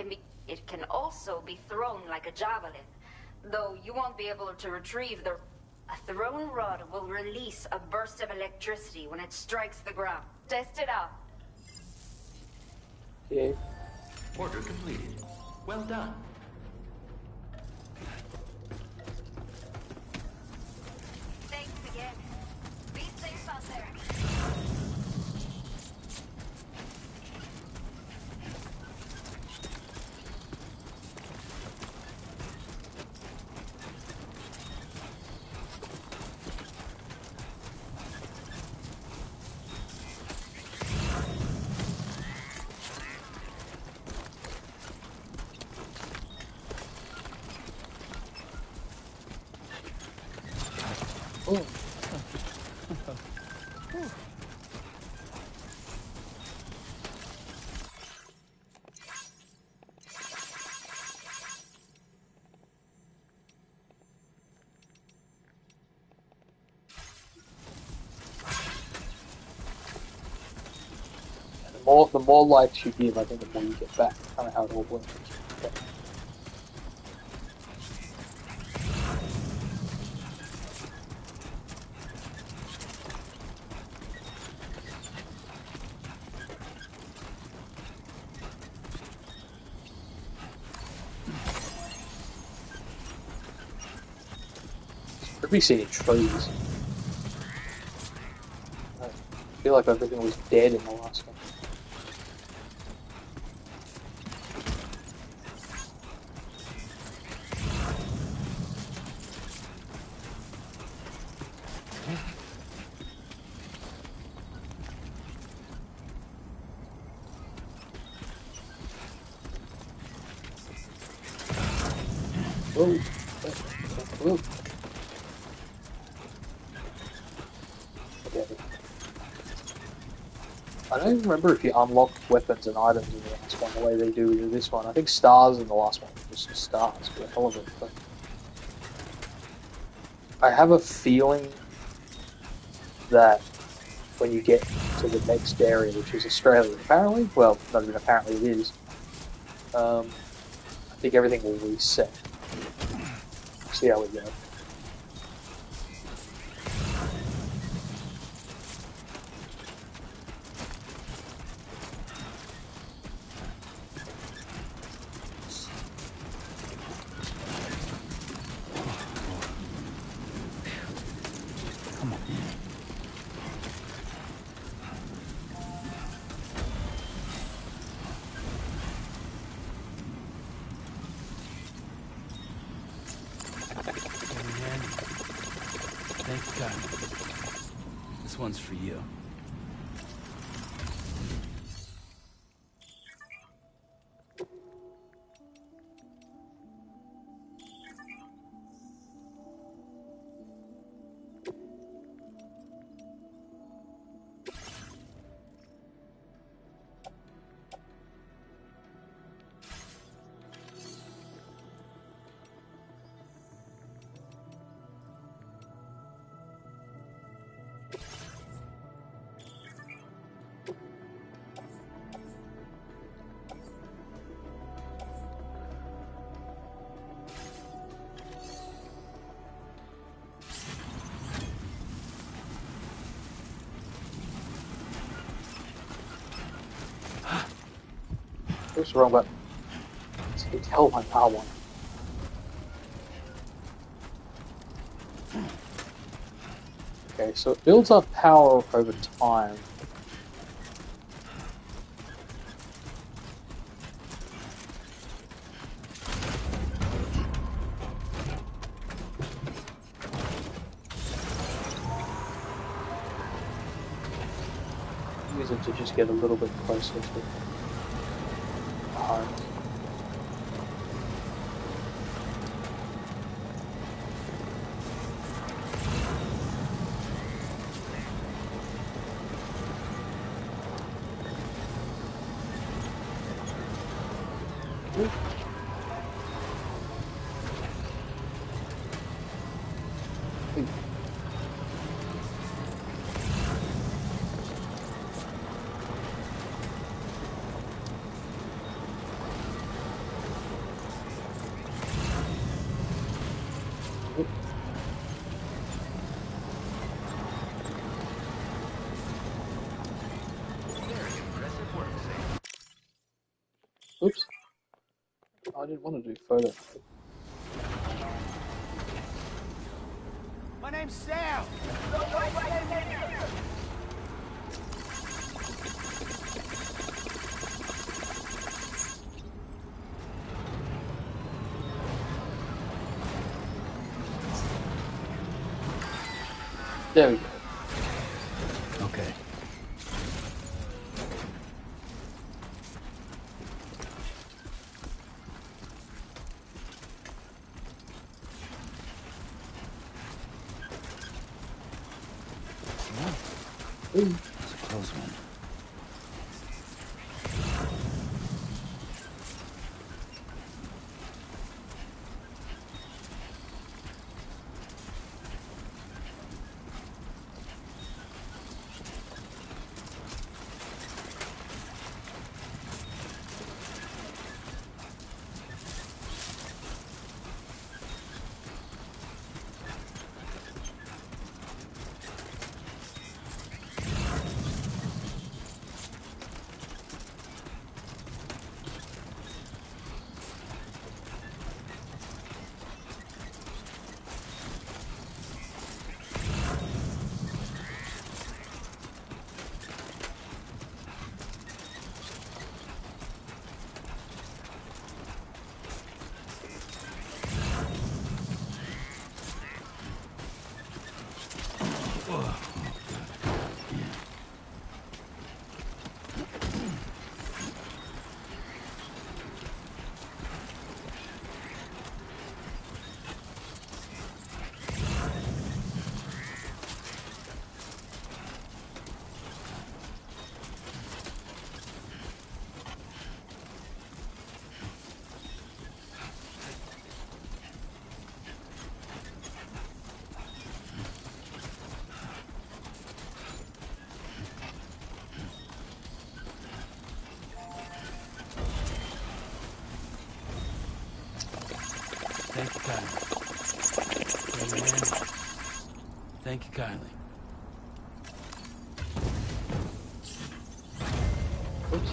it can also be thrown like a javelin. Though you won't be able to retrieve a thrown rod will release a burst of electricity when it strikes the ground. Test it out. Yeah. Order completed. Well done. Thanks again. Be safe out there. Oh. The more likes you give, I think the more you get back. Kind of how it all works. Okay. Could be seeing trees. I feel like everything was dead in the last one. Whoa. Whoa. Okay. I don't remember if you unlocked weapons and items in the last one the way they do in this one. I think stars in the last one were just stars for the hell of it. But I have a feeling that when you get to the next area, which is Australia, apparently, well, not even apparently it is, I think everything will reset. See how we go. Thank God. This one's for you. Press the wrong button. So you tell my R1. Okay, so it builds up power over time. Use it to just get a little bit closer to home. Very impressive work, Sam. Oops. I didn't want to do photo. My name's Sam. There we go. Okay. It's a close one. Thank you kindly. Hey, man. Thank you kindly. Oops.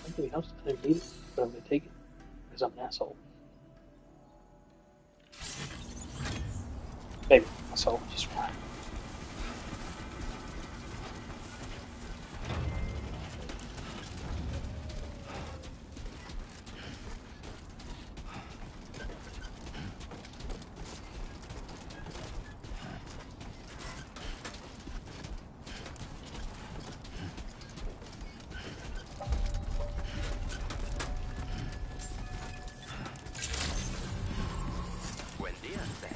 Something else I don't need it, but I'm gonna take it because I'm an asshole. Maybe asshole, just right. Buen día, Sam.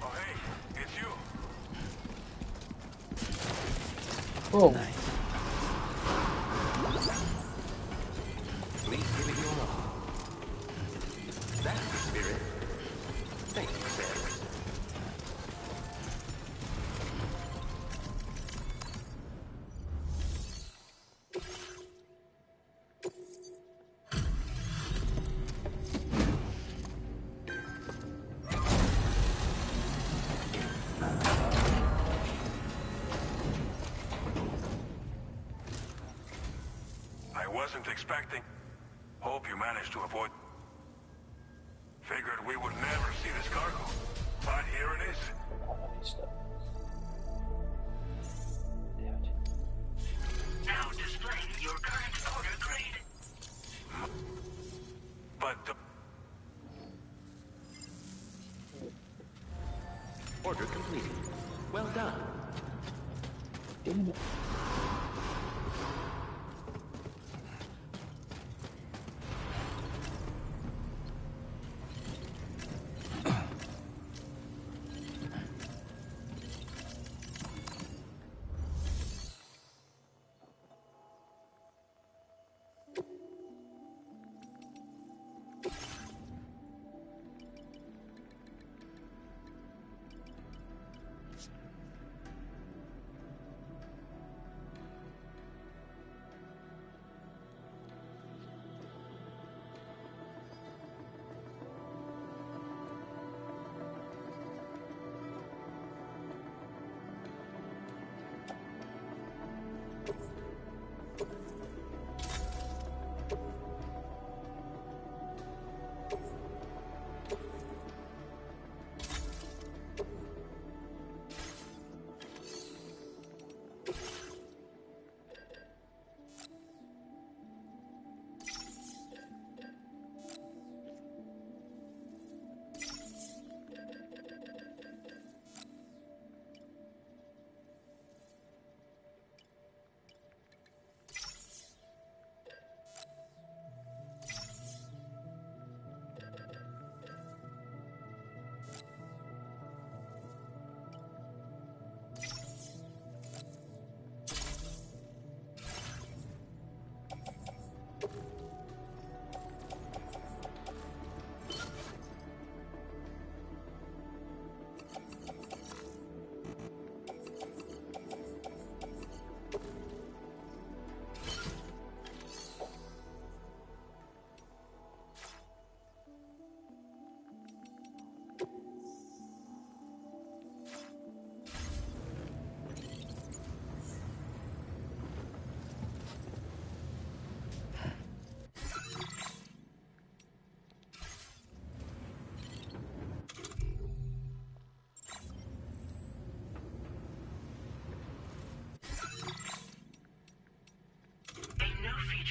Oh, hey, it's you. Whoa. Nice. wasn't expecting. Hope you managed to avoid. Figured we would never see this cargo, but here it is. Now displaying your current order grade. But Order completed. Well done. Damn it.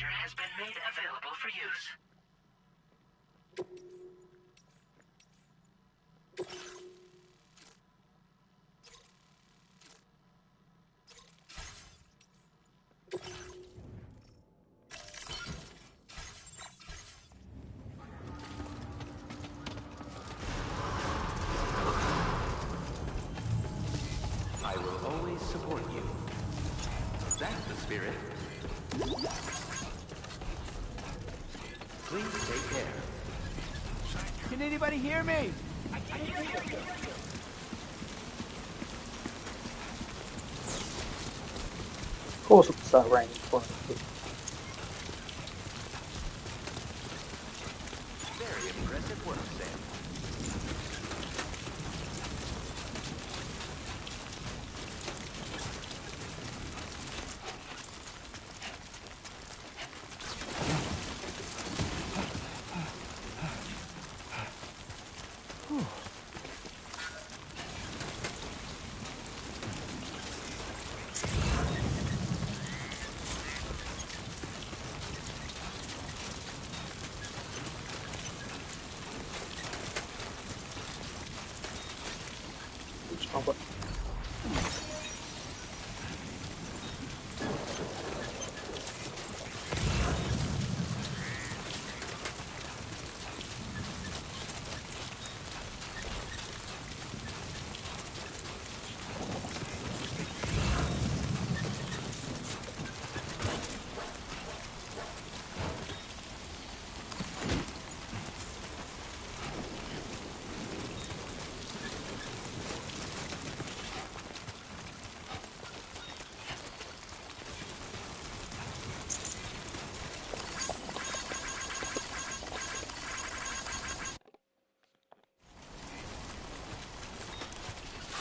Has been made available for use. I will always support you. That's the spirit. Please take care. Can anybody hear me? Of course it will start raining before I quit. Very impressive work, Sam. But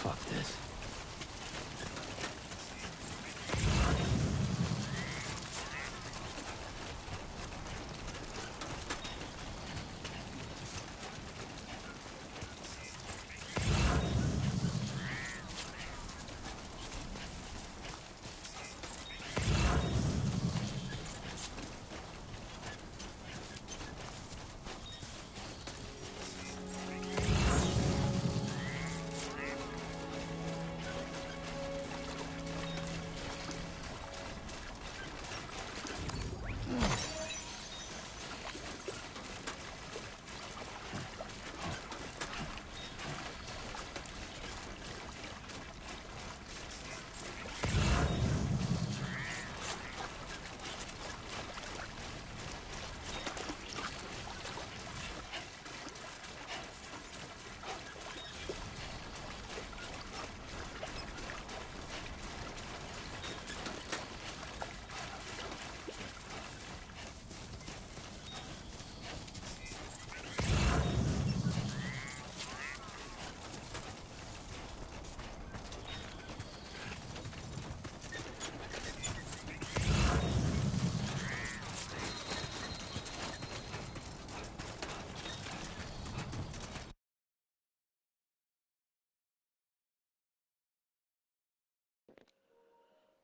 Fuck this.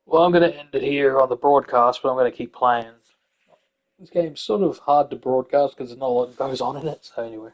Well, I'm going to end it here on the broadcast, but I'm going to keep playing. This game's sort of hard to broadcast because there's not a lot that goes on in it. So anyway.